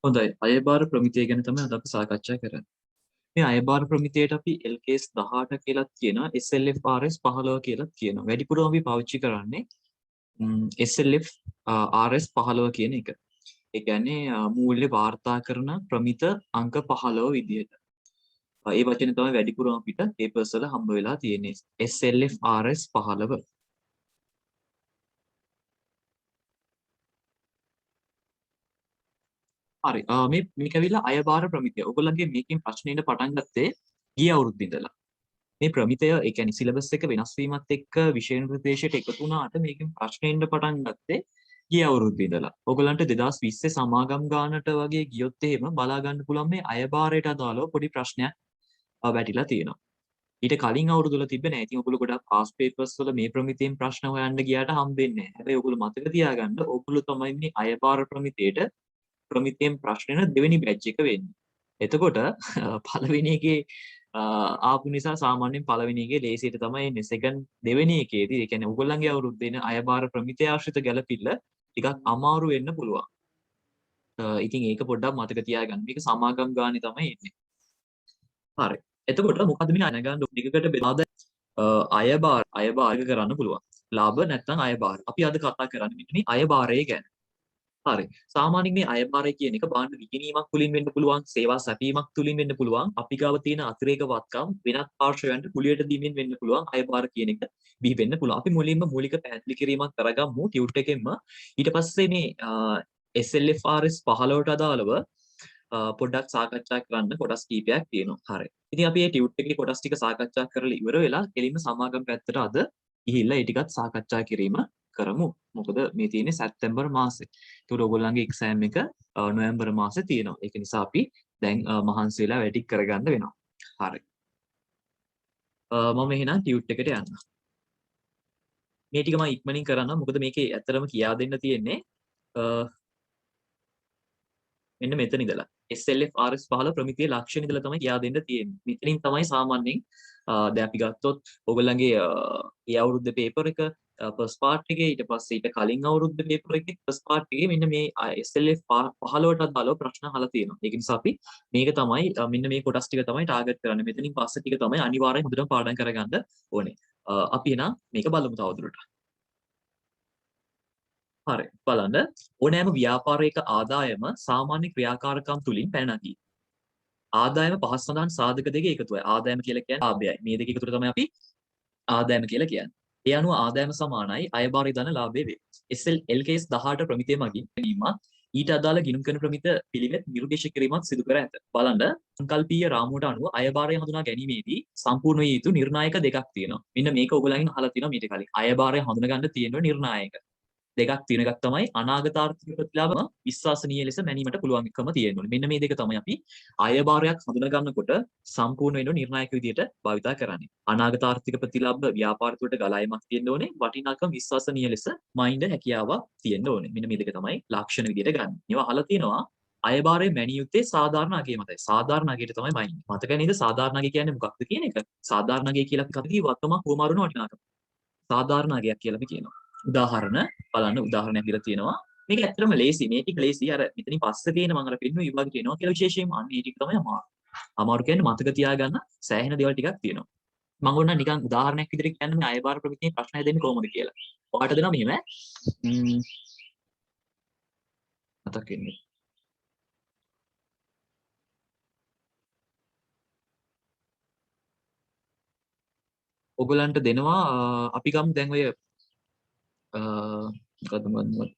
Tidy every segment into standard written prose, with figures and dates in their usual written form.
හොඳයි. අයභාර ප්‍රමිතිය ගැන තමයි අද අපි සාකච්ඡා කරන්නේ. මේ අයභාර ප්‍රමිතියට අපි LKS 18 කියලාත් කියනවා, SLF RS 15 කියලාත් කියනවා. වැඩිපුරම අපි පාවිච්චි කරන්නේ SLF RS 15 කියන එක. ඒ කියන්නේ මූල්‍ය වාර්තා කරන ප්‍රමිත අංක 15 විදිහට. ඒ වචනේ තමයි වැඩිපුරම අපිට papers වල හම්බ වෙලා තියෙන්නේ. SLF RS 15. හරි. මේක ඇවිල්ලා අයභාර ප්‍රමිතිය. ඔයගොල්ලන්ගේ මේකෙන් ප්‍රශ්නෙට පටන් ගත්තේ ගිය අවුරුද්දේ ඉඳලා. මේ ප්‍රමිතය ඒ කියන්නේ සිලබස් එක වෙනස් වීමත් එක්ක විෂය නිර්දේශයට එකතු වුණාට මේකෙන් ප්‍රශ්නෙන්න පටන් ගත්තේ ගිය අවුරුද්දේ ඉඳලා. ඔයගොල්ලන්ට 2020 සමාගම් ගානට වගේ ගියොත් එහෙම බලා ගන්න පුළුවන් මේ අයභාරයට අදාළව පොඩි ප්‍රශ්නයක් වැටිලා තියෙනවා. ඊට කලින් අවුරුදු වල තිබ්බේ නැහැ. ඉතින් ඔයගොල්ලෝ ගොඩක් පාස් පේපර්ස් වල මේ ප්‍රමිතියෙන් ප්‍රශ්න හොයන්න ගියාට හම්බෙන්නේ නැහැ. හැබැයි ඔයගොල්ලෝ මතක තියාගන්න ඔයගොල්ලෝ තමයි මේ අයභාර ප්‍රමිතියෙන් ප්‍රශ්නෙන දෙවෙනි බැච් එක වෙන්නේ. එතකොට පළවෙනි එකේ ආපු නිසා සාමාන්‍යයෙන් පළවෙනි එකේ ලේසියට තමයි එන්නේ. සෙකන්ඩ් දෙවෙනි එකේදී ඒ කියන්නේ ඔයගොල්ලන්ගේ අවුරුද්දේ එන අයභාර ප්‍රමිතිය ආශ්‍රිත ගැළපිල්ල ටිකක් අමාරු වෙන්න පුළුවන්. ඉතින් ඒක පොඩ්ඩක් මතක තියාගන්න. මේක සමාගම් ගානේ තමයි එන්නේ. හරි. එතකොට මොකද මේ අනගන්න ටිකකට බෙදාද අයභාර කරන්න පුළුවන්. ලාභ නැත්නම් අයභාර. අපි අද කතා කරන්නේ මෙන්න මේ අයභාරය ගැන. හරි. සාමාන්‍යයෙන් මේ අයභාරය කියන එක භාණ්ඩ විකිණීමක් තුලින් වෙන්න පුළුවන්, සේවා සැපීමක් තුලින් වෙන්න පුළුවන්, අපි ගාව තියෙන අතිරේක වත්කම් වෙනත් පාර්ශවයන්ට කුලියට දීමෙන් වෙන්න පුළුවන් අයභාර කියන එක බිහි වෙන්න පුළුවන්. අපි මුලින්ම මූලික පැහැදිලි කිරීමක් කරගමු ටියුට් එකෙන්ම. ඊට පස්සේ මේ SLFRS 15ට අදාළව පොඩ්ඩක් සාකච්ඡා කරන්න කොටස් කීපයක් තියෙනවා. හරි. ඉතින් අපි මේ ටියුට් එකේ කොටස් ටික සාකච්ඡා කරලා ඉවර වෙලා එළින්ම සමාගම් පැත්තට අද ගිහිල්ලා ඒ ටිකත් සාකච්ඡා කිරීම කරමු. මොකද මේ තියෙන්නේ සැප්තැම්බර් මාසේ. ඒතකොට ඔයගොල්ලන්ගේ එක්සෑම් එක නොවැම්බර් මාසේ තියෙනවා. ඒක නිසා අපි දැන් මහන්සි වෙලා වැඩි කරගන්න වෙනවා. හරි. මම එහෙනම් ටියුට් එකට යන්න. මේ ටික මම ඉක්මනින් කරන්න. මොකද මේකේ ඇත්තටම කියා දෙන්න තියෙන්නේ මෙන්න මෙතන ඉඳලා. SLF RS 15 ප්‍රමිතිය ලක්ෂණ ඉඳලා තමයි කියා දෙන්න තියෙන්නේ. මෙතනින් තමයි සාමාන්‍යයෙන් දැන් අපි ගත්තොත් ඔයගොල්ලන්ගේ ඒ අවුරුද්දේ පේපර් එක ෆස්ට් පාර්ට් එකේ ඊට පස්සේ ඊට කලින් අවුරුද්දේ පේපර් එකේ ෆස්ට් පාර්ට් එකේ මෙන්න මේ SLF 15ට අදාළව ප්‍රශ්න අහලා තියෙනවා. ඒක නිසා අපි මේක තමයි මෙන්න මේ කොටස් ටික තමයි ටාගට් කරන්නේ. මෙතනින් පස්සේ ටික තමයි අනිවාර්යෙන් හොඳට පාඩම් කරගන්න ඕනේ. අපි එහෙනම් මේක බලමු තවදුරටත්. හරි බලන්න ඕනෑම ව්‍යාපාරයක ආදායම සාමාන්‍ය ක්‍රියාකාරකම් තුලින් පැන නගී. ආදායම පහත් සඳහන් සාධක දෙක එකතුවයි. ආදායම කියලා කියන්නේ ලාභයයි. මේ දෙක එකතුවට තමයි අපි ආදායම කියලා කියන්නේ. ඒ අනුව ආදායම සමානයි අයභාරය ධන ලාභය වේ. LKS 18 ප්‍රමිතිය මගින් ගැනීමත් ඊට අදාළ ගිණුම් කරන ප්‍රමිත පිළිවෙත් නිර්දේශ කිරීමත් සිදු කර ඇත. බලන්න සංකල්පීය රාමුවට අනුව අයභාරය හඳුනා ගැනීමේදී සම්පූර්ණ විය යුතු නිර්ණායක දෙකක් තියෙනවා. මෙන්න මේක ඔයගොල්ලන්ගෙන් අහලා තියෙනවා මීට කලින්. අයභාරය හඳුනා ගන්න තියෙන නිර්ණායක දෙකක් තියෙන එකක් තමයි අනාගත ආර්ථික ප්‍රතිලාභම විශ්වාසනීය ලෙස මැනීමට පුළුවන්කම තියෙනවා. මෙන්න මේ දෙක තමයි අපි අයභාරයක් හඳුනා ගන්නකොට සම්පූර්ණ වෙන නිර්ණායක විදියට භාවිතා කරන්නේ. අනාගත ආර්ථික ප්‍රතිලාභ ව්‍යාපාර තුළට ගලායමක් තියෙන්න ඕනේ. වටිනාකම විශ්වාසනීය ලෙස මයින්ඩ් හැකියාවක් තියෙන්න ඕනේ. මෙන්න මේ දෙක තමයි ලක්ෂණ විදියට ගන්න. ඒවා අහලා තියෙනවා අයභාරයේ මැනිය යුත්තේ සාධාරණ අගය මතයි. සාධාරණ අගයට තමයි මයින්ඩ්. මතක නේද සාධාරණ අගය කියන්නේ මොකක්ද කියන එක? සාධාරණ අගය කියලා අපි කතා කිව්වොත් හුවමාරුන වටිනාකම. සාධාරණ අගයක් කියලා අපි කියනවා. උදාහරණ බලන්න උදාහරණයක් දීලා තියෙනවා. මේක ඇත්තටම ලේසි. මේ ටික ලේසි. අර මෙතනින් පස්සේ තියෙන මම අර පෙන්නුව විභාගෙට එනවා කියලා විශේෂයෙන්ම අන්න ඒ ටික තමයි අමාරු. අමාරු කියන්නේ මතක තියාගන්න සෑහෙන දේවල් ටිකක් තියෙනවා. මම ඕන නිකන් උදාහරණයක් විදිහට කියන්නේ මේ අයභාර ප්‍රමිතියේ ප්‍රශ්න හැදෙන්නේ කොහොමද කියලා. ඔයාලට දෙනවා මෙහෙම මතක් වෙන්නේ. ඔයගලන්ට දෙනවා අපි ගමු දැන් ඔය මොකද්ද මම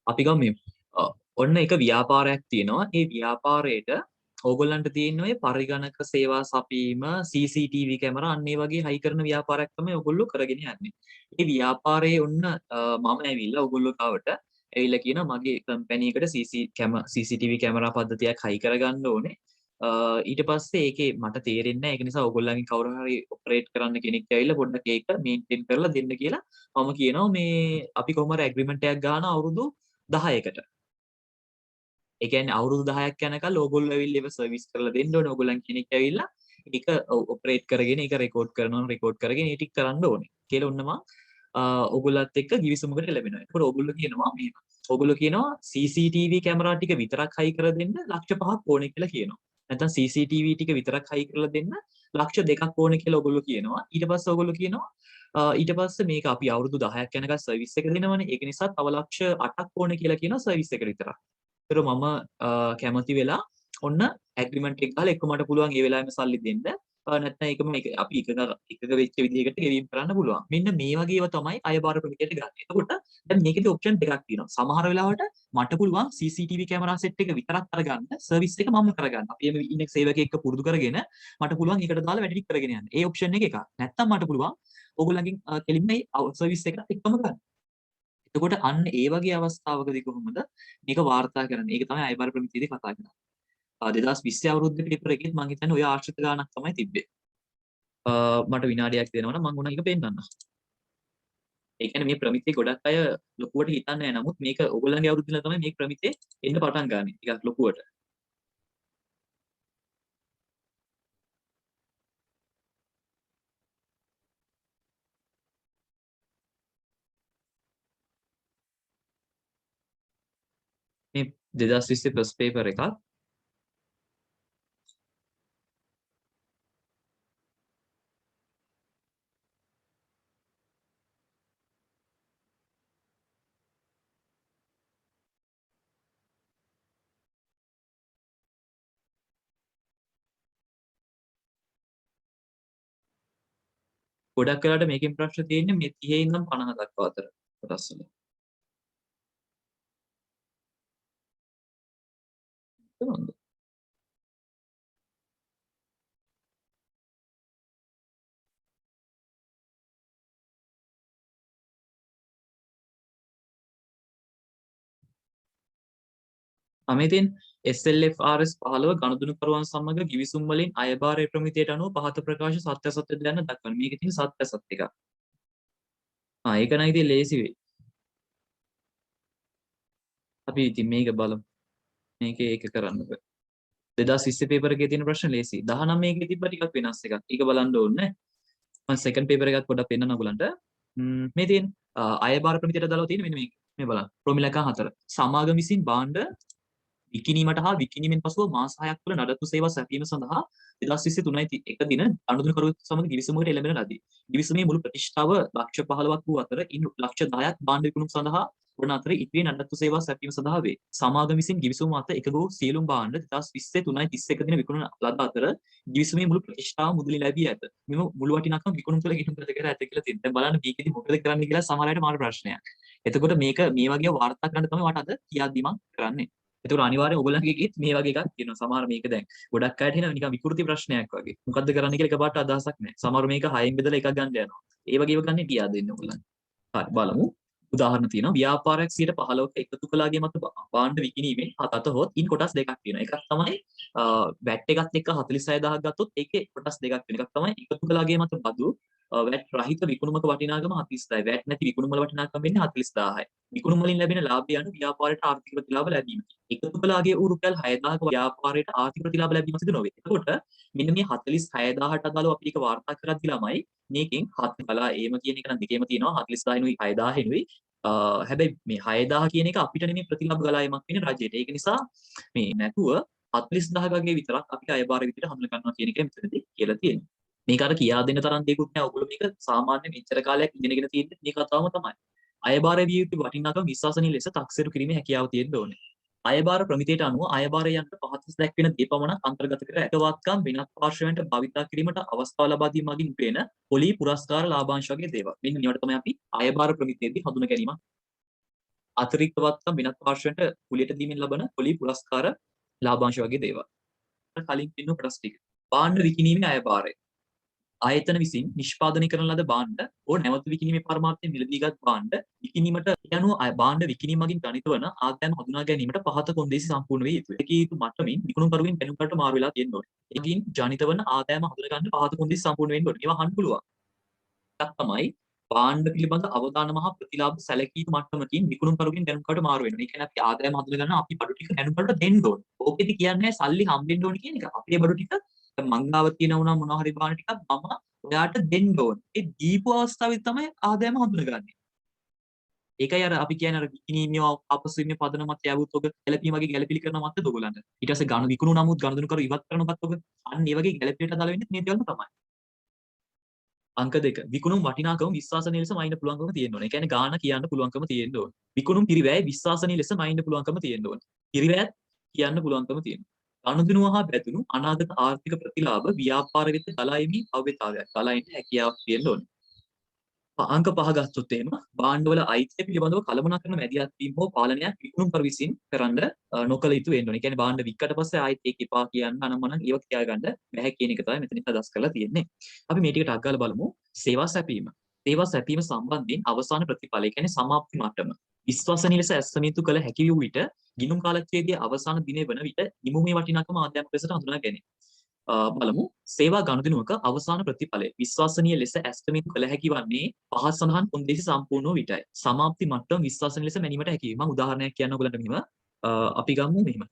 අපි ගමු මේ ඔන්න එක ව්‍යාපාරයක් තියෙනවා. ඒ ව්‍යාපාරයට ඕගොල්ලන්ට තියෙන ඔය පරිගණක සේවා සපීම CCTV කැමරා අන්න ඒ වගේ හයි කරන ව්‍යාපාරයක් තමයි ඔයගොල්ලෝ කරගෙන යන්නේ. ඒ ව්‍යාපාරයේ ඔන්න මම ඇවිල්ලා ඔයගොල්ලෝ කවට ඇවිල්ලා කියනවා මගේ කම්පැනි එකට CCTV කැමරා පද්ධතියක් හයි කරගන්න ඕනේ. ඊට පස්සේ ඒකේ මට තේරෙන්නේ නැහැ. ඒක නිසා ඔයගොල්ලන්ගේ කවුරු හරි ඔපරේට් කරන්න කෙනෙක් ඇවිල්ලා පොඩ්ඩක් ඒක මේන්ටේන් කරලා දෙන්න කියලා මම කියනවා මේ අපි කොහොම හරි ඇග්‍රීමන්ට් එකක් ගන්න අවුරුදු 10කට. ඒ කියන්නේ අවුරුදු 10ක් යනකල් ඕගොල්ලෝ ඇවිල්ලා ඒව සර්විස් කරලා දෙන්න ඕනේ. ඕගොල්ලන් කෙනෙක් ඇවිල්ලා ඒක ඔපරේට් කරගෙන ඒක රෙකෝඩ් කරනවා රෙකෝඩ් කරගෙන ඒ ටික කරන්න ඕනේ. කියලා ඔන්න මම ඔයගොල්ලත් එක්ක ගිවිසුමකට ලැබෙනවා. ඒකට ඔයගොල්ලෝ කියනවා මේ ඔයගොල්ලෝ කියනවා CCTV කැමරා ටික විතරක් හයි කර දෙන්න ලක්ෂ 5ක් ඕනේ කියලා කියනවා. නැත්නම් CCTV ටික විතරක් හයි කරලා දෙන්න ලක්ෂ 2ක් ඕනේ කියලා ඔයගොල්ලෝ කියනවා. ඊට පස්සේ ඔයගොල්ලෝ කියනවා ඊට පස්සේ මේක අපි අවුරුදු 10ක් යනකම් සර්විස් එක දෙනවනේ. ඒක නිසා තව ලක්ෂ 8ක් ඕනේ කියලා කියනවා සර්විස් එකට විතරක්. ඒතර මම කැමති වෙලා ඔන්න ඇග්‍රීමන්ට් එක ගහලා එක්ක මට පුළුවන් ඒ වෙලාවෙම සල්ලි දෙන්න. නැත්නම් ඒකම අපි එකක වෙච්ච විදිහකට ගෙවීම් කරන්න පුළුවන්. මෙන්න මේ වගේ ඒවා තමයි අයබාර ප්‍රමිතියට ගන්න. එතකොට දැන් මේකේදී ඔප්ෂන් දෙකක් තියෙනවා. සමහර වෙලාවට මට පුළුවන් CCTV කැමරා සෙට් එක විතරක් අරගන්න සර්විස් එක මම කරගන්න. අපි මේ ඉන්න සේවකයෙක් එක්ක පුරුදු කරගෙන මට පුළුවන් ඒකට දාලා වැඩි ටික කරගෙන යන්න. ඒ ඔප්ෂන් එක එකක්. නැත්නම් මට පුළුවන් ඕගොල්ලන්ගෙන් කෙලින්ම මේ සර්විස් එකට එක්කම ගන්න. එතකොට අන්න ඒ වගේ අවස්ථාවකදී කොහොමද මේක වාර්තා කරන්නේ? ඒක තමයි අයබාර ප්‍රමිතියේදී කතා කරන්නේ. 2020 අවුරුද්දේ පේපර් එකෙත් මම හිතන්නේ ඔය ආශ්‍රිත ගානක් තමයි තිබ්බේ. මට විනාඩියක් දෙනවනම් මම උනා එක පෙන්නන්න. ඒ කියන්නේ මේ ප්‍රමිතිය ගොඩක් අය ලොකුවට හිතන්නේ නැහැ. නමුත් මේක ඕගොල්ලන්ගේ අවුරුද්දේ තමයි මේ ප්‍රමිතිය එන්න පටන් ගන්නෙ. ටිකක් ලොකුවට. මේ 2020 ප්‍රස් පේපර් එකක්. ගොඩක් වෙලාවට මේකෙන් ප්‍රශ්න තියෙන්නේ මේ 30 ඉඳන් 50 දක්වා අතර කොටස් වල. තේරුණාද? මේ තියෙන SLFRS 15 ගනුදෙනුකරුවන් සමග ගිවිසුම් වලින් අයබාර ප්‍රමිතියට අනුව පහත ප්‍රකාශ සත්‍ය සත්‍ය දැන දක්වන. මේකේ තියෙන සත්‍ය සත්‍ය එකක්. ඒක නම් ඉතින් ලේසි වෙයි. අපි ඉතින් මේක බලමු. මේකේ ඒක කරන්න බෑ. 2020 පේපර් එකේ තියෙන ප්‍රශ්න ලේසි. 19 මේකේ තිබ්බ ටිකක් වෙනස් එකක්. ඒක බලන්න ඕනේ. මම සෙකන්ඩ් පේපර් එකත් පොඩ්ඩක් පෙන්නන්න ඔයගලන්ට. මේ තියෙන අයබාර ප්‍රමිතියට දාලා තියෙන මෙන්න මේක. මේ බලන්න. ප්‍රොමිලක 4. සමාගම විසින් භාණ්ඩ විකිණීමට හා විකිණීමෙන් පසුව මාස 6ක් තුළ නඩත්තු සේවා සැපයීම සඳහා 2023 1 දින අනුදෙනුකරු සමග ගිවිසුමකට එළඹෙන ලදී. ගිවිසුමේ මුළු ප්‍රතිෂ්ඨාව ලක්ෂ 15ක් වූ අතර ඉන් ලක්ෂ 10ක් භාණ්ඩ විකුණුම් සඳහා වන අතර ඉතිරි නඩත්තු සේවා සැපයීම සඳහා වේ. සමාගම විසින් ගිවිසුම මත එකග වූ සියලුම භාණ්ඩ 2020 3 31 දින විකුණන ලද අතර ගිවිසුමේ මුළු ප්‍රතිෂ්ඨාව මුදලි ලැබී ඇත. මෙම මුළු වටිනාකම විකුණුම් කළ ගිණුම් කර ඇත කියලා තියෙනවා. දැන් බලන්න මේකෙදි මොකද කරන්න කියලා සමහර අයට මාර ප්‍රශ්නයක්. එතකොට මේක මේ වගේ වාර්තා කරන්න තමයි මට අද කියද්දි මම කරන්නේ. ඒතකොට අනිවාර්යෙන් ඔයගොල්ලන්ගේත් මේ වගේ එකක් තියෙනවා. සමහර මේක දැන් ගොඩක් අයට එන නිකන් විකෘති ප්‍රශ්නයක් වගේ. මොකද්ද කරන්න කියලා එකපාරට අදහසක් නැහැ. සමහර මේක 6න් බෙදලා එකක් ගන්න යනවා. ඒ වගේව ගන්න කියා දෙන්න ඔයගොල්ලන්. හරි බලමු. උදාහරණ තියෙනවා. ව්‍යාපාරයක් 15ක එකතු කළාගේ මත භාණ්ඩ විකිණීමේ හතතොත් ඉන් කොටස් දෙකක් තියෙනවා. එකක් තමයි වැට් එකත් එක්ක 46000ක් ගත්තොත් ඒකේ කොටස් දෙකක් වෙන එකක් තමයි එකතු කළාගේ මත බදු වැට් රහිත විකුණුමක වටිනාකම 46යි. වැට් නැති විකුණුම වල වටිනාකම වෙන්නේ 40000යි. විකුණුම වලින් ලැබෙන ලාභය අනුව ව්‍යාපාරයට ආර්ථික ප්‍රතිලාභ ලැබීම. එකතු කළාගේ වූ රුපියල් 6000ක ව්‍යාපාරයට ආර්ථික ප්‍රතිලාභ ලැබීම සිදු නොවේ. එතකොට මෙන්න මේ 46000ට අදාළව අපි ඒක වාර්තා කරද්දි ළමයි මේකෙන් හත් කලා ඒම කියන එක නම් දෙකේම තියෙනවා 40000නුයි 6000නුයි. හැබැයි මේ 6000 කියන එක අපිට නෙමෙයි ප්‍රතිලාභ ගලායමක් වෙන්නේ රජයට. ඒක නිසා මේ නැතුව 40000 වගේ විතරක් අපි අයබාර විදිහට හඳුන ගන්නවා කියන එක මෙතනදී කියලා තියෙනවා. මේක අර කියා දෙන්න තරම් දෙයක්වත් නෑ. ඔයගොල්ලෝ මේක සාමාන්‍ය මෙච්චර කාලයක් ඉගෙනගෙන තියෙන්නේ මේ කතාවම තමයි. අයබාර විය යුතු වටිනාකම විශ්වාසනීය ලෙස තක්සේරු කිරීමේ හැකියාව තියෙන්න ඕනේ. අයබාර ප්‍රමිතියට අනුව අයබාරයන්ට පහත දැක්වෙන දේ පමණක් අන්තර්ගත කර ඇතවාත්කම් වෙනත් පාර්ශවයන්ට භාවිතා කිරීමට අවස්ථාව ලබා දීම මගින් පේන පොලී පුරස්කාර ලාභාංශ වගේ දේවල්. මෙන්න මේවට තමයි අපි අයබාර ප්‍රමිතියේදී හඳුන ගැනීම අතිරික්තවත්කම් වෙනත් පාර්ශවයන්ට කුලියට දීමෙන් ලබන පොලී පුරස්කාර ලාභාංශ වගේ දේවල්. කලින් පින්න කොටස් ටික. භාණ්ඩ විකිණීමේ අයබාරය. ආයතන විසින් නිෂ්පාදනය කරන ලද භාණ්ඩ ඕ නැවත විකිණීමේ පරමාර්ථයෙන් මිලදීගත් භාණ්ඩ විකිණීමට යනුව භාණ්ඩ විකිණීම මගින් ගණිත වන ආදායම හඳුනා ගැනීමට පහත කොන්දේසි සම්පූර්ණ වේ යුතුයි. ඒකේ යුතු මට්ටමින් විකුණුකරුවෙන් දැනුම්කරට මාරු වෙලා තියෙන්න ඕනේ. ඒකින් ජනිත වන ආදායම හඳුනා ගන්න පහත කොන්දේසි සම්පූර්ණ වෙන්න ඕනේ. ඒවා අහන්න පුළුවන්. එකක් තමයි භාණ්ඩ පිළිබඳ අවදානම හා ප්‍රතිලාභ සැලකී යුතු මට්ටමකින් විකුණුකරුවෙන් දැනුම්කරට මාරු වෙනවා. ඒ කියන්නේ අපි ආදායම හඳුනා ගන්න අපි බඩු ටික දැනුම්කරට දෙන්න ඕනේ. ඕකෙදි කියන්නේ සල්ලි හම්බෙන්න ඕනේ කියන එක. අපේ බඩු ටික මංගාව තියෙනවා මොනවා හරි බාන ටිකක් මම ඔයාට දෙන්න ඕන. ඒ දීපු අවස්ථාවේ තමයි ආදායම හඳුනගන්නේ. ඒකයි අර අපි කියන්නේ අර විකිනීමියෝ අපසු ඉන්නේ පදනමත් යවුත් ඔබ ගැළපීම වගේ ගැළපිලි කරන මතද ඔයගලන්ට. ඊට පස්සේ ගණු විකුණු නමුත් ගනුදෙනු කර ඉවත් කරනවත් ඔබ අන්න ඒ වගේ ගැළපිලට අදාළ වෙන්නේ මේ දේවල්ම තමයි. අංක 2 විකුණුම් වටිනාකම විශ්වාසනීය ලෙස මයින්න පුළුවන්කම තියෙන්න ඕනේ. ඒ කියන්නේ ගාණ කියන්න පුළුවන්කම තියෙන්න ඕනේ. විකුණුම් පිරිවැය විශ්වාසනීය ලෙස මයින්න පුළුවන්කම තියෙන්න ඕනේ. පිරිවැයත් කියන්න පුළුවන්කම තියෙනවා. ගනුදෙනුව හා බැඳුණු අනාගත ආර්ථික ප්‍රතිලාභ ව්‍යාපාර වෙත ගලා එමි අව්‍යතාවයක්. ගලා එන්න හැකියාවක් තියෙන්න ඕනේ. අංක 5 ගත්තොත් එහෙම භාණ්ඩවල අයිතිය පිළිබඳව කළමනාකරන මැදිහත් වීම හෝ පාලනයක් විකුණුම්කරු විසින් කරන්න නොකළ යුතු වෙන්න ඕනේ. ඒ කියන්නේ භාණ්ඩ වික්කට පස්සේ ආයෙත් ඒක එපා කියන්න අනම්මනම් ඒව කියාගන්න බැහැ කියන එක තමයි මෙතනින් අදහස් කරලා තියෙන්නේ. අපි මේ ටිකට අග්ගාලා බලමු. සේවා සැපීම. සේවා සැපීම සම්බන්ධයෙන් අවසාන ප්‍රතිඵල, ඒ කියන්නේ සමාප්ති මට්ටම. විශ්වසනීය ලෙස ඇස්තමේන්තු කළ හැකි වූ විට ගිණුම් කාලච්ඡේදයේ අවසාන දිනේ වන විට නිමුමේ වටිනාකම ආදායම් ලෙසට හඳුනා ගැනේ. බලමු සේවා ගනුදෙනුවක අවසාන ප්‍රතිඵලය විශ්වසනීය ලෙස ඇස්තමේන්තු කළ හැකි වන්නේ පහත් සඳහන් කොන්දේසි සම්පූර්ණ වූ විටයි. සමාප්ති මට්ටම විශ්වසනීය ලෙස මැනීමට හැකි වේ. මම උදාහරණයක් කියන්න ඔයගලන්ට මෙහිම අපි ගමු මෙහිම.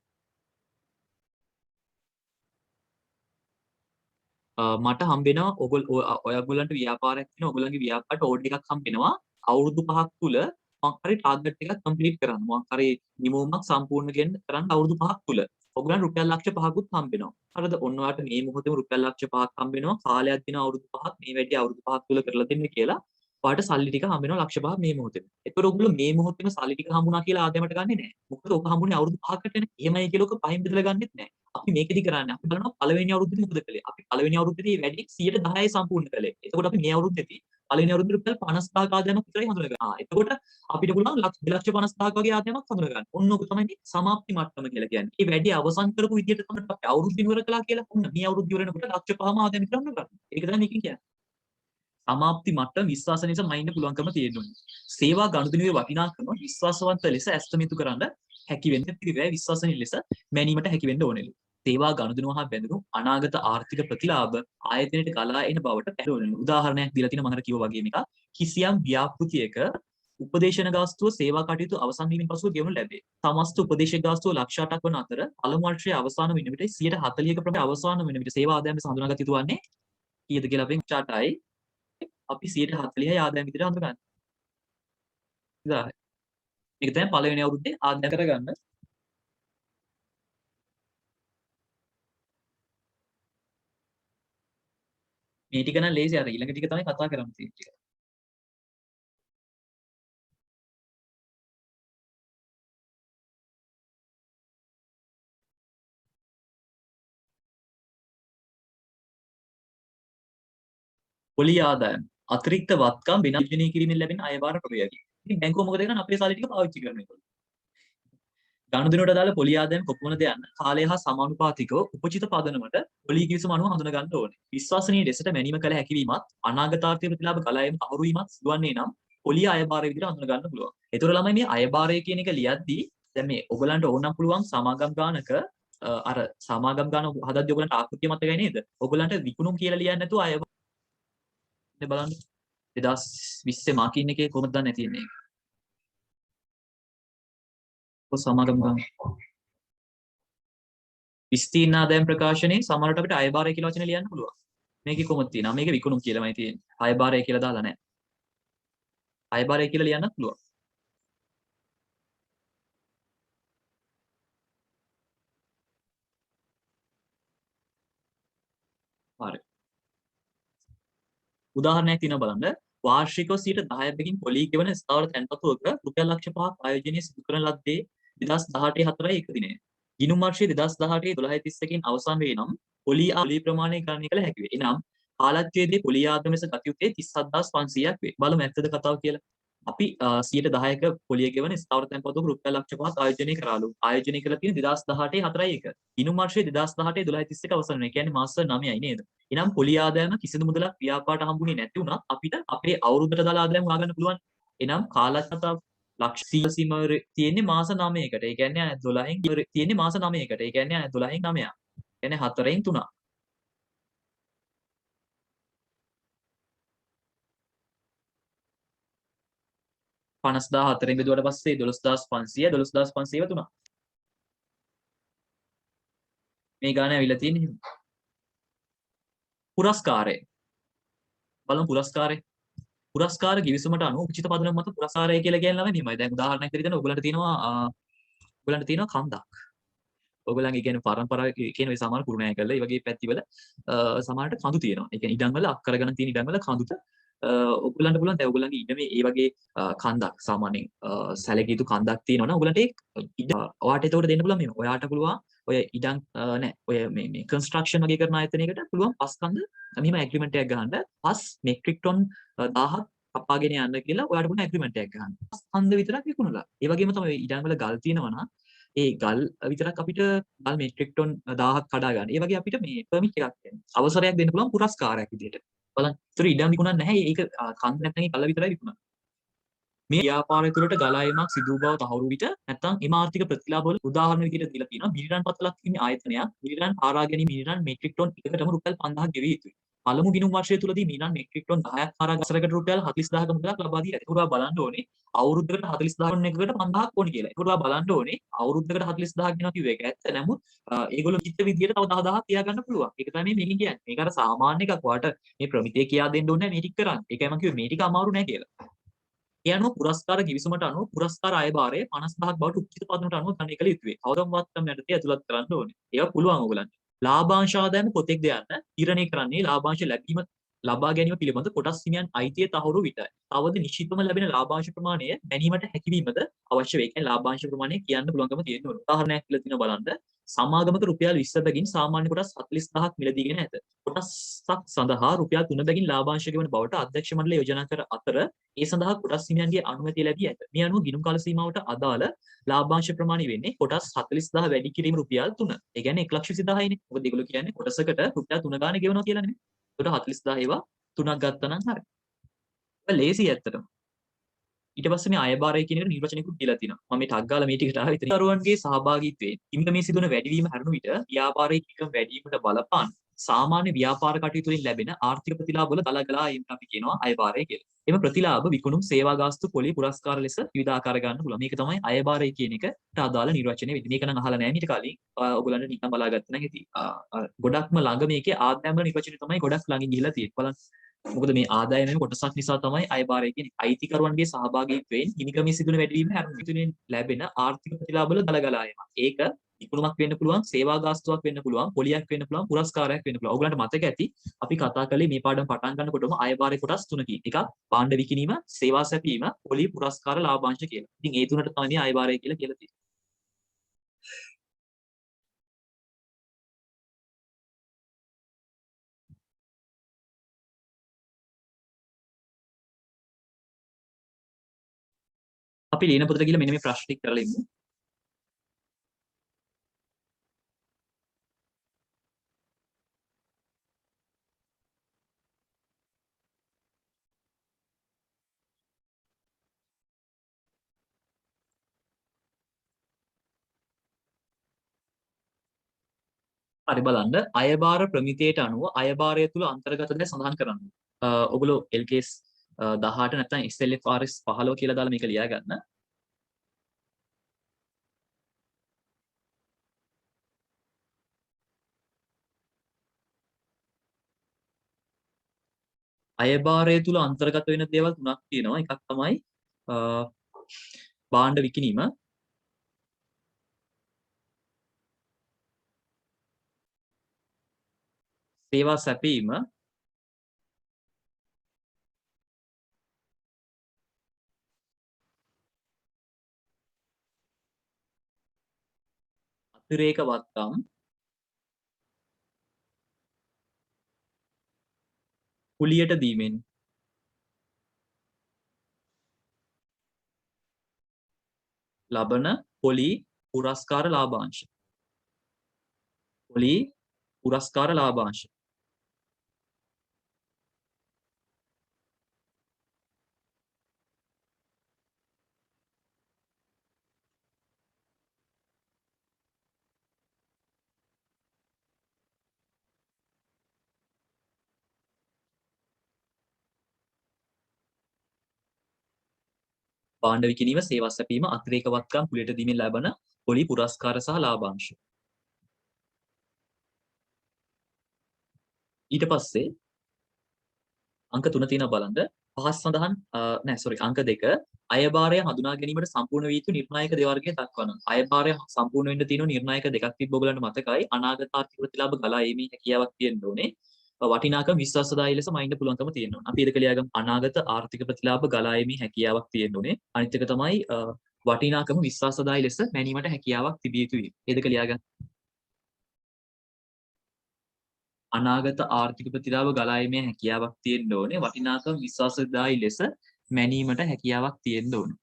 මට හම්බෙනවා ඔයගොල්ලන්ට ව්‍යාපාරයක් තියෙනවා. ඔයගොල්ලන්ගේ ව්‍යාපාරට ඕඩර් එකක් හම්බෙනවා. අවුරුදු 5ක් තුල මොකක් හරි ටාගට් එකක් කම්ප්ලීට් කරන්න. මොකක් හරි නිමවුමක් සම්පූර්ණ කරන්න අවුරුදු 5ක් තුල. ඔයගොල්ලන් රුපියල් ලක්ෂ 5කුත් හම්බෙනවා. හරිද? ඔන්න ඔයාලට මේ මොහොතේම රුපියල් ලක්ෂ 5ක් හම්බෙනවා. කාලයක් දින අවුරුදු 5ක් මේ වැඩි අවුරුදු 5ක් තුල කරලා දෙන්න කියලා. ඔයාලට සල්ලි ටික හම්බෙනවා ලක්ෂ 5ක් මේ මොහොතේම. ඒතකොට ඔයගොල්ලෝ මේ මොහොතේම සල්ලි ටික හම්බුණා කියලා ආදායමට ගන්නෙ නැහැ. මොකද ඔක හම්බුනේ අවුරුදු 5කට නේ. එහෙමයි කියලා ඔක පහෙන් බෙදලා ගන්නෙත් නැහැ. අපි මේකෙදි කරන්නේ අපි බලනවා පළවෙනි අවුරුද්දේදී මොකද කළේ? අපි පළවෙනි අවුරුද්දේදී වැඩි 110යි සම්පූර්ණ කළේ. එතකොට අපි මේ අවුරුද්දේදී පළවෙනි අවුරුද්දේ රුපියල් 50000ක ආදායමක් විතරයි හඳුනගන්නේ. එතකොට අපිට පුළුවන් ලක්ෂ 2,50,000ක වගේ ආදායමක් හඳුනගන්න. ඔන්න ඔක තමයි මේ සමාප්ති මට්ටම කියලා කියන්නේ. මේ වැඩි අවසන් කරපු විදිහට තමයි අපි අවුරුද්ද ඉවර කළා කියලා. ඔන්න මේ අවුරුද්ද ඉවර වෙනකොට ලක්ෂ 5ම ආදායම විතර හඳුනගන්න. ඒක තමයි මේකෙන් කියන්නේ. සමාප්ති මට්ටම විශ්වාසනීය ලෙස මයින්න පුළුවන්කම තියෙන්න ඕනේ. සේවා ගනුදෙනුවේ වටිනාකම විශ්වාසවන්ත ලෙස ඇස්තමේන්තු කරන්න හැකි වෙන්න පිළිවෙල විශ්වාසනීය ලෙස මැනීමට හැකි වෙන්න ඕනේ. සේවා ගනුදෙනුව හා බැඳුණු අනාගත ආර්ථික ප්‍රතිලාභ ආයතනයට ගලා එන බවට පැහැදිලි. උදාහරණයක් දීලා තියෙන මම අර කිව්වා වගේම එකක්. කිසියම් ව්‍යාපෘතියක උපදේශන ගාස්තුව සේවා කටයුතු අවසන් වීමෙන් පසුව ගෙවනු ලැබේ. සමස්ත උපදේශක ගාස්තුව ලක්ෂ 8ක් වන අතර පළමු වර්ෂයේ අවසාන වෙන විට 140ක ප්‍රමාණය අවසාන වෙන විට සේවා ආදායම හඳුනාගත යුතු වන්නේ කීයද කියලා අපි 8යි අපි 140යි ආදායම විදිහට හඳුනගන්න. ඉතින් මේක තමයි පළවෙනි අවුරුද්දේ ආදායම කරගන්න. මේ ටික නම් ලේසි අර ඊළඟ ටික තමයි කතා කරන්න තියෙන ටික. පොලි ආදායම අතිරික්ත වත්කම් විනාශනය කිරීමෙන් ලැබෙන අයබාර ප්‍රවේගය. ඉතින් බැංකුව මොකද කරන්නේ අපේ සල්ලි ටික පාවිච්චි කරනවා. ගනුදෙනුවට අදාළ පොලි ආදායම කොපමණද යන්න කාලය හා සමානුපාතිකව උපචිත පදනමට පොලි කිවිසුම අනුව හඳුනා ගන්න ඕනේ. විශ්වසනීය ලෙසට මැනීම කළ හැකිවීමත් අනාගත ආර්ථික ප්‍රතිලාභ ගලා ඒම අහුරු වීමත් සිදුවන්නේ නම් පොලි අයබාරය විදිහට හඳුනා ගන්න පුළුවන්. ඒතර ළමයි මේ අයබාරය කියන එක ලියද්දී දැන් මේ ඔයගලන්ට ඕනම් පුළුවන් සමාගම් ගානක අර සමාගම් ගාන හදද්දී ඔයගලන්ට ආකෘතිය මතකයි නේද? ඔයගලන්ට විකුණුම් කියලා ලියන්නේ නැතුව අයබාරය බලන්න 2020 මාකින් එකේ කොහොමද දන්නේ තියෙන්නේ? සමාගම් ගාන විස්තීර්ණ ආදායම් ප්‍රකාශනයේ සමහරට අපිට අයබාරය කියලා වචන ලියන්න පුළුවන්. මේකේ කොහොමද තියෙනවා? මේක විකුණුම් කියලාමයි තියෙන්නේ. අයබාරය කියලා දාලා නැහැ. අයබාරය කියලා ලියන්නත් පුළුවන්. හරි. උදාහරණයක් තියෙනවා බලන්න. වාර්ෂිකව 10%කින් පොලී ගෙවන ස්ථාවර තැන්පතුවක රුපියල් ලක්ෂ 5ක් ආයෝජනය සිදු කරන ලද්දේ 2018 4යි 1 දිනය. ගිණුම් වර්ෂයේ 2018 12:31කින් අවසන් වේ නම් පොලී ප්‍රමාණය ගණනය කළ හැකි වේ. එනම් කාලච්ඡේදයේ පොලී ආදායම ලෙස ගත යුත්තේ 37500ක් වේ. බලමු ඇත්තද කතාව කියලා. අපි 10%ක පොලිය ගෙවන ස්ථාවර තැන්පතුවක රුපියල් ලක්ෂ 5ක් ආයෝජනය කරාලු. ආයෝජනය කරලා තියෙන 2018 4යි 1. ගිණුම් වර්ෂයේ 2018 12:31 අවසන් වෙනවා. ඒ කියන්නේ මාස 9යි නේද? එනම් පොලි ආදායම කිසිදු මුදලක් ව්‍යාපාරට හම්බුනේ නැති වුණත් අපිට අපේ අවුරුද්දට දාලා ආදායම හොයාගන්න පුළුවන්. එනම් කාලසටහන ලක්ෂ 100 සීම තියෙන්නේ මාස 9කට. ඒ කියන්නේ 12න් තියෙන්නේ මාස 9කට. ඒ කියන්නේ 12න් 9ක්. කියන්නේ 4න් 3ක්. 50000 4න් බෙදුවට පස්සේ 12500 12500 තුනක්. මේ ගාන ඇවිල්ලා තියෙන්නේ. පුරස්කාරය. බලමු පුරස්කාරය. පුරස්කාර ගිවිසුමට අනුව උචිත පදනම මත පුරස්කාරය කියලා කියන්නේ මෙහෙමයි. දැන් උදාහරණයක් විදිහට ඔයගලන්ට තියෙනවා කන්දක්. ඔයගලන්ගේ කියන්නේ පරම්පරාව කියන ඔය සමාන කුරුණෑය කළා. ඒ වගේ පැතිවල සමහරට කඳු තියෙනවා. ඒ කියන්නේ ඉඩම් වල අක්කරගෙන තියෙන ඉඩම් වල කඳුත ඔයගලන්ට පුළුවන් දැන් ඔයගලන්ගේ ඉඩමේ ඒ වගේ කන්දක් සාමාන්‍යයෙන් සැලකිය යුතු කන්දක් තියෙනවා නම් ඔයගලන්ට ඒ ඔයාට ඒකට දෙන්න පුළුවන් මෙහෙම. ඔයාට පුළුවන් ඔය ඉඩම් නෑ ඔය මේ කන්ස්ට්‍රක්ෂන් වගේ කරන ආයතනයකට පුළුවන් පස් කන්ද මෙහෙම ඇග්‍රීමන්ට් එකක් ගහන්න. පස් මෙට්‍රික් ටොන් 1000ක් කපාගෙන යන්න කියලා ඔයාට පුළුවන් ඇග්‍රීමන්ට් එකක් ගහන්න. පස් කන්ද විතරක් විකුණලා. ඒ වගේම තමයි ඉඩම් වල ගල් තියෙනවා නම් ඒ ගල් විතරක් අපිට ගල් මෙට්‍රික් ටොන් 1000ක් කඩා ගන්න. ඒ වගේ අපිට මේ පර්මිට් එකක් දෙන්න. අවසරයක් දෙන්න පුළුවන් පුරස්කාරයක් විදියට. බලන්න. ඒතර ඉඩම් විකුණන්නේ නැහැ. ඒක කන්ද නැත්නම් ඒ කල්ල විතරයි විකුණන්නේ. මේ ව්‍යාපාරය තුළට ගලායමක් සිදු වූ බව තහවුරු විට නැත්නම් එම ආර්ථික ප්‍රතිලාභ වල උදාහරණ විදියට දීලා තියෙනවා. මිලිරන් පතලක් හිමි ආයතනයක් මිලිරන් හරා ගැනීම මිලිරන් මෙට්‍රික් ටොන් එකකටම රුපියල් 5000ක් ගෙවිය යුතුයි. පළමු ගිණුම් වර්ෂය තුලදී මිලිරන් මෙට්‍රික් ටොන් 10ක් හරා වසරකට රුපියල් 40000ක මුදලක් ලබා දී ඇති. ඒකෝරා බලන්න ඕනේ අවුරුද්දකට 40000 ටොන් එකකට 5000ක් ඕනි කියලා. ඒකෝරා බලන්න ඕනේ අවුරුද්දකට 40000ක් ගෙනවා කිව්ව එක ඇත්ත. නමුත් ඒගොල්ලෝ හිත විදියට තව 10000ක් තියාගන්න පුළුවන්. ඒක තමයි මේකෙන් කියන්නේ. මේක අර සාමාන්‍ය එකක්. ඔයාට මේ ප්‍රමිතිය කියා දෙන්න ඕනේ නැහැ මේ ටික කරන්න. ඒකයි මම කිව්වේ මේ ටික අමාරු නෑ කියලා. ඒ අනුව පුරස්කාර ගිවිසුමට අනුව පුරස්කාර අයභාරය 55ක් බවට උචිත පදනමට අනුව ගණනය කළ යුතුයි. කවරම් වත්කම් යටතේ ඇතුළත් කරන්න ඕනේ. ඒවා පුළුවන් ඕගලන්ට. ලාභාංශ ආදායම කොතෙක්ද යන්න තීරණය කරන්නේ ලාභාංශ ලැබීම ලබා ගැනීම පිළිබඳ කොටස් හිමියන් අයිතිය තහවුරු විටයි. තවද නිශ්චිතවම ලැබෙන ලාභාංශ ප්‍රමාණය දැනීමට හැකියවීමද අවශ්‍ය වේ. ඒ කියන්නේ ලාභාංශ ප්‍රමාණය කියන්න පුළුවන්කම තියෙන්න ඕන. උදාහරණයක් කියලා තියෙනවා බලන්න. සමාගමක රුපියල් 20 බැගින් සාමාන්‍ය කොටස් 40000ක් මිලදීගෙන ඇත. කොටසක් සඳහා රුපියල් 3 බැගින් ලාභාංශ ගෙවන බවට අධ්‍යක්ෂ මණ්ඩලය යෝජනා කර අතර ඒ සඳහා කොටස් හිමියන්ගේ අනුමැතිය ලැබී ඇත. මේ අනුව ගිණුම් කාල සීමාවට අදාළ ලාභාංශ ප්‍රමාණය වෙන්නේ කොටස් 40000 වැඩි කිරීම රුපියල් 3. ඒ කියන්නේ 120000 නේ. මොකද ඒගොල්ලෝ කියන්නේ කොටසකට රුපියල් 3 ගානේ ගෙවනවා කියලා නේ. ඒකට 40000 ඒවා 3ක් ගත්තා නම් හරි. ඒක ලේසි ඇත්තටම. ඊට පස්සේ මේ අයභාරය කියන එක නිර්වචනයකුත් දීලා තිනවා. මම මේ ටග් ගාලා මේ ටිකට ආවා විතර. කරුවන්ගේ සහභාගීත්වයෙන් හිමිකමේ සිදුවන වැඩිවීම හැරුණු විට ව්‍යාපාරයේ හිමිකම් වැඩිවීමට බලපාන සාමාන්‍ය ව්‍යාපාර කටයුතු වලින් ලැබෙන ආර්ථික ප්‍රතිලාභ වල ගලගලා ඒකට අපි කියනවා අයභාරය කියලා. එම ප්‍රතිලාභ විකුණුම් සේවා ගාස්තු පොලි පුරස්කාර ලෙස විවිධ ආකාර ගන්න පුළුවන්. මේක තමයි අයභාරය කියන එකට අදාළ නිර්වචනය වෙන්නේ. මේක නම් අහලා නැහැ ඊට කලින්. ඔයගොල්ලන්ට නිකන් බලාගත්ත නම් ඇති. ගොඩක්ම ළඟ මේකේ ආදායම නිර්වචනය තමයි ගොඩක් ළඟින් ගිහිලා තියෙන්නේ. බලන්න. මොකද මේ ආදායමේ කොටසක් නිසා තමයි අයභාරය කියන්නේ. අයිතිකරුවන්ගේ සහභාගීත්වයෙන් හිමිකමේ සිදුවන වැඩිවීම හැරුණුතුලින් ලැබෙන ආර්ථික ප්‍රතිලාභ වල ගලගලා ඒවා. ඒක විකුණුමක් වෙන්න පුළුවන්, සේවා ගාස්තුවක් වෙන්න පුළුවන්, පොලියක් වෙන්න පුළුවන්, පුරස්කාරයක් වෙන්න පුළුවන්. ඔයගලන්ට මතක ඇති අපි කතා කළේ මේ පාඩම පටන් ගන්නකොටම අයභාරයේ කොටස් තුනකින්. එකක් භාණ්ඩ විකිණීම, සේවා සැපීම, පොලි පුරස්කාර ලාභාංශ කියලා. ඉතින් ඒ තුනට තමයි අයභාරය කියලා තියෙන්නේ. අපි ලියන පොතට ගිහලා මෙන්න මේ ප්‍රශ්න ටික කරලා ඉමු. හරි බලන්න අයභාර ප්‍රමිතියට අනුව අයභාරය තුල අන්තර්ගත දේ සඳහන් කරන්න. ඔගොල්ලෝ LKS 18 නැත්නම් SLFRS 15 කියලා දාලා මේක ලියා ගන්න. අයභාරය තුල අන්තර්ගත වෙන දේවල් තුනක් තියෙනවා. එකක් තමයි භාණ්ඩ විකිණීම, සේවා සැපීම, අතිරේක වත්කම්, කුලියට දීමෙන් ලබන පොලි පුරස්කාර ලාභාංශ. පොලි පුරස්කාර ලාභාංශ. භාණ්ඩ විකිණීම, සේවා සැපීම, අතිරේක වත්කම්, කුලියට දීමෙන් ලබන පොලි පුරස්කාර සහ ලාභාංශ. ඊට පස්සේ අංක 3 තියෙනවා බලන්න. පහස් සඳහන් නෑ සෝරි අංක 2 අයභාරය හඳුනා ගැනීමට සම්පූර්ණ වී යුතු නිර්ණායක දෙවර්ගය දක්වනවා. අයභාරය සම්පූර්ණ වෙන්න තියෙන නිර්ණායක දෙකක් තිබ්බ ඔයගලන්ට මතකයි. අනාගත ආර්ථික ප්‍රතිලාභ ගලා ඒමේ හැකියාවක් තියෙන්න ඕනේ. වටිනාකම විශ්වාසදායී ලෙස මයින්ඩ් පුළුවන්කම තියෙන්න ඕනේ. අපි ඒක ලියාගමු අනාගත ආර්ථික ප්‍රතිලාභ ගලා ඒමේ හැකියාවක් තියෙන්න ඕනේ. අනිත් එක තමයි වටිනාකම විශ්වාසදායී ලෙස මැනීමට හැකියාවක් තිබිය යුතුයි. ඒ දෙක ලියාගන්න. අනාගත ආර්ථික ප්‍රතිලාභ ගලා ඒමේ හැකියාවක් තියෙන්න ඕනේ. වටිනාකම විශ්වාසදායී ලෙස මැනීමට හැකියාවක් තියෙන්න ඕනේ.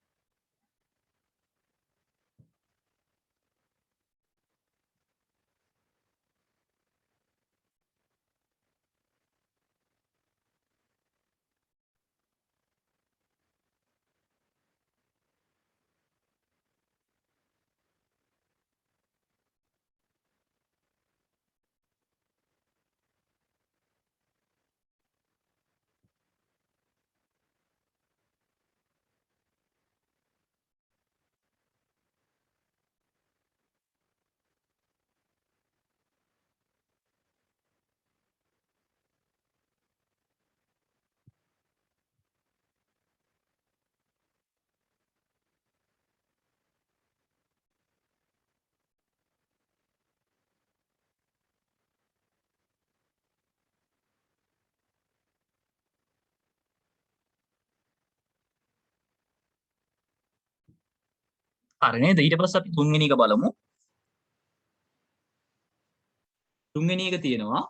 හරි නේද? ඊට පස්සේ අපි තුන්වෙනි එක බලමු. තුන්වෙනි එක තියෙනවා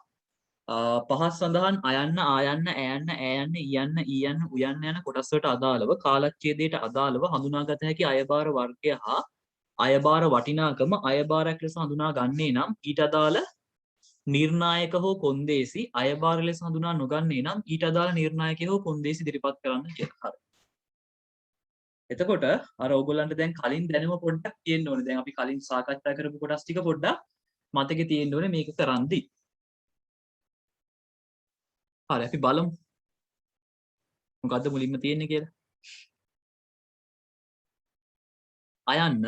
පහස් සඳහන් අයන්න ආයන්න ඈයන්න ඈයන්න ඊයන්න ඊයන්න උයන්න යන කොටස් වලට අදාළව කාලච්ඡේදයට අදාළව හඳුනාගත හැකි අයභාර වර්ගය හා අයභාර වටිනාකම අයභාරයක් ලෙස හඳුනා ගන්නේ නම් ඊට අදාළ නිර්ණායක හෝ කොන්දේසි අයභාර ලෙස හඳුනා නොගන්නේ නම් ඊට අදාළ නිර්ණායක හෝ කොන්දේසි ඉදිරිපත් කරන්න කියලා. හරි. එතකොට අර ඕගොල්ලන්ට දැන් කලින් දැනුම පොඩ්ඩක් තියෙන්න ඕනේ. දැන් අපි කලින් සාකච්ඡා කරපු කොටස් ටික පොඩ්ඩක් මතකේ තියෙන්න ඕනේ මේක කරන්දි. හරි අපි බලමු. මොකද්ද මුලින්ම තියෙන්නේ කියලා. අයන්න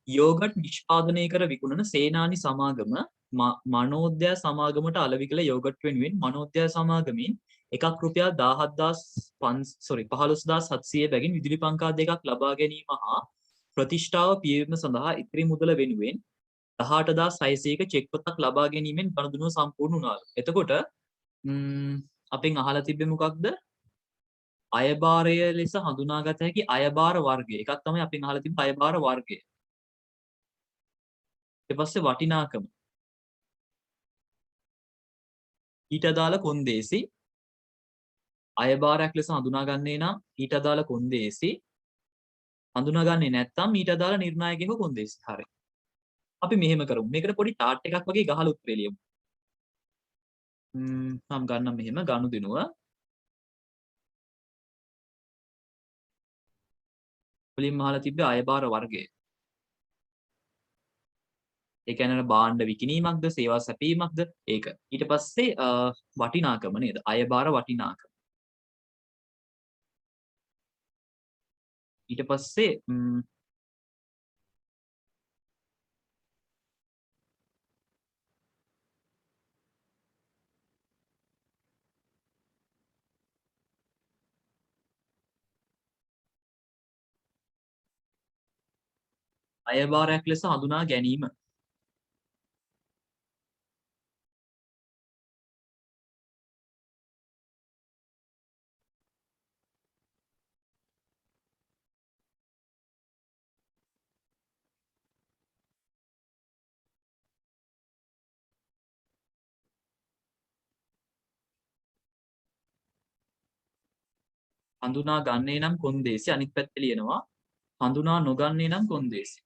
යෝගට් නිෂ්පාදනය කර විකුණන සේනානි සමාගම මනෝද්‍යා සමාගමට අලෙවි කළ යෝගට් වෙනුවෙන් මනෝද්‍යා සමාගමින් එකක් රුපියල් 15700 බැගින් විදුලි පංකා දෙකක් ලබා ගැනීම හා ප්‍රතිෂ්ඨාව පියවීම සඳහා ඉතිරි මුදල වෙනුවෙන් 18600ක චෙක් පොතක් ලබා ගැනීමෙන් ගනුදෙනුව සම්පූර්ණ වුණාලු. එතකොට අපෙන් අහලා තිබ්බේ මොකක්ද? අයභාරය ලෙස හඳුනාගත හැකි අයභාර වර්ගය. එකක් තමයි අපෙන් අහලා තිබ්බ අයභාර වර්ගය. ඊට පස්සේ වටිනාකම. ඊට අදාළ කොන්දේසි අයභාරයක් ලෙස හඳුනාගන්නේ නම් ඊට අදාළ කොන්දේසි හඳුනාගන්නේ නැත්නම් ඊට අදාළ නිර්ණායකයක කොන්දේසි. හරි. අපි මෙහෙම කරමු. මේකට පොඩි ටාට් එකක් වගේ ගහලා උත්තරේ ලියමු. මම ගන්නම් මෙහෙම ගනුදෙනුව. මුලින්ම අහලා තිබ්බේ අයභාර වර්ගය. ඒ කියන්නේ භාණ්ඩ විකිණීමක්ද සේවා සැපීමක්ද ඒක. ඊට පස්සේ වටිනාකම නේද? අයභාර වටිනාකම. ඊට පස්සේ අයභාරයක් ලෙස හඳුනා ගැනීම. හඳුනා ගන්නේ නම් කොන්දේසි අනිත් පැත්තේ ලියනවා හඳුනා නොගන්නේ නම් කොන්දේසි.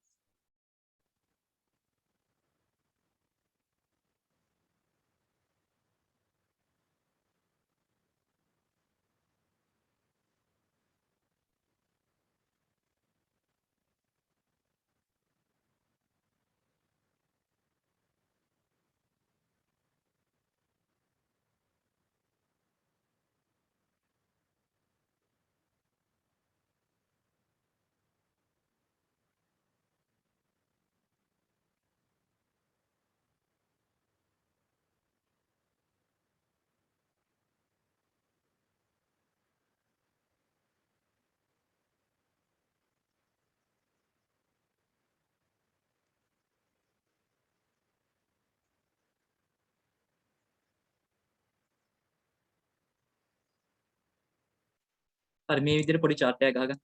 හරි මේ විදිහට පොඩි chart එකක් ගහගන්න.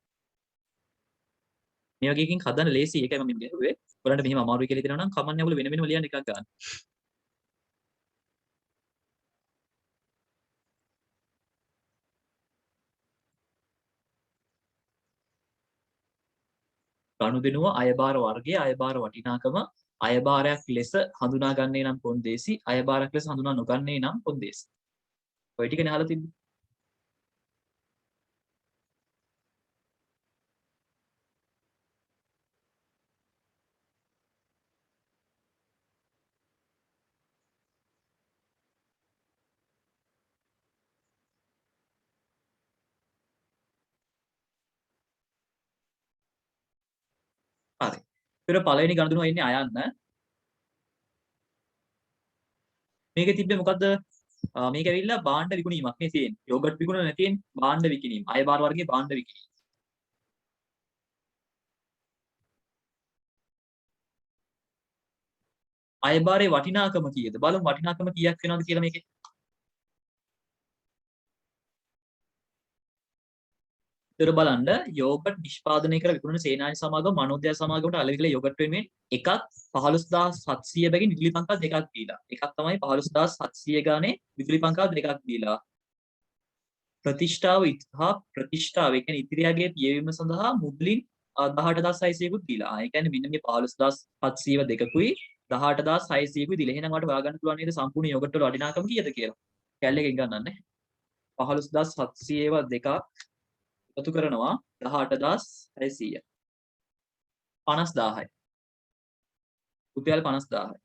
මේ වගේ එකකින් හදන්න ලේසි. ඒකයි මම ගහුවේ. ඔයාලන්ට මෙහෙම අමාරුයි කියලා හිතෙනවා නම් කමන්නේ ඔයගොල්ලෝ වෙන වෙනම ලියන්න එකක් ගන්න. ගනුදෙනුව අයබාර වර්ගයේ අයබාර වටිනාකම අයබාරයක් ලෙස හඳුනා ගන්නේ නම් කොන්දේසි අයබාරයක් ලෙස හඳුනා නොගන්නේ නම් කොන්දේසි. ඔය ටිකනේ අහලා තිබ්බේ. හරි. ඊට පළවෙනි ගනුදෙනුව එන්නේ අයන්න. මේකේ තිබ්බේ මොකද්ද? මේක ඇවිල්ලා භාණ්ඩ විකුණීමක් නේ තියෙන්නේ. යෝගට් විකුණන නැතිනේ භාණ්ඩ විකිණීම. අයබාර වර්ගයේ භාණ්ඩ විකිණීම. අයබාරයේ වටිනාකම කීයද? බලමු වටිනාකම කීයක් වෙනවද කියලා මේකේ. ඒතර බලන්න යෝගට් නිෂ්පාදනය කර විකුණන සේනානි සමාගම මනෝද්‍යාන සමාගමට අලෙවිල යෝගට් වෙනුවෙන් එකක් 15700 බැගින් විදුලි පංකා දෙකක් දීලා. එකක් තමයි 15700 ගානේ විදුලි පංකා දෙකක් දීලා. ප්‍රතිෂ්ඨාව හා ප්‍රතිෂ්ඨාව ඒ කියන්නේ ඉතිරියාගේ පියවීම සඳහා මුදලින් 18600කුත් දීලා. ඒ කියන්නේ මෙන්න මේ 15700 දෙකකුයි 18600කුයි දීලා. එහෙනම් ඔයාලට හොයාගන්න පුළුවන් නේද සම්පූර්ණ යෝගට් වල වටිනාකම කීයද කියලා. කැලේ එකෙන් ගන්නන්නේ. 15700 දෙකක් එකතු කරනවා 18600 50000යි. රුපියල් 50000යි.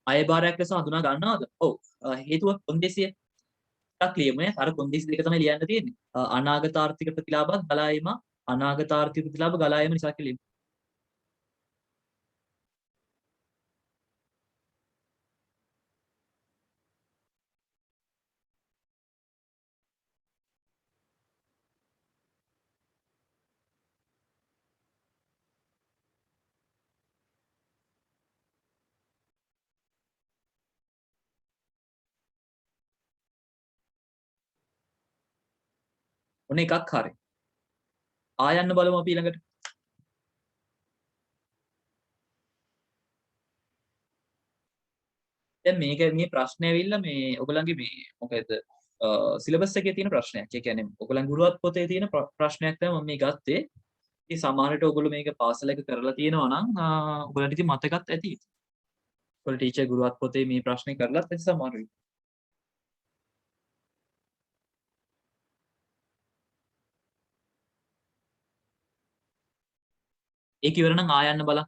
අයබාරයක් ලෙස හඳුනා ගන්නවද? ඔව්. හේතුව කොන්දේසිය ටිකක් ලියමු නේ. අර කොන්දේසි දෙක තමයි ලියන්න තියෙන්නේ. අනාගත ආර්ථික ප්‍රතිලාභත් ගලා ඒම අනාගත ආර්ථික ප්‍රතිලාභ ගලා ඒම නිසා කියලා ලියමු. ඔන්න එකක් හරි. ආයන්න බලමු අපි ඊළඟට. දැන් මේක මේ ප්‍රශ්නේ ඇවිල්ලා මේ ඔයගලන්ගේ මේ මොකද සිලබස් එකේ තියෙන ප්‍රශ්නයක්. ඒ කියන්නේ ඔයගලන් ගුරුවත් පොතේ තියෙන ප්‍රශ්නයක් තමයි මම මේ ගත්තේ. ඉතින් සමහරට ඔයගොල්ලෝ මේක පාසල එක කරලා තියෙනවා නම් ඔයගලන්ට ඉතින් මතකත් ඇති. ඔයගොල්ලෝ ටීචර් ගුරුවත් පොතේ මේ ප්‍රශ්නේ කරලත් ඇති සමහරුයි. ඒක ඉවර නම් ආයන්න බලන්න.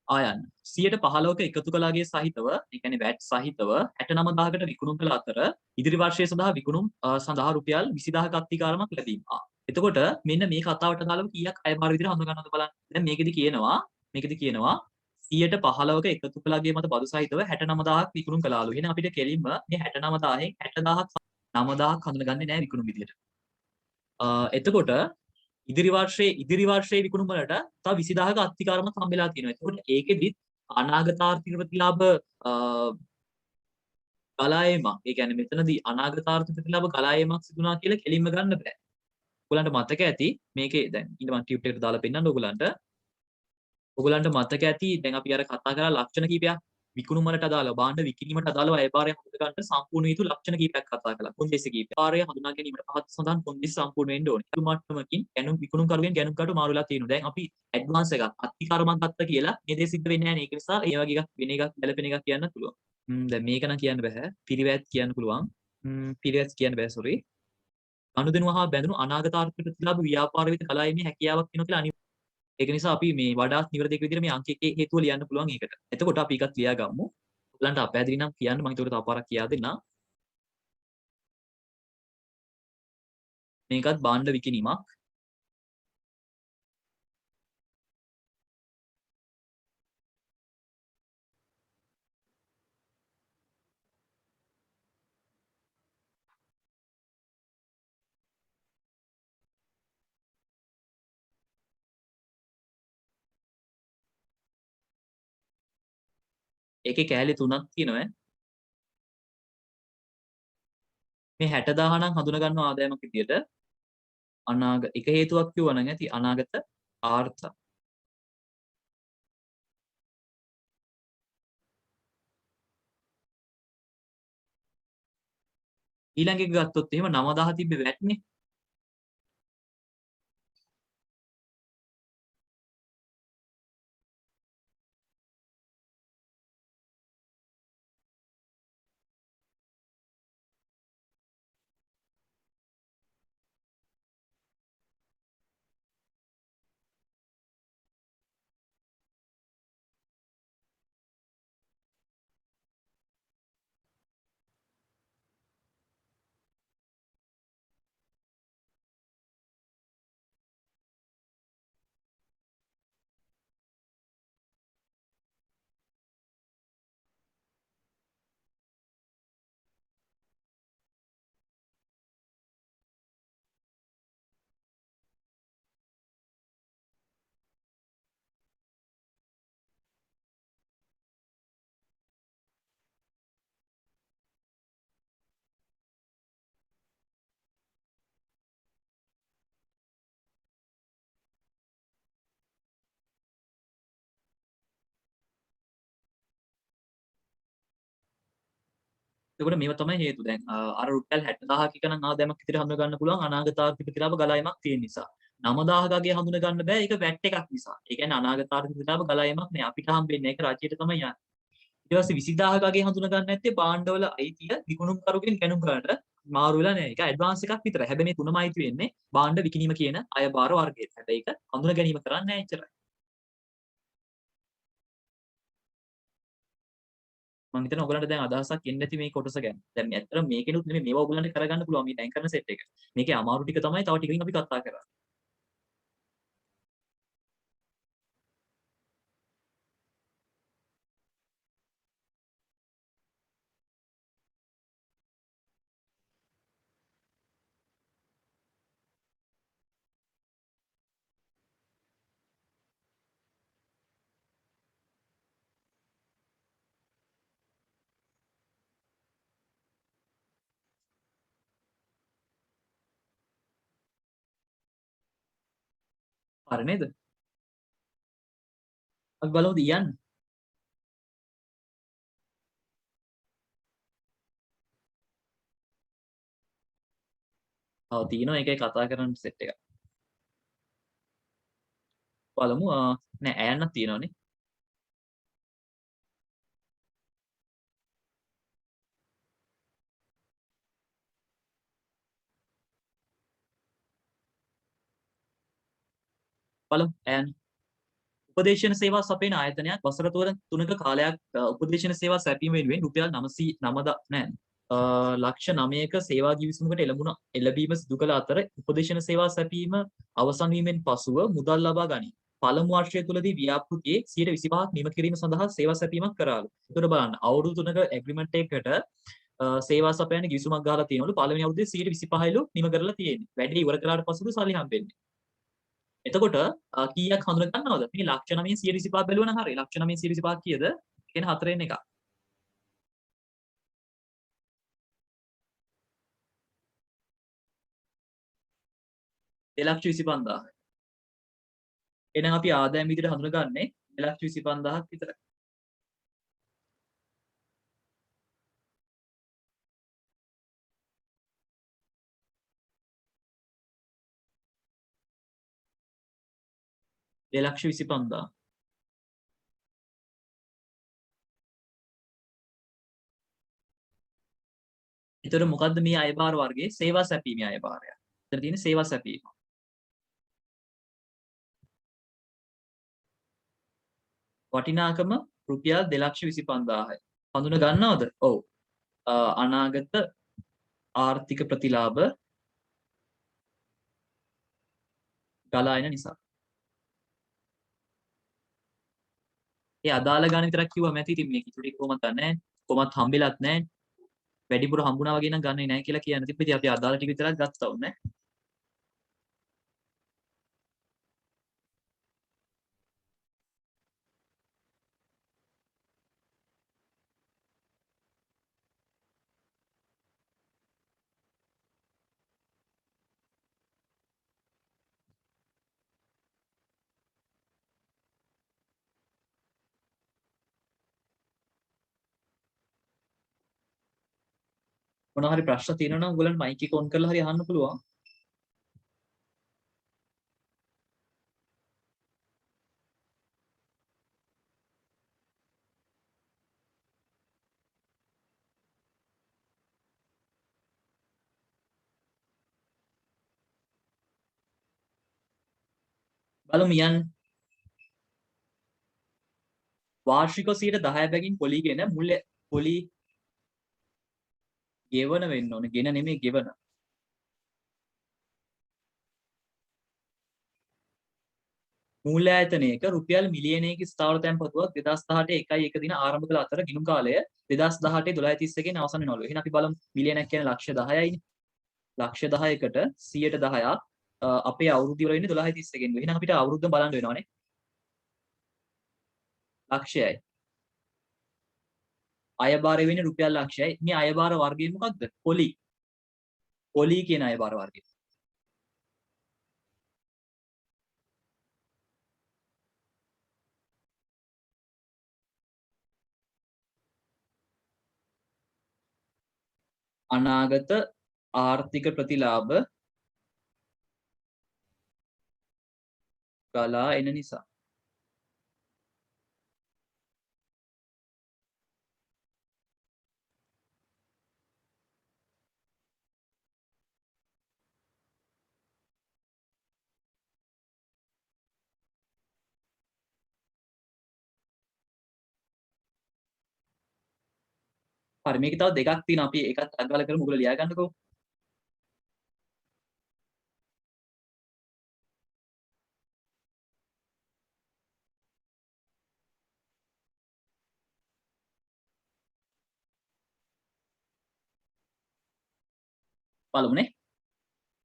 ආයන්න 115ක එකතු කළාගේ සහිතව ඒ කියන්නේ VAT සහිතව 69000කට විකුණුම් කළ අතර ඉදිරි වර්ෂය සඳහා විකුණුම් සඳහා රුපියල් 20000ක අත්තිකාරමක් ලැබීම. එතකොට මෙන්න මේ කතාවට අදාළව කීයක් අයබාර විදිහට හඳුනා ගන්නවද බලන්න. දැන් මේකෙදි කියනවා 115ක එකතු කළාගේ මත බදු සහිතව 69000ක් විකුණුම් කළාලු. එහෙනම් අපිට කෙලින්ම මේ 69000න් 60000ක් 9000ක් හඳුනගන්නේ නැහැ විකුණුම් විදිහට. එතකොට ඉදිරි වර්ෂයේ විකුණුම් වලට තව 20000ක අත්තිකාරමක් හම්බෙලා තියෙනවා. එතකොට ඒකෙදිත් අනාගත ආර්ථික ප්‍රතිලාභ ගලා ඒමක්. ඒ කියන්නේ මෙතනදී අනාගත ආර්ථික ප්‍රතිලාභ ගලා ඒමක් සිදුනා කියලා කෙලින්ම ගන්න බෑ. ඔයගලන්ට මතක ඇති මේකේ දැන් ඊට මම ටියුට් එකට දාලා පෙන්නන්න ඔයගලන්ට. ඔයගලන්ට මතක ඇති දැන් අපි අර කතා කරලා ලක්ෂණ කීපයක් විකුණුම් වලට අදාළව භාණ්ඩ විකිණීමට අදාළව අයබාරය හඳුනා ගන්න සම්පූර්ණ යුතු ලක්ෂණ කීපයක් කතා කළා. කොන්දේසි කීපයක්. අයබාරය හඳුනා ගැනීමට පහත් සඳහන් කොන්දේසි සම්පූර්ණ වෙන්න ඕනේ. ඒ මට්ටමකින් ගැනුම් විකුණුම් කරුගෙන් ගැනුම් කාට මාරු වෙලා තියෙනවා. දැන් අපි ඇඩ්වාන්ස් එකක් අත්තිකාරමක් ගත්තා කියලා මේ දේ සිද්ධ වෙන්නේ නැහැ නේ. ඒක නිසා ඒ වගේ එකක් වෙන එකක් ගැලපෙන එකක් කියන්න පුළුවන්. දැන් මේක නම් කියන්න බෑ. පිරිවැත් කියන්න පුළුවන්. පිරිවැත් කියන්න බෑ සෝරි. ගනුදෙනුව හා බැඳුණු අනාගත ආර්ථික ප්‍රතිලාභ ව්‍යාපාර වෙත ගලා එන්නේ හැකියාවක් වෙනවා කියලා අනිවාර්යයෙන්. ඒක නිසා අපි මේ වඩාත් නිවැරදි එක විදිහට මේ අංක එකේ හේතුව ලියන්න පුළුවන් ඒකට. එතකොට අපි එකක් ලියා ගමු. ඔයගලන්ට අපැදිලි නම් කියන්න මම ඒකට තව පාරක් කියා දෙන්නම්. මේකත් භාණ්ඩ විකිණීමක්. ඒකේ කෑලි 3ක් තියෙනවා. මේ 60000 නම් හඳුනා ගන්නවා ආදායමක් විදියට. එක හේතුවක් කිව්වා නම් ඇති අනාගත ආර්ථ. ඊළඟ එක ගත්තොත් එහෙම 9000 තිබ්බේ වැට්නේ. එතකොට මේවා තමයි හේතු. දැන් අර රුපියල් 60000 එක නම් ආදායමක් විතර හඳුනා ගන්න පුළුවන් අනාගත ආර්ථික ප්‍රතිලාභ ගලායමක් තියෙන නිසා. 9000 ගේ හඳුනා ගන්න බෑ ඒක වැට් එකක් නිසා. ඒ කියන්නේ අනාගත ආර්ථික ප්‍රතිලාභ ගලායමක් නෑ. අපිට හම්බෙන්නේ ඒක රජයට තමයි යන්නේ. ඊට පස්සේ 20000 ගේ හඳුනා ගන්න නැත්තේ භාණ්ඩවල අයිතිය විකුණුම් කරුගෙන් ගණන් කරන්නට මාරු වෙලා නෑ. ඒක ඇඩ්වාන්ස් එකක් විතරයි. හැබැයි මේ තුනම අයිති වෙන්නේ භාණ්ඩ විකිණීම කියන අය බාර වර්ගයට. හැබැයි ඒක හඳුනා ගැනීම කරන්නේ නෑ එච්චරයි. මම හිතනවා ඔයගලන්ට දැන් අදහසක් එන්නේ නැති මේ කොටස ගැන. දැන් ඇත්තටම මේකෙනුත් නෙමෙයි මේවා ඔයගලන්ට කරගන්න පුළුවන් මේ දැන් කරන සෙට් එක. මේකේ අමාරු ටික තමයි තව ටිකකින් අපි කතා කරන්නේ. හරි නේද? අපි බලමු දියන්න. ඔව් තියෙනවා ඒකයි කතා කරන්න සෙට් එකක්. බලමු නෑ ඇයන්නක් තියෙනවනේ. බලමු ඇයන්න. උපදේශන සේවා සපයන ආයතනයක් වසර 3ක කාලයක් උපදේශන සේවා සැපීම වෙනුවෙන් රුපියල් 900 නෑ ලක්ෂ 9ක සේවා ගිවිසුමකට එළඹීම සිදු කළ අතර උපදේශන සේවා සැපීම අවසන් වීමෙන් පසුව මුදල් ලබා ගනී. පළමු වර්ෂය තුලදී ව්‍යාපෘතියේ 25% නිම කිරීම සඳහා සේවා සැපීමක් කරාලු. ඒකට බලන්න අවුරුදු 3ක ඇග්‍රීමන්ට් එකකට සේවා සපයන ගිවිසුමක් ගහලා තියෙනවලු පළවෙනි අවුරුද්දේ 25%ලු නිම කරලා තියෙන්නේ. වැඩේ ඉවර කළාට පස්සෙ සල්ලි හම්බෙන්නේ. එතකොට කීයක් හඳුන ගන්නවද? මේ ලක්ෂ 9 125 බැලුවා නම් හරිය. ලක්ෂ 9 125 කීයද? කියන හතරෙන් එකක්. 2,25,000. එහෙනම් අපි ආදායම් විදිහට හඳුනගන්නේ 2,25,000ක් විතරයි. 2,25,000. එතකොට මොකද්ද මේ අයබාර වර්ගයේ සේවා සැපීමේ අයබාරය? එතන තියෙන සේවා සැපීම. වටිනාකම රුපියල් 2,25,000යි. හඳුන ගන්නවද? ඔව්. අනාගත ආර්ථික ප්‍රතිලාභ ගලා එන නිසා. ඒ අදාළ ගාන විතරක් කිව්වම ඇති. ඉතින් මේක ඉතුරු ටික කොහොමද දන්නේ නැහැ. කොහොමත් හම්බෙලත් නැහැ. වැඩිපුර හම්බුණා වගේ නම් ගන්නෙ නැහැ කියලා කියන්න තිබ්බ. ඉතින් අපි අදාළ ටික විතරක් ගත්තා උන්නේ. මොනවා හරි ප්‍රශ්න තියෙනවා නම් ඔයගලන්ට මයික් එක ඔන් කරලා හරි අහන්න පුළුවන්. බලමු යන්න. වාර්ෂික 10% බැගින් පොලිගෙන මුල් පොලි ගෙවන වෙන්න ඕනේ. ගෙන නෙමෙයි ගෙවන. මූල්‍ය ආයතනයක රුපියල් මිලියනයක ස්ථාවර තැන්පතුවක් 2018 1 දින ආරම්භ කළ අතර ගිණුම් කාලය 2018 12:31 න් අවසන් වෙනවලු. එහෙනම් අපි බලමු මිලියනයක් කියන්නේ ලක්ෂ 10යිනේ. ලක්ෂ 10කට 110ක් අපේ අවුරුදු වල ඉන්නේ 12:31 න්. එහෙනම් අපිට අවුරුද්දම බලන්න වෙනවනේ. ලක්ෂයයි. අයභාරය වෙන්නේ රුපියල් ලක්ෂයයි. මේ අයභාර වර්ගය මොකක්ද? පොලි. පොලි කියන අයභාර වර්ගය. අනාගත ආර්ථික ප්‍රතිලාභ ගලා එන නිසා. හරි මේක තව දෙකක් තියෙනවා. අපි එකත් අග්ගල කරමු. ඔයගොල්ලෝ ලියා ගන්නකෝ. බලමුනේ.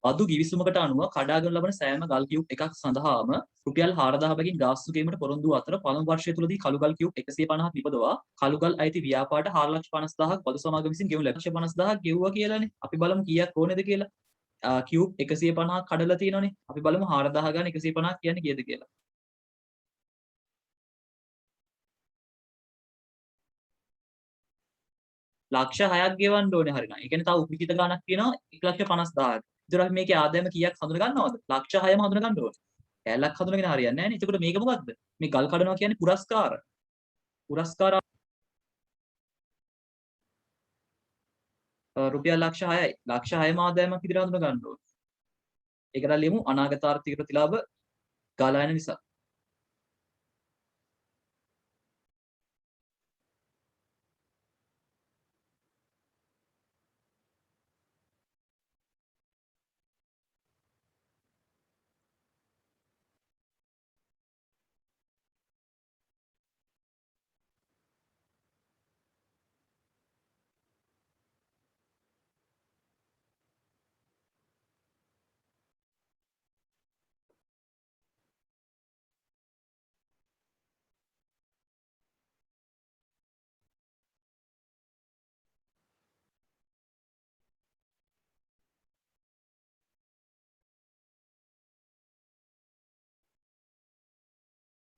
අදු ගිවිසුමකට අනුව කඩාගෙන ලබන සෑම ගල් කියුබ් එකක් සඳහාම රුපියල් 4000 බැගින් ගාස්තු කිරීමට පොරොන්දු අතර පළමු වර්ෂය තුලදී කළු ගල් කියුබ් 150ක් නිපදවා කළු ගල් අයිති ව්‍යාපාරට 4,50,000ක් බදු සමාගම විසින් ගෙවුණු 1,50,000ක් ගෙවුවා කියලානේ. අපි බලමු කීයක් ඕනේද කියලා. කියුබ් 150ක් කඩලා තියෙනවනේ. අපි බලමු 4000 ගාන 150ක් කියන්නේ කීයද කියලා. ලක්ෂ 6ක් ගෙවන්න ඕනේ හරිනම්. ඒ කියන්නේ තව උපිත ගාණක් තියෙනවා 1,50,000ක්. ඒතර අපි මේකේ ආදායම කීයක් හඳුන ගන්නවද? ලක්ෂ 6ම හඳුන ගන්න ඕනේ. කැලලක් හඳුනගෙන හරියන්නේ නැහැ නේ. එතකොට මේක මොකද්ද? මේ ගල් කඩනවා කියන්නේ පුරස්කාර. පුරස්කාර රුපියල් ලක්ෂ 6යි. ලක්ෂ 6ම ආදායමක් විදිහට හඳුන ගන්න ඕනේ. ඒකට ලියමු අනාගත ආර්ථික ප්‍රතිලාභ ගලා යන නිසා.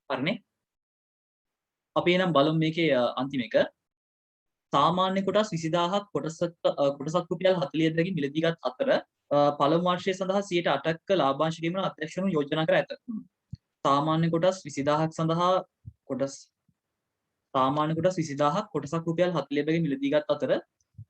හරිනේ. අපි එනම් බලමු මේකේ අන්තිම එක. සාමාන්‍ය කොටස් 20000ක් කොටසක් රුපියල් 40 මිලදීගත් අතර පළමු වර්ෂය සඳහා 8%ක ලාභාංශ ගෙවීමට අධ්‍යක්ෂකවරුන් යෝජනා කර ඇත. සාමාන්‍ය කොටස් 20000ක් සඳහා කොටස් සාමාන්‍ය කොටස් 20000ක් කොටසක් රුපියල් 40 බැගින් මිලදීගත් අතර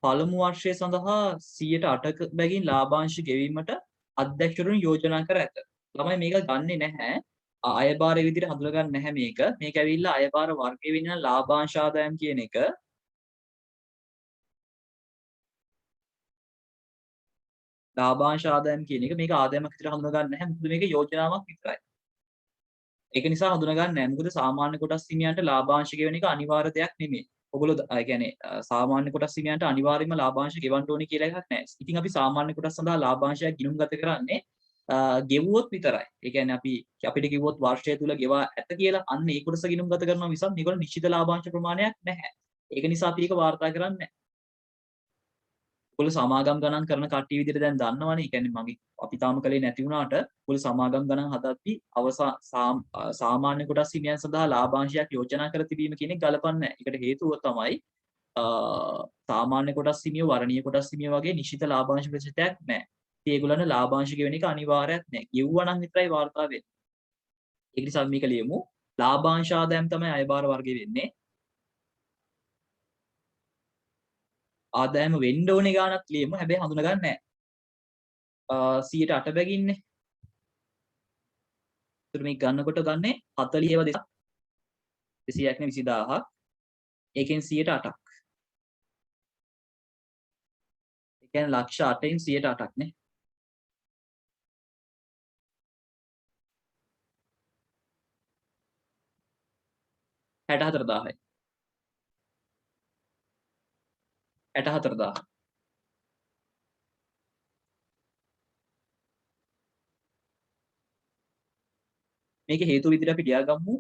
පළමු වර්ෂය සඳහා 8%ක බැගින් ලාභාංශ ගෙවීමට අධ්‍යක්ෂකවරුන් යෝජනා කර ඇත. ළමයි මේක ගන්නෙ නැහැ. අයභාරය විදිහට හඳුනා ගන්න නැහැ මේක. මේක ඇවිල්ලා අයභාර වර්ගයේ වෙන ලාභාංශ ආදායම් කියන එක ලාභාංශ ආදායම් කියන එක මේක ආදායමක් විදිහට හඳුනා ගන්න නැහැ. මොකද මේක යෝජනාවක් විතරයි. ඒක නිසා හඳුනා ගන්න නැහැ. මොකද සාමාන්‍ය කොටස් හිමියන්ට ලාභාංශ ගෙවන එක අනිවාර්ය දෙයක් නෙමෙයි. ඔගොල්ලෝ ඒ කියන්නේ සාමාන්‍ය කොටස් හිමියන්ට අනිවාර්යයෙන්ම ලාභාංශ ගෙවන්න ඕනේ කියලා එකක් නැහැ. ඉතින් අපි සාමාන්‍ය කොටස් සඳහා ලාභාංශයක් ගිණුම් ගත කරන්නේ ගෙවුවොත් විතරයි. ඒ කියන්නේ අපි අපිට කිව්වොත් වර්ෂය තුල ගෙවා ඇත කියලා අන්න ඒ කොටස ගිණුම් ගත කරනවා මිසක් මේගොල්ලෝ නිශ්චිත ලාභාංශ ප්‍රමාණයක් නැහැ. ඒක නිසා අපි ඒක වාර්තා කරන්නේ නැහැ. ඔයගොල්ලෝ සමාගම් ගණන් කරන කට්ටිය විදිහට දැන් දන්නවනේ. ඒ කියන්නේ මගේ අපි තාම කලේ නැති වුණාට ඔයගොල්ලෝ සමාගම් ගණන් හදද්දී සාමාන්‍ය කොටස් හිමියන් සඳහා ලාභාංශයක් යෝජනා කර තිබීම කියන එක ගලපන්නේ නැහැ. ඒකට හේතුව තමයි සාමාන්‍ය කොටස් හිමියෝ වර්ණීය කොටස් හිමියෝ වගේ නිශ්චිත ලාභාංශ ප්‍රතිශතයක් නැහැ. ඉතින් ඒගොල්ලන්ට ලාභාංශ ගෙවන එක අනිවාර්යයක් නැහැ. ගෙවුවා නම් විතරයි වාර්තා වෙන්නේ. ඒක නිසා මේක ලියමු. ලාභාංශ ආදායම් තමයි අයබාර වර්ගය වෙන්නේ. ආදායම වෙන්න ඕනේ ගානක් ලියමු. හැබැයි හඳුනා ගන්න නැහැ. 108 බැගින්නේ. ඒතර මේ ගන්නකොට ගන්නේ 40 ඒවා 200ක් නේ 20000ක්. ඒකෙන් 108ක්. ඒ කියන්නේ ලක්ෂ 8න් 108ක් නේ. 64000යි. 64000. මේක හේතු විදිහට අපි ලියාගමු.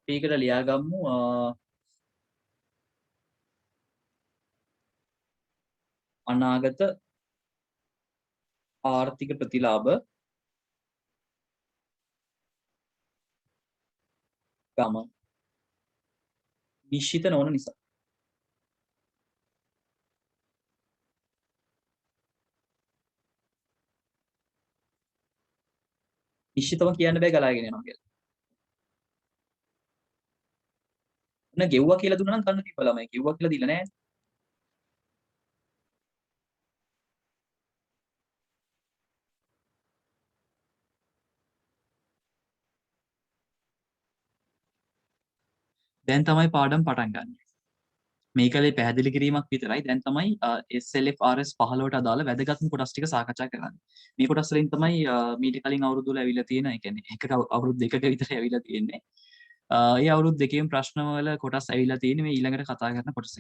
මේකට ලියාගමු අනාගත ආර්ථික ප්‍රතිලාභ ගම නිශ්චිත නොවන නිසා. නිශ්චිතව කියන්න බෑ ගලාගෙන යනවා කියලා. ඔන්න ගෙව්වා කියලා දුන්නා නම් ගන්න තිබ්බ ළමයි. ගෙව්වා කියලා දීලා නැහැ. දැන් තමයි පාඩම් පටන් ගන්න. මේකලේ පැහැදිලි කිරීමක් විතරයි. දැන් තමයි SLF RS 15ට අදාළ වැදගත්ම කොටස් ටික සාකච්ඡා කරන්නේ. මේ කොටස් වලින් තමයි මීට කලින් අවුරුදු වල ඇවිල්ලා තියෙන, ඒ කියන්නේ එකක අවුරුදු දෙකක විතර ඇවිල්ලා තියෙන්නේ. ඒ අවුරුදු දෙකේම ප්‍රශ්න වල කොටස් ඇවිල්ලා තියෙන්නේ මේ ඊළඟට කතා කරන කොටස.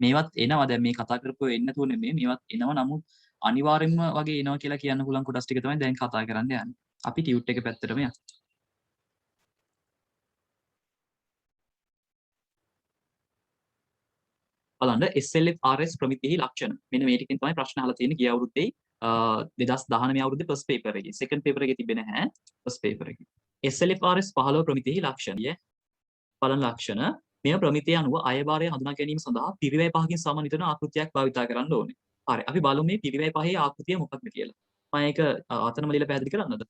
මේවත් එනවා. දැන් මේ කතා කරපුව එන්න තුන නෙමෙයි. මේවත් එනවා. නමුත් අනිවාර්යෙන්ම වගේ එනවා කියලා කියන්න පුළුවන් කොටස් ටික තමයි දැන් කතා කරන්න යන්නේ. අපි ටියුට් එක පැත්තටම යමු. බලන්න SLF RS ප්‍රමිතියෙහි ලක්ෂණ. මෙන්න මේ ටිකෙන් තමයි ප්‍රශ්න අහලා තියෙන්නේ ගිය අවුරුද්දේ 2019 අවුරුද්දේ ෆස්ට් පේපර් එකේ. සෙකන්ඩ් පේපර් එකේ තිබෙන්නේ නැහැ. ෆස්ට් පේපර් එකේ. SLF RS 15 ප්‍රමිතියෙහි ලක්ෂණ. බලන ලක්ෂණ මෙම ප්‍රමිතිය අනුව අයභාරය හඳුනා ගැනීම සඳහා පිරිවැය පහකින් සමන්විත වන ආකෘතියක් භාවිතා කරන්න ඕනේ. හරි. අපි බලමු මේ පිරිවැය පහේ ආකෘතිය මොකක්ද කියලා. මම ඒක අතනම ලියලා පැහැදිලි කරන්නද?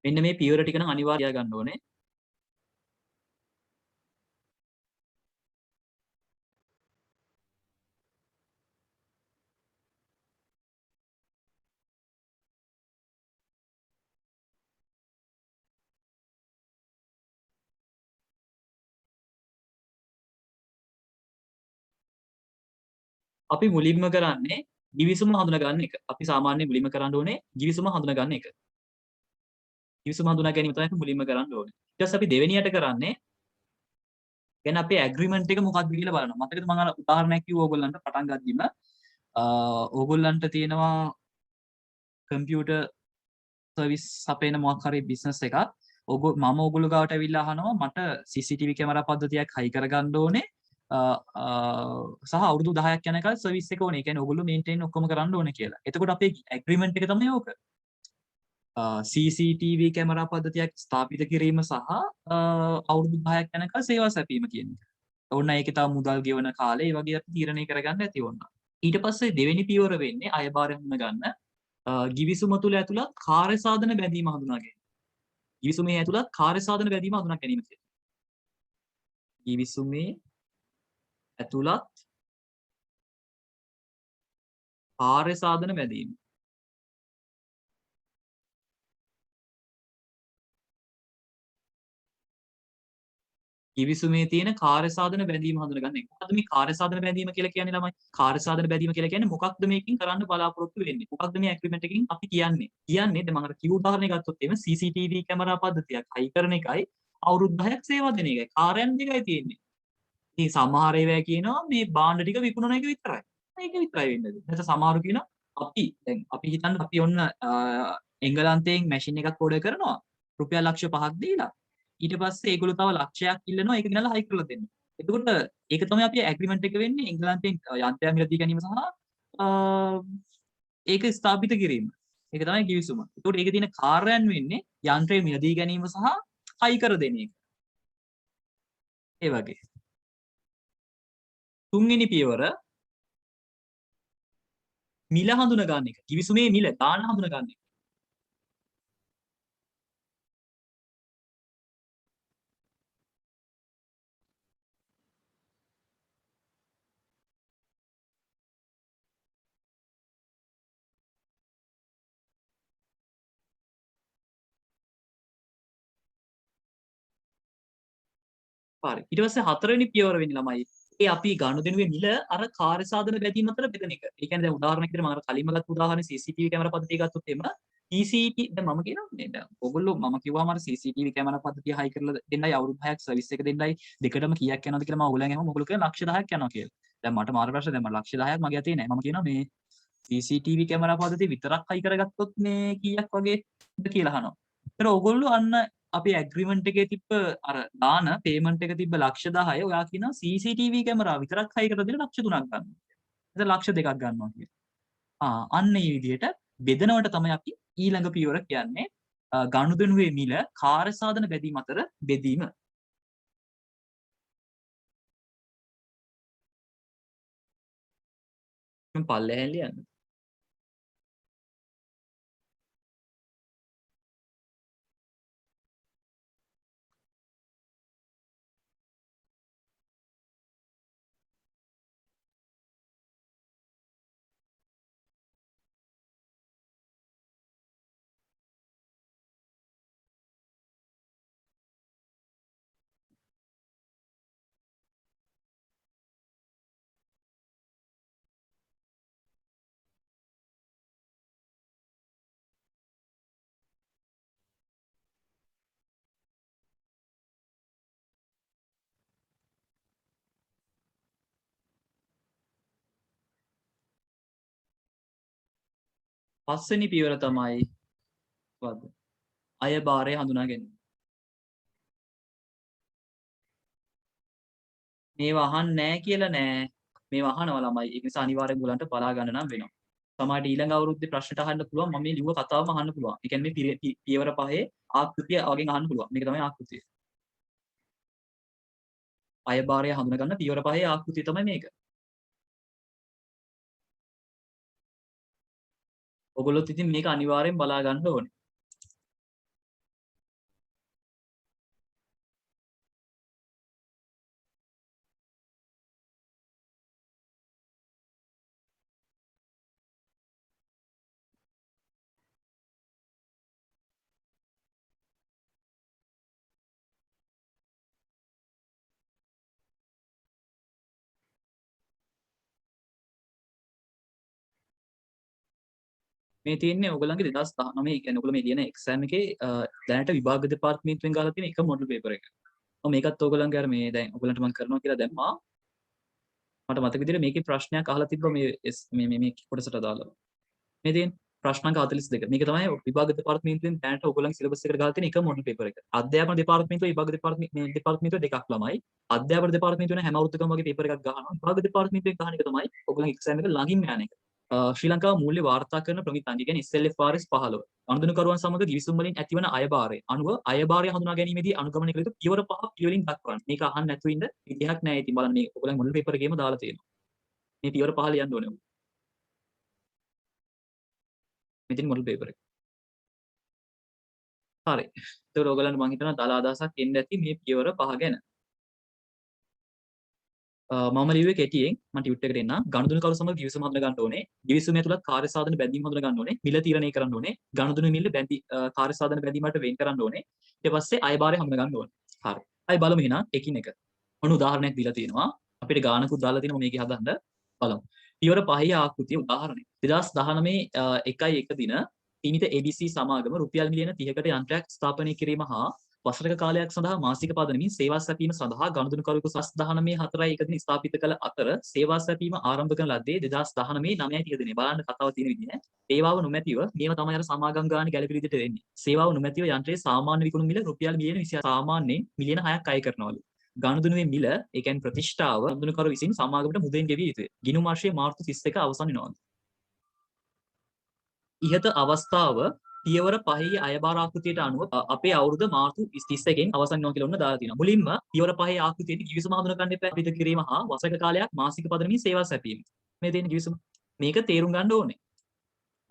මෙන්න මේ පියවර ටික නම් අනිවාර්යයෙන් ගන්න ඕනේ. අපි මුලින්ම කරන්නේ ගිවිසුම හඳුනා ගන්න එක. අපි සාමාන්‍යයෙන් මුලින්ම කරන්න ඕනේ ගිවිසුම හඳුනා ගන්න එක. ගිවිසුම හඳුනා ගැනීම තමයි අපි මුලින්ම කරන්න ඕනේ. ඊට පස්සේ අපි දෙවෙනියට කරන්නේ දැන් අපේ ඇග්‍රීමන්ට් එක මොකක්ද කියලා බලනවා. මතකද මම අර උදාහරණයක් කිව්වා ඕගොල්ලන්ට පටන් ගද්දිම ඕගොල්ලන්ට තියෙනවා කම්පියුටර් සර්විස් අපේන මොකක් හරි බිස්නස් එකක්. මම ඕගොල්ලෝ ගාවට ඇවිල්ලා අහනවා මට CCTV කැමරා පද්ධතියක් හයි කරගන්න ඕනේ. සහ අවුරුදු 10ක් යනකල් සර්විස් එක ඕනේ. ඒ කියන්නේ ඕගොල්ලෝ මේන්ටේන් ඔක්කොම කරන්න ඕනේ කියලා. එතකොට අපේ ඇග්‍රීමන්ට් එක තමයි ඕක. CCTV කැමරා පද්ධතියක් ස්ථාපිත කිරීම සහ අවුරුදු 10ක් යනකල් සේවා සැපීම කියන එක. ඕන්න ඒකේ තව මුදල් ගෙවන කාලේ ඒ වගේ අපි තීරණය කරගන්න ඇති ඕන්න. ඊට පස්සේ දෙවෙනි පියවර වෙන්නේ අයභාරය හඳුනා ගන්න. ගිවිසුම තුළ ඇතුළත් කාර්ය සාධන බැඳීම හඳුනා ගැනීම. ගිවිසුමේ ඇතුළත් කාර්ය සාධන බැඳීම හඳුනා ගැනීම කියන්නේ. ගිවිසුමේ ඇතුළත් කාර්ය සාධන බැඳීම. කිවිසුමේ තියෙන කාර්ය සාධන බැඳීම හඳුනගන්න එක. මොකද්ද මේ කාර්ය සාධන බැඳීම කියලා කියන්නේ ළමයි? කාර්ය සාධන බැඳීම කියලා කියන්නේ මොකක්ද මේකෙන් කරන්න බලාපොරොත්තු වෙන්නේ? මොකක්ද මේ ඇග්‍රීමන්ට් එකකින් අපි කියන්නේ? කියන්නේ දැන් මම අර කිව් උදාහරණය ගත්තොත් එහෙම CCTV කැමරා පද්ධතියක් හයි කරන එකයි අවුරුදු 10ක් සේවා දෙන එකයි. කාර්යයන් දෙකයි තියෙන්නේ. ඉතින් සමහර ඒවා කියනවා මේ භාණ්ඩ ටික විකුණන එක විතරයි. ඒක විතරයි වෙන්නේ. නැත්නම් සමහරු කියනවා අපි හිතන්න අපි ඔන්න එංගලන්තයෙන් මැෂින් එකක් ඕඩර් කරනවා රුපියල් ලක්ෂ 5ක් දීලා. ඊට පස්සේ ඒගොල්ලෝ තව ලක්ෂයක් ඉල්ලනවා ඒක ගෙනල්ලා හයි කරලා දෙන්න. එතකොට ඒක තමයි අපි ඇග්‍රීමන්ට් එක වෙන්නේ එංගලන්තයෙන් යන්ත්‍රයන් මිලදී ගැනීම සහ ඒක ස්ථාපිත කිරීම. ඒක තමයි කිවිසුම. එතකොට ඒකේ තියෙන කාර්යයන් වෙන්නේ යන්ත්‍රය මිලදී ගැනීම සහ හයි කර දෙන එක. ඒ වගේ. තුන්වෙනි පියවර මිල හඳුන ගන්න එක. කිවිසුමේ මිල ගාණ හඳුන ගන්න එක. හරි. ඊට පස්සේ හතරවෙනි පියවර වෙන්නේ ළමයි. ඒ අපි ගනුදෙනුවේ මිල අර කාර්ය සාධන බැඳීම් අතර බෙදෙන එක. ඒ කියන්නේ දැන් උදාහරණයක් විදිහට මම අර කලින්ම ගත්ත උදාහරණේ CCTV කැමරා පද්ධතිය ගත්තොත් එම ECT දැන් මම කියනවා මේ දැන් ඔයගොල්ලෝ මම කිව්වම අර CCTV කැමරා පද්ධතිය හයි කරලා දෙන්නයි අවුරුදු 6ක් සර්විස් එක දෙන්නයි දෙකටම කීයක් යනවද කියලා මම ඔයගොල්ලන් අහුවම ඔයගොල්ලෝ කියනවා ලක්ෂ 10ක් යනවා කියලා. දැන් මට මාර ප්‍රශ්න දැන් මම ලක්ෂ 10ක් මගේ අතේ නැහැ. මම කියනවා මේ CCTV කැමරා පද්ධතිය විතරක් හයි කරගත්තොත් මේ කීයක් වගේද කියලා අහනවා. ඒතර ඔයගොල්ලෝ අන්න අපේ ඇග්‍රීමන්ට් එකේ තිබ්බ අර දාන පේමන්ට් එක තිබ්බ ලක්ෂ 10 ඔයා කියනවා CCTV කැමරා විතරක් හයි කරලා දීලා ලක්ෂ 3ක් ගන්නවා. එතන ලක්ෂ 2ක් ගන්නවා කියලා. අන්න මේ විදිහට බෙදනවට තමයි අපි ඊළඟ පියවර කියන්නේ ගනුදෙනුවේ මිල කාර්ය සාධන බැඳීම් අතර බෙදීම. මම පල්ලෙහෙන් ලියන්න. පස්වෙනි පියවර තමයි මොකද්ද? අය භාරය හඳුනා ගැනීම. මේවා අහන්නේ නැහැ කියලා නෑ. මේවා අහනවා ළමයි. ඒක නිසා අනිවාර්යෙන් ඔයගලන්ට බලා ගන්න නම් වෙනවා. සමහරට ඊළඟ අවුරුද්දේ ප්‍රශ්නට අහන්න පුළුවන්. මම මේ ලිව්ව කතාවම අහන්න පුළුවන්. ඒ කියන්නේ මේ පියවර පහේ ආකෘතිය වගේ අහන්න පුළුවන්. මේක තමයි ආකෘතිය. අය භාරය හඳුනා ගන්න පියවර පහේ ආකෘතිය තමයි මේක. ඔයගොල්ලොත් ඉතින් මේක අනිවාර්යෙන් බලා ගන්න ඕනේ. මේ තියෙන්නේ ඔයගොල්ලන්ගේ 2019 කියන්නේ ඔයගොල්ලෝ මේ ලියන එක්සෑම් එකේ දැනට විභාග දෙපාර්තමේන්තුවෙන් ගහලා තියෙන එක මොඩල් පේපර් එක. මේකත් ඔයගොල්ලන්ගේ අර මේ දැන් ඔයගොල්ලන්ට මම කරනවා කියලා දැම්මා. මට මතක විදිහට මේකේ ප්‍රශ්නයක් අහලා තිබ්බා මේ කොටසට අදාළව. මේ තියෙන ප්‍රශ්න අංක 42. මේක තමයි විභාග දෙපාර්තමේන්තුවෙන් දැනට ඔයගොල්ලන්ගේ සිලබස් එකට ගහලා තියෙන එක මොඩල් පේපර් එක. අධ්‍යාපන දෙපාර්තමේන්තුව විභාග දෙපාර්තමේන්තුව දෙකක් ළමයි. අධ්‍යාපන දෙපාර්තමේන්තුව හැම අවුරුද්දකම වගේ පේපර් එකක් ගහනවා. විභාග දෙපාර්තමේන්තුවෙන් ගහන එක තමයි ඔයගොල්ලන්ගේ එක්සෑම් එක ළඟින් යන එක. ශ්‍රී ලංකාව මූල්‍ය වාර්තා කරන ප්‍රමිත අංගය කියන්නේ SLFRS 15. අනුදැනුකරුවන් සමග ගිවිසුම් වලින් ඇතිවන අයභාරය අනුව අයභාරය හඳුනා ගැනීමේදී අනුගමනය කළ යුතු පියවර 5 පිළිවෙලින් දක්වන්න. මේක අහන්න නැතුව ඉන්න විදිහක් නැහැ. ඉතින් බලන්න මේ ඔයගොල්ලන් මොඩල් පේපර් එකේම දාලා තියෙනවා. මේ පියවර 5 ලියන්න ඕනේ. මෙතන මොඩල් පේපර් එක. හරි. ඒතකොට ඔයගොල්ලන්ට මම හිතනවා දල අදහසක් එන්න ඇති මේ පියවර 5 ගැන. මම ලිව්වේ කෙටියෙන් මම ටියුට් එකට එන්නම්. ගනුදෙනුකරු සමග ගිවිසුම හඳුනා ගන්න ඕනේ. ගිවිසුම ඇතුළත් කාර්ය සාධන බැඳීම් හඳුනා ගන්න ඕනේ. මිල තීරණය කරන්න ඕනේ. ගනුදෙනු මිල කාර්ය සාධන බැඳීමට වෙන් කරන්න ඕනේ. ඊට පස්සේ අයභාරය හඳුනා ගන්න ඕනේ. හරි. අයි බලමු එහෙනම් එකින් එක. මොන උදාහරණයක් දීලා තියෙනවා. අපිට ගානකුත් දාලා තියෙනවා මේකේ හදන්න බලමු. පියවර 5 ආකෘතිය උදාහරණයක්. 2019 1 දින සීමිත ABC සමාගම රුපියල් මිලියන 30කට යන්ත්‍රයක් ස්ථාපනය කිරීම හා වසරක කාලයක් සඳහා මාසික පදනමින් සේවා සැපීම සඳහා ගනුදෙනුකරුවෙකු 2019 4 දින ස්ථාපිත කළ අතර සේවා සැපීම ආරම්භ කරන ලද්දේ 2019 9 දිනේ. බලන්න කතාව තියෙන විදිහ. සේවාව නොමැතිව මේව තමයි අර සමාගම් ගාන ගැළපෙන විදිහට වෙන්නේ. සේවාව නොමැතිව යන්ත්‍රයේ සාමාන්‍ය විකුණු මිල රුපියල් මිලියන 26 සාමාන්‍යයෙන් මිලියන 6ක් අය කරනවලු. ගනුදෙනුවේ මිල ඒ කියන්නේ ප්‍රතිෂ්ඨාව ගනුදෙනුකරු විසින් සමාගමට මුදෙන් ගෙවිය යුතුය. ගිණුම් වර්ෂයේ මාර්තු 31 අවසන් වෙනවා. ඉහත අවස්ථාව පියවර 5 අයබාර ආකෘතියට අනුව අපේ අවුරුද්ද මාර්තු 31කින් අවසන් වෙනවා කියලා ඔන්න දාලා තියෙනවා. මුලින්ම පියවර 5 ආකෘතියේදී කිවිසුම හඳුනා ගන්න එපා. පිට කිරීම හා වසරක කාලයක් මාසික පදනමින් සේවා සැපීම. මේ දෙන්නේ කිවිසුම. මේක තේරුම් ගන්න ඕනේ.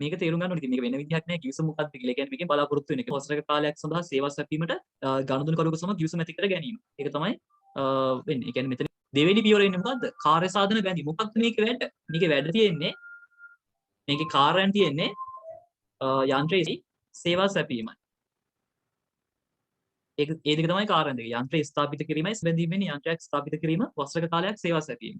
මේක තේරුම් ගන්න ඕනේ. මේක වෙන විදිහක් නෑ. කිවිසුම මොකක්ද කියලා. ඒ කියන්නේ මේකෙන් බලාපොරොත්තු වෙන එක. වසරක කාලයක් සඳහා සේවා සැපීමට ගනුදෙනුකරුවෙකු සමග කිවිසුම ඇති කර ගැනීම. ඒක තමයි වෙන්නේ. ඒ කියන්නේ මෙතන දෙවෙනි පියවර එන්නේ මොකද්ද? කාර්ය සාධන බැඳීම. මොකක්ද මේකේ වැඩ? මේකේ වැඩ තියෙන්නේ මේකේ කාර්යයන් තියෙන්නේ යන්ත්‍රයේ සේවා සැපීමයි. ඒ දෙක තමයි කාර්යයන් දෙක. යන්ත්‍රය ස්ථාපිත කිරීමයි බැඳීමෙන් යන්ත්‍රයක් ස්ථාපිත කිරීම වසරක කාලයක් සේවා සැපීම.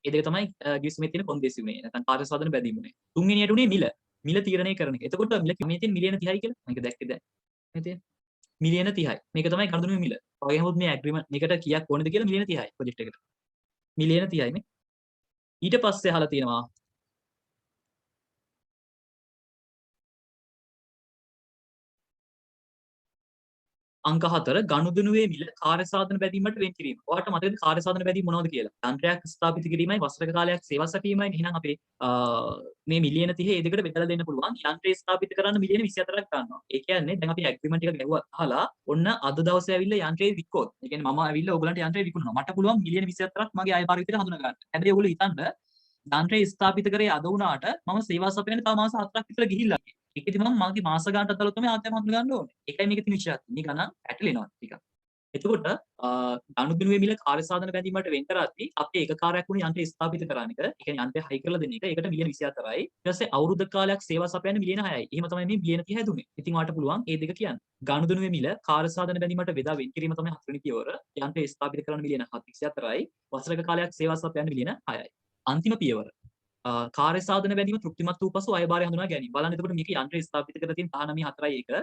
ඒ දෙක තමයි ගිවිසුමේ තියෙන කොන්දේසියුනේ. නැත්නම් කාර්ය සාධන බැඳීමුනේ. තුන්වෙනියට උනේ මිල. මිල තීරණය කරන එක. එතකොට මිල මේ තියෙන මිලියන 30යි කියලා. මේක දැක්කේ දැන්. මේ තියෙන මිලියන 30යි. මේක තමයි ගනුදෙනුවේ මිල. වගේ හැමෝත් මේ ඇග්‍රීමන්ට් මේකට කීයක් ඕනද කියලා මිලියන 30යි ප්‍රොජෙක්ට් එකට. මිලියන 30යි මේ. ඊට පස්සේ අහලා තියෙනවා අංක 4 ගනුදෙනුවේ මිල කාර්ය සාධන බැඳීමට වෙන් කිරීම. ඔයාලට මතකද කාර්ය සාධන බැඳීම මොනවද කියලා? යන්ත්‍රයක් ස්ථාපිත කිරීමයි වසරක කාලයක් සේවා සැපීමයි. එහෙනම් අපේ මේ මිලියන 30 ඒ දෙකට බෙදලා දෙන්න පුළුවන්. යන්ත්‍රය ස්ථාපිත කරන්න මිලියන 24ක් ගන්නවා. ඒ කියන්නේ දැන් අපි ඇග්‍රීමන්ට් එක ගැහුවා අහලා ඔන්න අද දවසේ ඇවිල්ලා යන්ත්‍රය වික්කොත්. ඒ කියන්නේ මම ඇවිල්ලා ඔයගලන්ට යන්ත්‍රය විකුණනවා. මට පුළුවන් මිලියන 24ක් මගේ අයපාර විදිහට හඳුනා ගන්න. හැබැයි ඔයගොල්ලෝ හිතන්න යන්ත්‍රය ස්ථාපිත කරේ අද වුණාට මම සේවා සපයන්නේ තව මාස 4ක් විතර ගිහිල්ලා. ඒකෙදි මම මගේ මාස ගානට අදාළව තමයි ආදායම හඳුනා ගන්න ඕනේ. ඒකයි මේකේ තියෙන විශේෂත්වය. මේ ගණන් පැටලෙනවා ටිකක්. එතකොට ගනුදෙනුවේ මිල කාර්ය සාධන බැඳීමට වෙන් කරද්දී අපේ එක කාර්යයක් වුණ යන්ත්‍රය ස්ථාපිත කරන එක, ඒ කියන්නේ යන්ත්‍රය හයි කරලා දෙන එක, ඒකට මිලියන 24යි. ඊට පස්සේ අවුරුද්ද කාලයක් සේවා සපයන්න මිලියන 6යි. එහෙම තමයි මේ මිලියන 30 හැදුනේ. ඉතින් ඔයාලට පුළුවන් මේ දෙක කියන්න. ගනුදෙනුවේ මිල කාර්ය සාධන බැඳීමට බෙදා වෙන් කිරීම තමයි හතරවෙනි පියවර. යන්ත්‍රය ස්ථාපිත කරන මිලියන 24යි. වසරක කාලයක් සේවා සපයන්න මිලියන 6යි. අන්තිම පියවර කාර්ය සාධන බැඳීම තෘප්තිමත් වූ පසු අයභාරය හඳුනා ගැනීම. බලන්න එතකොට මේක යන්ත්‍රය ස්ථාපිත කරලා තියෙන 19/4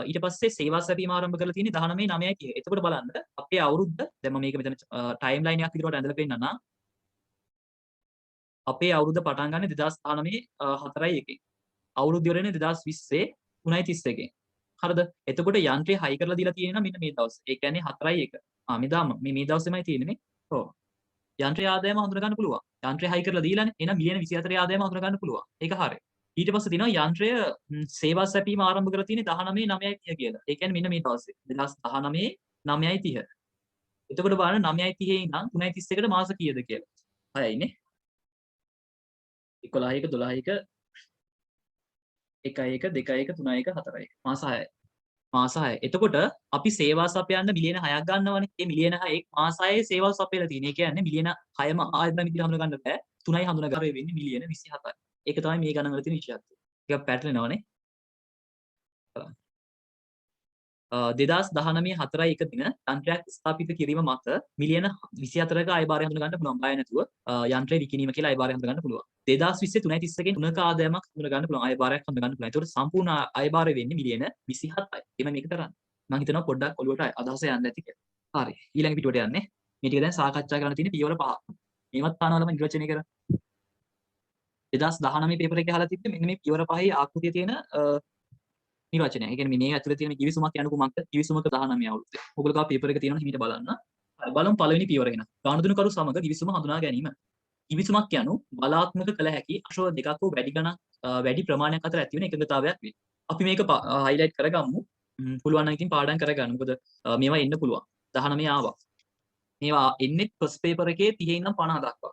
ඊට පස්සේ සේවා සැපීම ආරම්භ කරලා තියෙන්නේ 19/9 එතකොට බලන්න අපේ අවුරුද්ද දැන් මම මේක මෙතන ටයිම් ලයින් එකක් විදිහට ඇඳලා පෙන්නන්න. අපේ අවුරුද්ද පටන් ගන්න 2019 4/1. අවුරුද්ද ඉවර වෙන්නේ 2020 3/31. හරිද? එතකොට යන්ත්‍රය හයි කරලා දීලා තියෙනවා මෙන්න මේ දවස්. ඒ කියන්නේ 4/1. මේ දවසේමයි තියෙන්නේ නේ. ඔව්. යන්ත්‍රය ආදායම හඳුනා ගන්න පුළුවන්. යන්ත්‍රය හයි කරලා දීලානේ. එහෙනම් මිලියන 24 ආදායම හඳුනා ගන්න පුළුවන්. ඒක හරිය. ඊට පස්සේ තියෙනවා යන්ත්‍රය සේවා සැපීම ආරම්භ කරලා තියෙන්නේ 19/9 කියලා. ඒ කියන්නේ මෙන්න මේ දවසේ 2019 9/30. එතකොට බලන්න 9/30 ඉඳන් 3/31ට මාස කීයද කියලා. 6යිනේ. 11 12 1 2 3 4 මාස 6යි. මාස 6. එතකොට අපි සේවා සපයන්න මිලියන 6ක් ගන්නවනේ. ඒ මිලියන 6 මාස 6 සේවා සපයලා තියෙන. ඒ කියන්නේ මිලියන 6ම ආයතන විදිහට හඳුනා ගන්න බෑ. 3යි හඳුනා ගන්න වෙන්නේ මිලියන 27යි. ඒක තමයි මේ ගණන් වල තියෙන විශේෂත්වය. ටිකක් පැටලෙනවනේ. 2019 4/1 දින යන්ත්‍රයක් ස්ථාපිත කිරීම මත මිලියන 24ක අයභාරය හඳුනා ගන්න පුළුවන්. බය නැතුව යන්ත්‍රය විකිණීම කියලා අයභාරය හඳුනා ගන්න පුළුවන්. 2020 3/31කින් 3ක ආදායමක් හඳුනා ගන්න පුළුවන්. අයභාරයක් හඳුනා ගන්න පුළුවන්. ඒතකොට සම්පූර්ණ අයභාරය වෙන්නේ මිලියන 27යි. එහෙනම් මේක කරන්න. මම හිතනවා පොඩ්ඩක් ඔළුවට අදහස යන්න ඇති කියලා. හරි. ඊළඟ පිටුවට යන්නේ. මේ ටික දැන් සාකච්ඡා කරන්න තියෙන පියවර 5. මේවත් තානවලම නිර්වචනය කරා. 2019 පේපර් එකේ අහලා තිබ්බේ මෙන්න මේ පියවර 5 ආකෘතියේ තියෙන නිර්වචනය. ඒ කියන්නේ මේ ඇතුලේ තියෙන කිවිසුමක් යන කුමක්ද? කිවිසුමක 19 අවුරුද්ද. ඔයගොල්ලෝ ගාව පේපර් එක තියෙනවා හිමීට බලන්න. බලමු පළවෙනි පියවර ගැන. ගනුදෙනුකරු සමග කිවිසුම හඳුනා ගැනීම. කිවිසුමක් යනු බලාත්මක කළ හැකි අශෝක දෙකක් හෝ වැඩි ගණන් වැඩි ප්‍රමාණයක් අතර ඇති වෙන එකඟතාවයක් වේ. අපි මේක හයිලයිට් කරගමු. පුළුවන් නම් ඉතින් පාඩම් කරගන්න. මොකද මේවා එන්න පුළුවන්. 19 ආවා. මේවා එන්නේ ෆස්ට් පේපර් එකේ 30 ඉඳන් 50 දක්වා.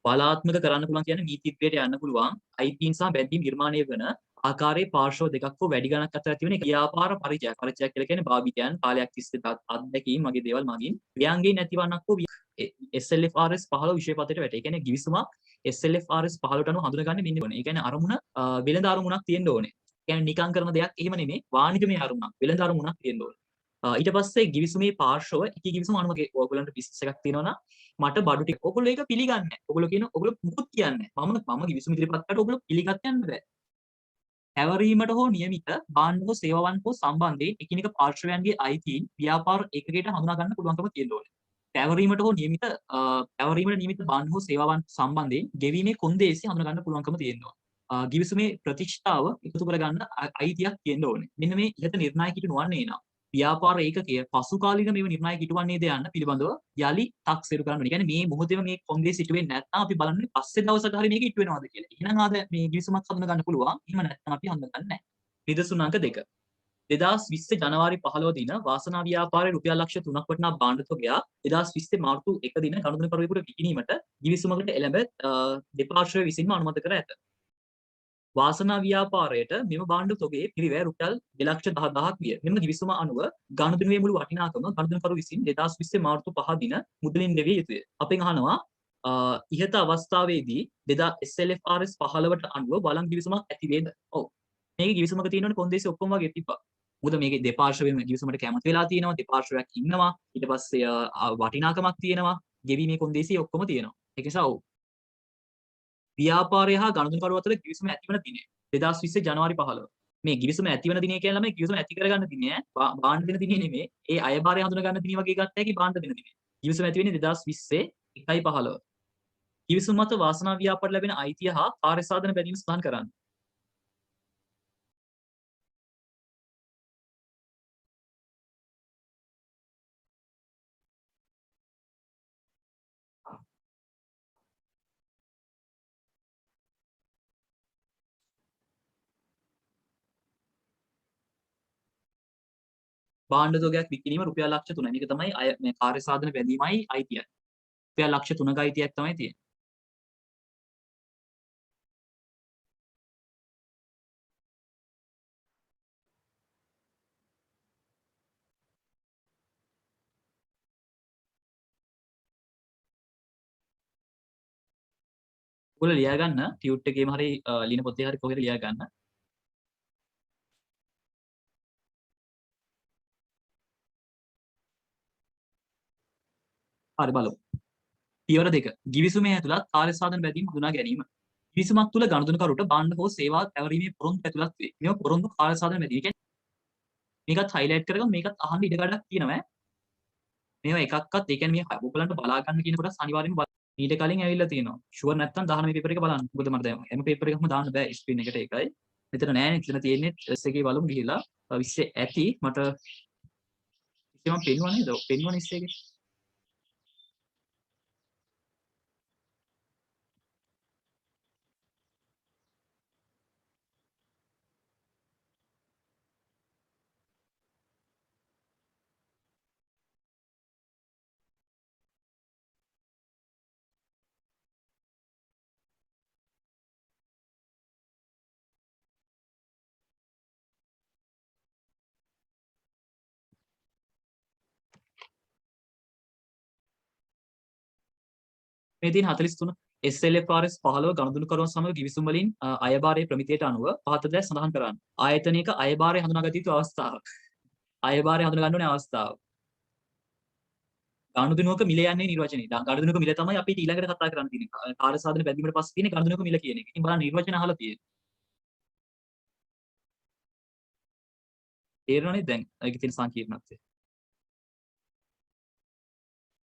බලාත්මක කරන්න පුළුවන් කියන්නේ නීතිඥයට යන්න පුළුවන්. අයිතීන් සහ බැඳීම් නිර්මාණය වන ආකාරයේ පාර්ශ්ව දෙකක් හෝ වැඩි ගණනක් අතර ඇති වෙන ව්‍යාපාර පරිචයක්. පරිචයක් කියලා කියන්නේ භාවිතයන් කාලයක් තිස්සේ අත්දැකීම් වගේ දේවල් මගින් ව්‍යංගයෙන් නැතිවන්නක් හෝ SLFRS 15 විෂය පතේට වැටේ. ඒ කියන්නේ කිවිසුමක් SLFRS 15ට අනුව හඳුනගන්නේ මෙන්න ඕනේ. ඒ කියන්නේ අරමුණ වෙළඳ අරමුණක් තියෙන්න ඕනේ. කියන්නේ නිකන් කරන දෙයක් එහෙම නෙමෙයි වාණිජමය අරමුණක් වෙළඳ අරමුණක් තියෙන්න ඕනේ. ඊට පස්සේ ගිවිසුමේ පාර්ශව එක ගිවිසුම අනුමගේ ඔයගොල්ලන්ට බිස්නස් එකක් තියෙනවා නම් මට බඩු ටික ඔයගොල්ලෝ ඒක පිළිගන්නේ නැහැ. ඔයගොල්ලෝ කියන ඔයගොල්ලෝ මුකුත් කියන්නේ නැහැ. මම ගිවිසුම ඉදිරිපත් කරලා ඔයගොල්ලෝ පිළිගත් යන්න බෑ. හැවරීමට හෝ නියමිත භාණ්ඩ හෝ සේවාවන් හෝ සම්බන්ධයෙන් එකිනෙක පාර්ශවයන්ගේ අයිතීන් ව්‍යාපාර ඒකකයට හඳුනා ගන්න පුළුවන්කම තියෙන්න ඕනේ. පැවරීමට හෝ නියමිත භාණ්ඩ හෝ සේවාවන් සම්බන්ධයෙන් ගෙවීමේ කොන්දේසි හඳුනා ගන්න පුළුවන්කම තියෙනවා. ගිවිසුමේ ප්‍රතිෂ්ඨාව එකතු කරගන්න අයිතියක් තියෙන්න ඕනේ. මෙන්න මේ ඉහත නිර්ණායක හිටු නොවන්නේ නා. ව්‍යාපාර ඒකකය පසු කාලීන මේව නිර්ණායක හිටවන්නේද යන්න පිළිබඳව යලි තක්සේරු කරන්න ඕනේ. කියන්නේ මේ මොහොතේම මේ කොන්දේසි ඉටු වෙන්නේ නැත්නම් අපි බලන්නේ පස්සේ දවසක හරි මේක ඉටු වෙනවද කියලා. එහෙනම් ආද මේ ගිවිසුමක් හඳුනා ගන්න පුළුවන්. එහෙම නැත්නම් අපි හඳුනගන්නේ නැහැ. නිදසුන් අංක 2. 2020 ජනවාරි 15 දින වාසනා ව්‍යාපාරයේ රුපියල් ලක්ෂ 3ක් වටිනා භාණ්ඩ තොගයක් 2020 මාර්තු 1 දින ගනුදෙනුකරුවෙකුට විකිණීමට ගිවිසුමකට එළඹ දෙපාර්ශ්වය විසින්ම අනුමත කර ඇත. වාසනා ව්‍යාපාරයට මෙම භාණ්ඩ තොගේ පිරිවැය රුපියල් 2,10,000ක් විය. මෙම ගිවිසුම අනුව ගනුදෙනුවේ මුළු වටිනාකම ගනුදෙනුකරු විසින් 2020 මාර්තු 5 දින මුදලින් ලැබිය යුතුය. අපෙන් අහනවා ඉහත අවස්ථාවේදී SLFRS 15ට අනුව වළං ගිවිසුමක් ඇති වේද? ඔව්. මේකේ ගිවිසුමක තියෙනවනේ කොන්දේසි ඔක්කොම වගේ තිබ්බා. මොකද මේකේ දෙපාර්ශ්වයෙන්ම ගිවිසුමට කැමති වෙලා තියෙනවා, දෙපාර්ශ්වයක් ඉන්නවා, ඊට පස්සේ වටිනාකමක් තියෙනවා, ගෙවීමේ කොන්දේසි ඔක්කොම තියෙනවා. ඒක නිසා ඔව්. ව්‍යාපාරය හා ගනුදෙනුකරු අතර ගිවිසුම ඇතිවන දිනය 2020 ජනවාරි 15. මේ ගිවිසුම ඇතිවන දිනය කියලා මේ ගිවිසුම ඇති කරගන්න දිනය භාණ්ඩ දෙන දිනේ නෙමෙයි. ඒ අයභාරය හඳුනා ගන්න දිනේ වගේ ගත්ත හැකි භාණ්ඩ දෙන දිනේ. ගිවිසුම ඇති වෙන්නේ 2020 1/15. ගිවිසුම මත වාසනා ව්‍යාපාරයට ලැබෙන අයිතිය හා කාර්ය සාධන බැඳීම සඳහන් කරන්න. භාණ්ඩ තොගයක් විකිණීම රුපියල් ලක්ෂ 3යි. මේක තමයි මේ කාර්ය සාධන බැඳීමයි අයිතියයි. රුපියල් ලක්ෂ 3ක අයිතියක් තමයි තියෙන්නේ. ඔයගොල්ලෝ ලියා ගන්න ටියුට් එකේම හරි ලියන පොතේ හරි කොහෙද ලියා ගන්න. හරි බලමු. පියවර 2. ගිවිසුමේ ඇතුළත් කාර්ය සාධන බැඳීම් හඳුනා ගැනීම. ගිවිසුමක් තුළ ගනුදෙනුකරුට භාණ්ඩ හෝ සේවා පැවරීමේ පොරොන්දු ඇතුළත් වේ. මේවා පොරොන්දු කාර්ය සාධන බැඳීම්. කියන්නේ මේකත් highlight කරගමු. මේකත් අහන්න ඉඩ කඩක් තියෙනවා. මේවා එකක්වත් ඒ කියන්නේ මේ ඔයගලන්ට බලා ගන්න කියන කොටස් අනිවාර්යෙන්ම ඊට කලින් ඇවිල්ලා තියෙනවා. ෂුවර් නැත්තම් 19 පේපර් එක බලන්න. මොකද මට දැන් හැම පේපර් එකක්ම දාන්න බෑ ස්ක්‍රීන් එකට ඒකයි. මෙතන නෑනේ මෙතන තියෙන්නේ S එකේ බලමු ගිහිලා 20 ඇති මට ඉතින් මම පෙන්නුවා නේද? පෙන්නුවා නේ S එකේ. මේ තියෙන 43 SLFRS 15 ගනුදෙනුකරුවන් සමග ගිවිසුම් වලින් අයභාරයේ ප්‍රමිතියට අනුව පහත දැ සඳහන් කරන්න. ආයතනයක අයභාරය හඳුනාගත යුතු අවස්ථාවක්. අයභාරය හඳුනා ගන්න ඕනේ අවස්ථාව. ගනුදෙනුවක මිල යන්නේ නිර්වචනය. ගනුදෙනුවක මිල තමයි අපි ඊළඟට කතා කරන්න තියෙන්නේ. කාර්ය සාධන බැඳීමට පස්සේ තියෙන ගනුදෙනුවක මිල කියන එක. ඉතින් බලන්න නිර්වචන අහලා තියෙන්නේ. තේරෙනවනේ දැන් ඒකේ තියෙන සංකීර්ණත්වය.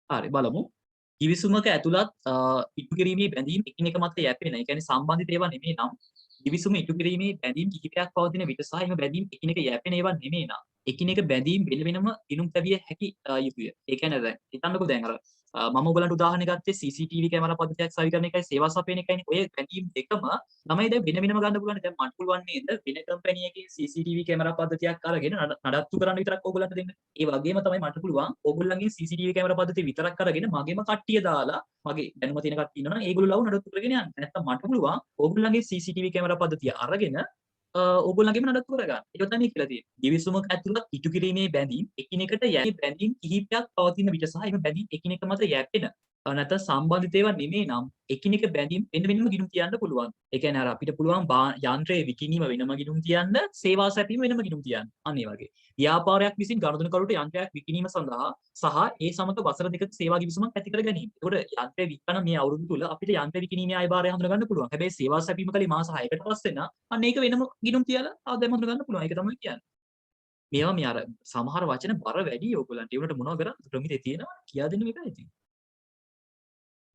හරි බලමු. ගිවිසුමක ඇතුළත් ඉටු කිරීමේ බැඳීම් එකිනෙක මත යැපෙන. ඒ කියන්නේ සම්බන්ධිත ඒවා නෙමෙයි නම් ගිවිසුම ඉටු කිරීමේ බැඳීම් කිහිපයක් පවතින විට සහ එම බැඳීම් එකිනෙක යැපෙන ඒවා නෙමෙයි නම් එකිනෙක බැඳීම් වෙන වෙනම දිනුම් තැබිය හැකි යුතුය. ඒ කියන්නේ දැන් හිතන්නකෝ දැන් අර මම ඔයගලන්ට උදාහරණයක් ගත්තේ CCTV කැමරා පද්ධතියක් සවිකරන එකයි සේවා සපයන එකයිනේ. ඔය බැඳීම් දෙකම ළමයි දැන් වෙන වෙනම ගන්න පුළුවන්. දැන් මට පුළුවන් නේද වෙන කම්පැනි එකේ CCTV කැමරා පද්ධතියක් අරගෙන නඩත්තු කරන්න විතරක් ඕගොල්ලන්ට දෙන්න. ඒ වගේම තමයි මට පුළුවන් ඕගොල්ලන්ගේ CCTV කැමරා පද්ධතිය විතරක් අරගෙන මගේම කට්ටිය දාලා මගේ දැනුම තියෙන කට්ටිය ඉන්නවනම් ඒගොල්ලෝ ලව් නඩත්තු කරගෙන යන්න. නැත්නම් මට පුළුවන් ඕගොල්ලන්ගේ CCTV කැමරා පද්ධතිය අරගෙන ඕගොල්ලන්ගේම නඩත්තු කරගන්න. ඒක තමයි කියලා තියෙන්නේ. ගිවිසුමක ඇතුළත් ඉටු කිරීමේ බැඳීම් එකිනෙකට යැපෙන බැඳීම් කිහිපයක් පවතින විට සහ එම බැඳීම් එකිනෙක මත යැපෙන නැත්නම් සම්බන්ධිත ඒවා නෙමෙයි නම් එකිනෙක බැඳීම් වෙනම ගිණුම් තියන්න පුළුවන්. ඒ කියන්නේ අර අපිට පුළුවන් යන්ත්‍රයේ විකිණීම වෙනම ගිණුම් තියන්න, සේවා සැපීම වෙනම ගිණුම් තියන්න. අන්න ඒ වගේ. ව්‍යාපාරයක් විසින් ගනුදෙනුකරුට යන්ත්‍රයක් විකිණීම සඳහා සහ ඒ සමග වසර දෙකක සේවා ගිවිසුමක් ඇති කර ගැනීම. ඒකට යන්ත්‍රය විකන මේ අවුරුදු තුල අපිට යන්ත්‍ර විකිණීමේ අයබාරය හඳුනා ගන්න පුළුවන්. හැබැයි සේවා සැපීම කලේ මාස 6කට පස්සේ නම් අන්න ඒක වෙනම ගිණුම් තියලා ආදායම හඳුනා ගන්න පුළුවන්. ඒක තමයි කියන්නේ. මේවා මේ අර සමහර වචන බර වැඩි ඕගොල්ලන්ට. ඒ වලට මොනව කරත් ප්‍රමිතේ තියෙනවා කියා දෙන්න මේකයි තියෙන්නේ.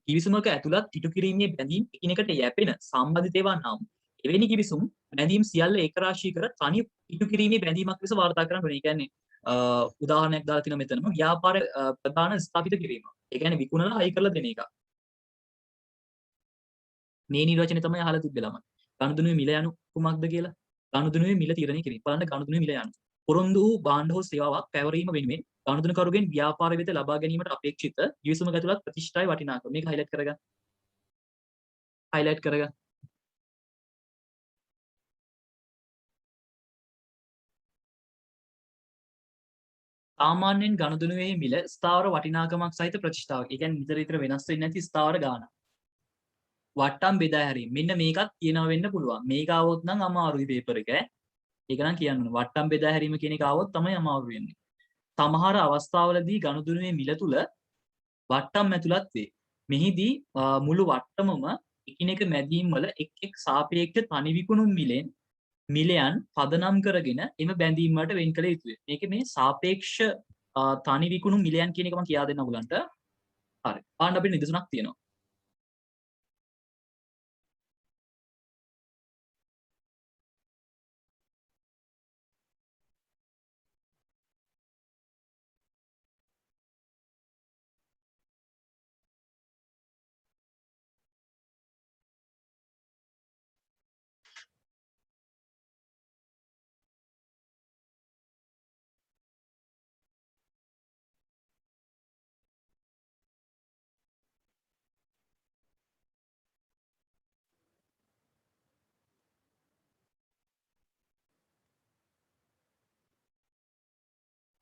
කිවිසුමක ඇතුළත් ඉටු කිරීමේ බැඳීම් එකිනෙකට යැපෙන සම්බන්ධිත ඒවා නම් එවැනි කිවිසුම් බැඳීම් සියල්ල ඒකරාශී කර තනි ඉටු කිරීමේ බැඳීමක් ලෙස වාර්තා කරන්න ඕනේ. ඒ කියන්නේ උදාහරණයක් දාලා තියෙනවා මෙතනම ව්‍යාපාර ප්‍රධාන ස්ථාපිත කිරීම. ඒ කියන්නේ විකුණලා අයි කරලා දෙන එක. මේ නිර්වචනය තමයි අහලා තිබ්බේ ළමයි. ගනුදෙනුවේ මිල යනු කුමක්ද කියලා. ගනුදෙනුවේ මිල තීරණය කිරීම. බලන්න ගනුදෙනුවේ මිල යනු. පොරොන්දු වූ භාණ්ඩ හෝ සේවාවක් පැවරීම වෙනුවෙන් ගනුදෙනුකරුගෙන් ව්‍යාපාර වෙත ලබා ගැනීමට අපේක්ෂිත ගිවිසුමක ඇතුළත් ප්‍රතිෂ්ඨායි වටිනාකම. මේක highlight කරගන්න. highlight කරගන්න. සාමාන්‍යයෙන් ගනුදෙනුවේ මිල ස්ථාවර වටිනාකමක් සහිත ප්‍රතිෂ්ඨාවක්. ඒ කියන්නේ නිතර නිතර වෙනස් වෙන්නේ නැති ස්ථාවර ගාණක්. වට්ටම් බෙදා හැරීම. මෙන්න මේකත් කියනවා වෙන්න පුළුවන්. මේක આવොත් නම් අමාරුයි පේපර් එක. ඒක නම් කියන්න ඕනේ. වට්ටම් බෙදා හැරීම කියන එක આવොත් තමයි අමාරු වෙන්නේ. සමහර අවස්ථාවලදී ගනුදෙනුවේ මිල තුල වට්ටම් ඇතුළත් වේ. මෙහිදී මුළු වට්ටමම එකිනෙක මැදීම් වල එක් එක් සාපේක්ෂ තනි විකුණුම් මිලයන් පදනම් කරගෙන එම බැඳීම් වලට වෙන් කළ යුතුය. මේක මේ සාපේක්ෂ තනි විකුණුම් මිලයන් කියන එක මම කියා දෙන්න ඔයගලන්ට. හරි. ආන්න අපිට නිදසුනක් තියෙනවා.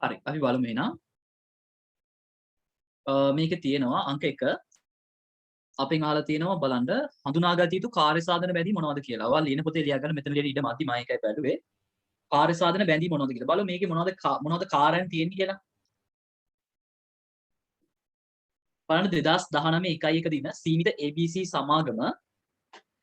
හරි. අපි බලමු එහෙනම්. මේකේ තියෙනවා අංක 1 අපෙන් අහලා තියෙනවා බලන්න හඳුනාගත යුතු කාර්ය සාධන බැඳී මොනවද කියලා. ඔයාලා ලියන පොතේ ලියා ගන්න මෙතන ලියන ඉඩ මදි මම එකයි බැලුවේ. කාර්ය සාධන බැඳී මොනවද කියලා. බලමු මේකේ මොනවද කාර්යයන් තියෙන්නේ කියලා. බලන්න 2019 1 දින සීමිත ABC සමාගම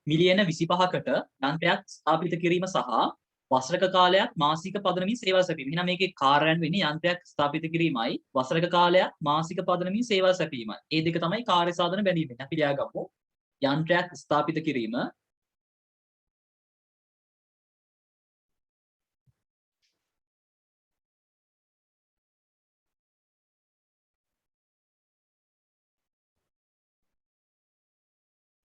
මිලියන 25කට යන්ත්‍රයක් ස්ථාපිත කිරීම සහ වසරක කාලයක් මාසික පදනමින් සේවා සැපීම. එහෙනම් මේකේ කාර්යයන් වෙන්නේ යන්ත්‍රයක් ස්ථාපිත කිරීමයි වසරක කාලයක් මාසික පදනමින් සේවා සැපීමයි. මේ දෙක තමයි කාර්ය සාධන බැඳීම වෙන්නේ. අපි ලියාගමු. යන්ත්‍රයක් ස්ථාපිත කිරීම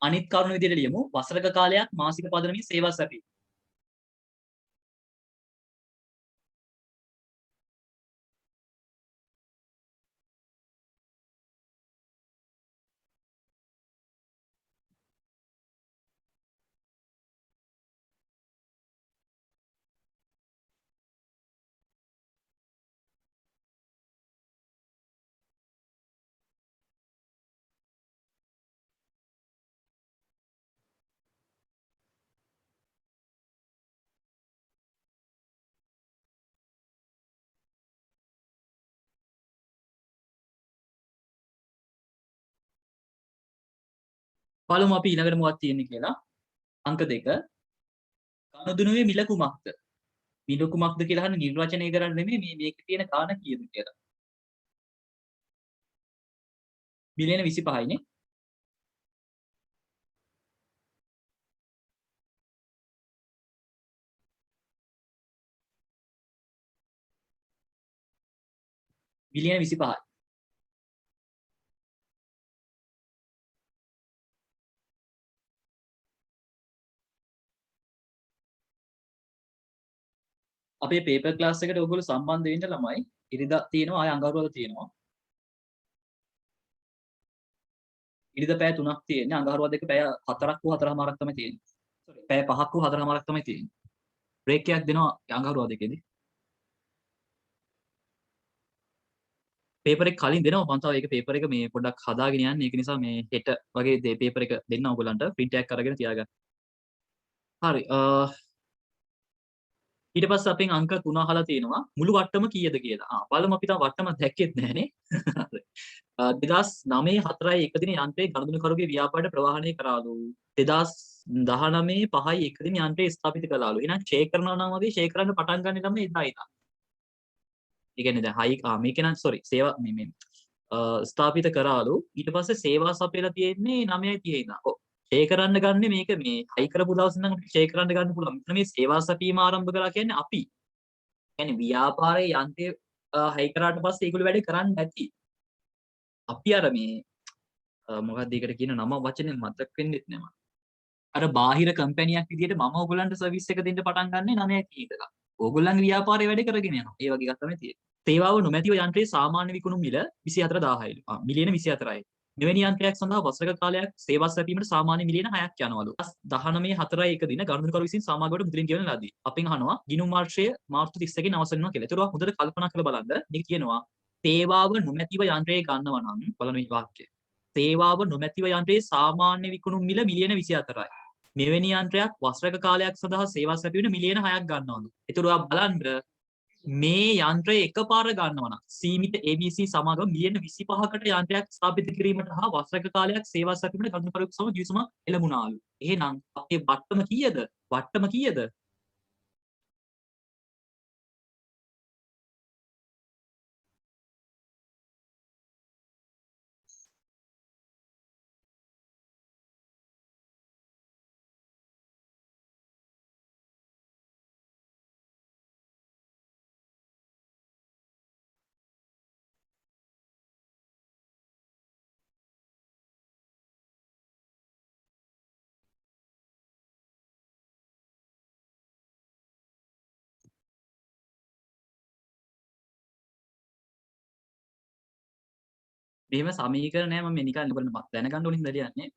අනිත් කරුණු විදිහට ලියමු. වසරක කාලයක් මාසික පදනමින් සේවා සැපීම. බලමු අපි ඊළඟට මොකක්ද තියෙන්නේ කියලා. අංක 2 ගනුදෙනුවේ මිල කුමක්ද? මිල කුමක්ද කියලා අහන්නේ නිර්වචනය කරන්න නෙමෙයි මේකේ තියෙන කාණ කීයද කියලා. මිලියන 25යි නේ. මිලියන 25යි. අපේ පේපර් ක්ලාස් එකට ඔයගොල්ලෝ සම්බන්ධ වෙන්න ළමයි. ඉරිදා තියෙනවා ආය අඟහරුවාදා තියෙනවා. ඉරිදා පැය 3ක් තියෙන්නේ. අඟහරුවාදා එක පැය 4ක් හෝ 4:00මාරක් තමයි තියෙන්නේ. සෝරි පැය 5ක් හෝ 4:00මාරක් තමයි තියෙන්නේ. බ්‍රේක් එකක් දෙනවා අඟහරුවාදා එකේදී. පේපර් එක කලින් දෙනවා මම තව ඒක පේපර් එක මේ පොඩ්ඩක් හදාගෙන යන්නේ ඒක නිසා මේ හෙට වගේ පේපර් එක දෙන්න ඔයගොල්ලන්ට print එකක් අරගෙන තියාගන්න. හරි ඊට පස්සේ අපෙන් අංක 3 අහලා තියෙනවා මුළු වට්ටම කීයද කියලා. බලමු අපි තාම වට්ටම දැක්කෙත් නැහනේ. 2009 4:01 දින යන්ත්‍රයේ ගනුදෙනුකරුගේ ව්‍යාපාරයට ප්‍රවාහනය කරාලු. 2019 5:01 දින යන්ත්‍රය ස්ථාපිත කළාලු. එහෙනම් ෂේ කරනවා නම් වගේ ෂේ කරන්න පටන් ගන්න තමයි එදා ඉඳන්. ඒ කියන්නේ දැන් හයි මේක නම් සෝරි සේවා මේ ස්ථාපිත කරාලු. ඊට පස්සේ සේවා සපයලා තියෙන්නේ 9:30 ඉඳන්. ඔව්. ෂේ කරන්න ගන්න මේක මේ හයි කරපු දවස් ඉඳන් අපිට ෂේ කරන්න ගන්න පුළුවන්. මෙතන මේ සේවා සැපීම ආරම්භ කළා කියන්නේ අපි. කියන්නේ ව්‍යාපාරයේ යන්ත්‍රය හයි කරාට පස්සේ ඒගොල්ලෝ වැඩේ කරන්නේ නැති. අපි අර මේ මොකක්ද ඒකට කියන නම වචනේ මතක් වෙන්නෙත් නෑ මට. අර බාහිර කම්පැනියක් විදියට මම ඕගොල්ලන්ට සර්විස් එක දෙන්න පටන් ගන්නේ 9:30 ඉඳලා. ඕගොල්ලන්ගේ ව්‍යාපාරයේ වැඩේ කරගෙන යනවා. ඒ වගේ එකක් තමයි තියෙන්නේ. සේවාව නොමැතිව යන්ත්‍රයේ සාමාන්‍ය විකුණු මිල 24000යිලු. මිලියන 24යි. මෙවැනි යන්ත්‍රයක් සඳහා වසරක කාලයක් සේවා සැපීමට සාමාන්‍ය මිලියන 6ක් යනවලු. 19/4 දින ගනුදෙනුකරු විසින් සමාගමට මුදලින් ගෙවන ලදී. අපෙන් අහනවා ගිණුම් වර්ෂය මාර්තු 31 අවසන් වෙනවා කියලා. ඒතර හොඳට කල්පනා කරලා බලන්න. මේක කියනවා සේවාව නොමැතිව යන්ත්‍රය ගන්නවා නම් බලන්න මේ වාක්‍යය. සේවාව නොමැතිව යන්ත්‍රයේ සාමාන්‍ය විකුණු මිල මිලියන 24යි. මෙවැනි යන්ත්‍රයක් වසරක කාලයක් සඳහා සේවා සැපයීමට මිලියන 6ක් ගන්නවලු. ඒතර ඔයා බලන්න මේ යන්ත්‍රය එකපාර ගන්නවා නම් සීමිත ABC සමාගම මිලියන 25කට යන්ත්‍රයක් ස්ථාපිත කිරීමට හා වසරක කාලයක් සේවා සැපයීමට ගනුදෙනුකරුවෙකු සමග ගිවිසුමක් එළඹුණාලු. එහෙනම් අපේ වට්ටම කීයද? වට්ටම කීයද? මෙහෙම සමීකරණ නෑ මම මේ නිකන් ඔයගොල්ලෝ දැනගන්න ඕනේ හින්දා ලියන්නේ.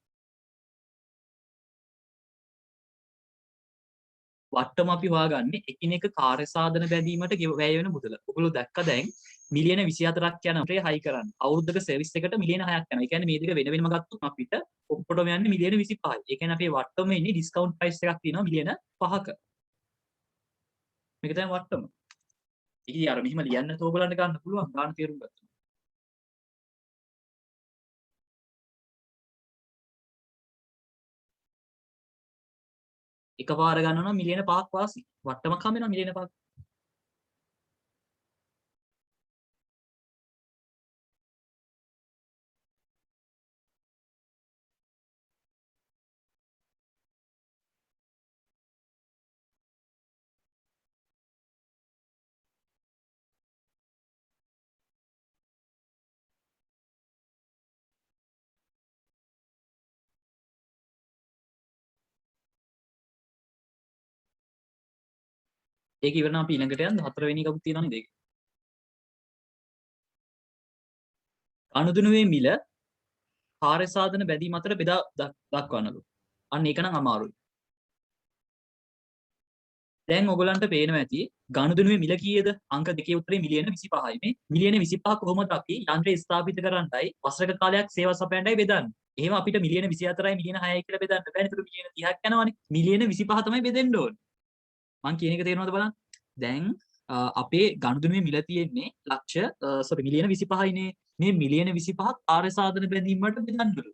වට්ටම අපි හොයාගන්නේ එකිනෙක කාර්ය සාධන බැඳීමට වැය වෙන මුදල. ඔයගොල්ලෝ දැක්ක දැන් මිලියන 24ක් යන අපේ හයි කරන්න. අවුරුද්දක සර්විස් එකට මිලියන 6ක් යනවා. ඒ කියන්නේ මේ දෙක වෙන වෙනම ගත්තොත් අපිට ඔක්කොටම යන්නේ මිලියන 25යි. ඒ කියන්නේ අපේ වට්ටම ඉන්නේ ඩිස්කවුන්ට් ප්‍රයිස් එකක් තියෙනවා මිලියන 5ක. මේක තමයි වට්ටම. ඉතින් අර මෙහිම ලියන්න නැතුව ඔයගොල්ලන්ට ගන්න පුළුවන් ගාන තේරුම් ගත්තා. එකපාර ගන්නවා නම් මිලියන 5ක් වාසි. වට්ටමක් හම්බ වෙනවා මිලියන 5ක්. ඒක ඉවර නම් අපි ඊළඟට යන්න 4 වෙනි එකකුත් තියෙනවා නේද ඒක. අනුදුනුවේ මිල කාර්ය සාධන බැඳීම අතර බෙදා දක්වන්නලු. අන්න ඒක නම් අමාරුයි. දැන් ඔයගලන්ට පේනවා ඇති ගනුදෙනුවේ මිල කීයද? අංක 2 උත්තරේ මිලියන 25යි. මේ මිලියන 25 කොහොමද අපි යන්ත්‍රය ස්ථාපිත කරන්නයි වසරක කාලයක් සේවා සපයන්නයි බෙදන්නේ? එහෙම අපිට මිලියන 24යි මිලියන 6යි කියලා බෙදන්න බෑනේ. ඒතර මිලියන 30ක් යනවනේ. මිලියන 25 තමයි බෙදෙන්න ඕනේ. මං කියන එක තේරෙනවද බලන්න? දැන් අපේ ගනුදෙනුවේ මිල තියෙන්නේ ලක්ෂ මිලියන 25යිනේ. මේ මිලියන 25ක් කාර්ය සාධන බැඳීම් වලට බෙදන්නලු.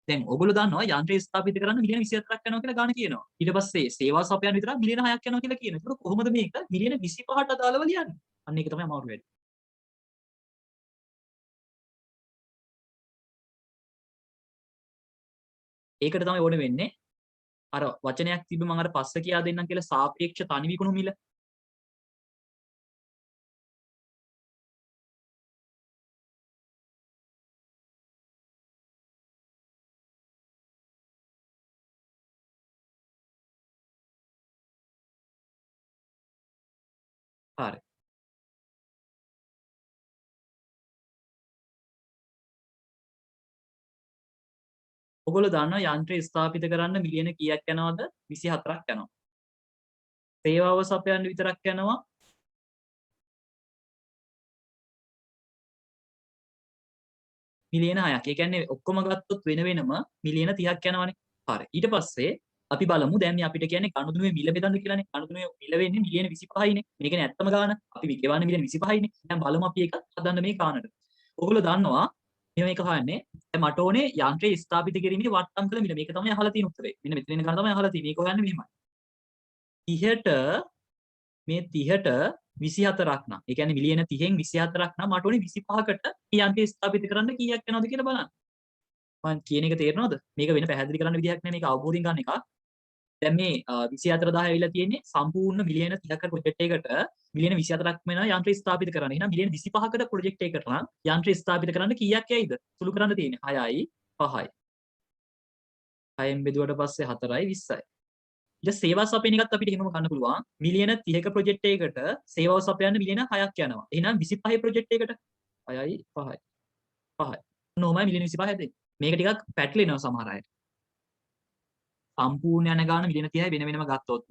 දැන් ඔයගොල්ලෝ දන්නවා යන්ත්‍රය ස්ථාපිත කරන්න මිලියන 24ක් යනවා කියලා ගාණ කියනවා. ඊට පස්සේ සේවා සපයන විතරක් මිලියන 6ක් යනවා කියලා කියනවා. ඒක කොහොමද මේක මිලියන 25ට අදාළව ලියන්නේ? අන්න ඒක තමයි අමාරු වෙන්නේ. ඒකට තමයි ඕනේ වෙන්නේ අර වචනයක් තිබ්බ මම අර පස්ස කියා දෙන්නම් කියලා සාපේක්ෂ තනි විකුණු මිල. හරි. ඔයගොල්ලෝ දන්නවා යන්ත්‍රය ස්ථාපිත කරන්න මිලියන කීයක් යනවද? 24ක් යනවා. සේවාව සපයන්න විතරක් යනවා මිලියන 6ක්. ඒ කියන්නේ ඔක්කොම ගත්තොත් වෙන වෙනම මිලියන 30ක් යනවනේ. හරි. ඊට පස්සේ අපි බලමු දැන් මේ අපිට කියන්නේ ගනුදෙනුවේ මිල බෙදන්න කියලානේ. ගනුදෙනුවේ මිල වෙන්නේ මිලියන 25යිනේ. මේ කියන්නේ ඇත්තම ගාණ. අපි ගෙවන්නේ මිලියන 25යිනේ. දැන් බලමු අපි ඒක හදන්න මේ ගාණට. ඔයගොල්ලෝ දන්නවා මේක හොයන්නේ දැන් මට ඕනේ යන්ත්‍රය ස්ථාපිත කිරීමේ වට්ටම් කළ මිල. මේක තමයි අහලා තියෙන උත්තරේ. මෙන්න මෙතන ඉන්න ගාණ තමයි අහලා තියෙන්නේ. මේක හොයන්නේ මෙහෙමයි. 30ට මේ 30ට 24ක් නම් ඒ කියන්නේ මිලියන 30න් 24ක් නම් මට ඕනේ 25කට මේ යන්ත්‍රය ස්ථාපිත කරන්න කීයක් යනවද කියලා බලන්න. මම කියන එක තේරෙනවද? මේක වෙන පැහැදිලි කරන්න විදිහක් නෑ මේක අවබෝධයෙන් ගන්න එක. දැන් මේ 24000 ඇවිල්ලා තියෙන්නේ සම්පූර්ණ මිලියන 30ක ප්‍රොජෙක්ට් එකකට මිලියන 24ක් වෙන යන්ත්‍ර ස්ථාපිත කරන්න. එහෙනම් මිලියන 25කට ප්‍රොජෙක්ට් එකකට නම් යන්ත්‍ර ස්ථාපිත කරන්න කීයක් යයිද? සුළු කරන්න තියෙන්නේ 6යි 5යි. 6න් බෙදුවට පස්සේ 4යි 20යි. ඊට සේවා සපයන එකත් අපිට එහෙමම ගන්න පුළුවන්. මිලියන 30ක ප්‍රොජෙක්ට් එකකට සේවාව සපයන්න මිලියන 6ක් යනවා. එහෙනම් 25 ප්‍රොජෙක්ට් එකකට 6යි 5යි 5යි. නොමයි මිලියන 25 හැදෙන්නේ. මේක ටිකක් පැටලෙනවා සමහර අයට. සම්පූර්ණ යන ගාන මිලියන 30යි වෙන වෙනම ගත්තොත්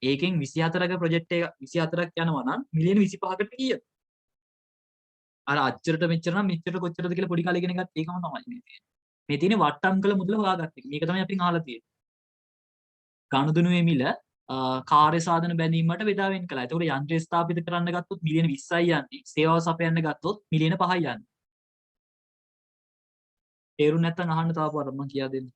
ඒකෙන් 24ක ප්‍රොජෙක්ට් එක 24ක් යනවා නම් මිලියන 25කට කීයද? අර අච්චරට මෙච්චර නම් මෙච්චර කොච්චරද කියලා පොඩි කාලේ ඉගෙන ගත්ත ඒකම තමයි මේ තියෙන්නේ. මේ තියෙන්නේ වට්ටම් කළ මුදල හොයාගත්ත එක. මේක තමයි අපින් අහලා තියෙන්නේ. ගනුදෙනුවේ මිල කාර්ය සාධන බැඳීමට බෙදා වෙන් කළා. එතකොට යන්ත්‍රය ස්ථාපිත කරන්න ගත්තොත් මිලියන 20යි යන්නේ. සේවාව සපයන්න ගත්තොත් මිලියන 5යි යන්නේ. තේරුම් නැත්නම් අහන්න තව පාරක් මම කියා දෙන්නම්.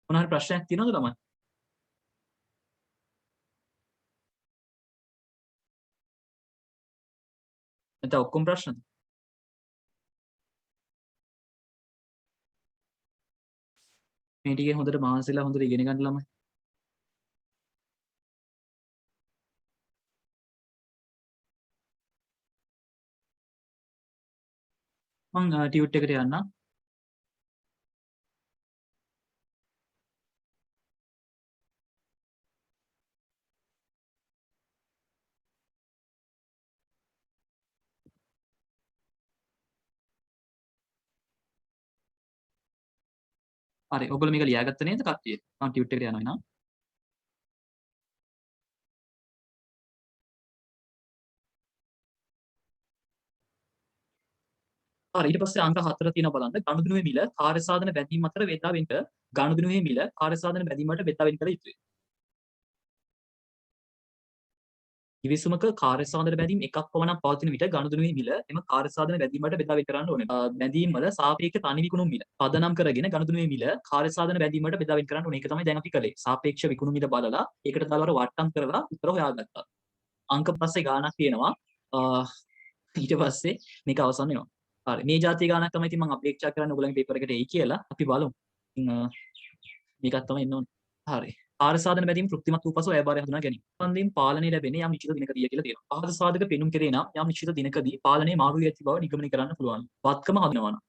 මොනවා හරි ප්‍රශ්නයක් තියෙනවද ළමයි? නැත්නම් ඔක්කොම ප්‍රශ්නද? මේ ටිකේ හොඳට මහන්සිලා හොඳට ඉගෙන ගන්න ළමයි. මම ටියුට් එකට යන්නම්. හරි. ඔයගොල්ලෝ මේක ලියාගත්ත නේද කට්ටිය? මම ටියුට් එකට යනවා එහෙනම්. හරි. ඊට පස්සේ අංක 4 තියෙනවා බලන්න. ගනුදෙනුවේ මිල කාර්ය සාධන බැඳීම් අතර වේදා වෙන්ට ගනුදෙනුවේ මිල කාර්ය සාධන බැඳීමට වේදා වෙන් කළ යුතුයි. කිවිසුමක කාර්ය සාධන බැඳීම් එකක් පමණක් පවතින විට ගනුදෙනුවේ මිල එම කාර්ය සාධන බැඳීමට බෙදා වෙන් කරන්න ඕනේ. බැඳීම් වල සාපේක්ෂ තනි විකුණුම් මිල පදනම් කරගෙන ගනුදෙනුවේ මිල කාර්ය සාධන බැඳීමට බෙදා වෙන් කරන්න ඕනේ. ඒක තමයි දැන් අපි කළේ. සාපේක්ෂ විකුණුම් මිල බලලා ඒකට දාලා වට්ටම් කරලා උත්තර හොයාගත්තා. අංක පස්සේ ගාණක් තියෙනවා. ඊට පස්සේ මේක අවසන් වෙනවා. හරි. මේ જાතිය ගාණක් තමයි ඉතින් මම අපේක්ෂා කරන්නේ ඔයගොල්ලන්ගේ පේපර් එකට එයි කියලා. අපි බලමු. මේකත් තමයි එන්න ඕනේ. හරි. ආර්ය සාධන බැඳීම් තෘප්තිමත් වූ පසු අයබාරය හඳුනා ගැනීම. සම්බන්ධයෙන් පාලනය ලැබෙන්නේ යම් නිශ්චිත දිනකදී කියලා තියෙනවා. පහත සාධක පෙනුම් කෙරේ නම් යම් නිශ්චිත දිනකදී පාලනය මාරු වී ඇති බව නිගමනය කරන්න පුළුවන්. වත්කම හඳුනනවා.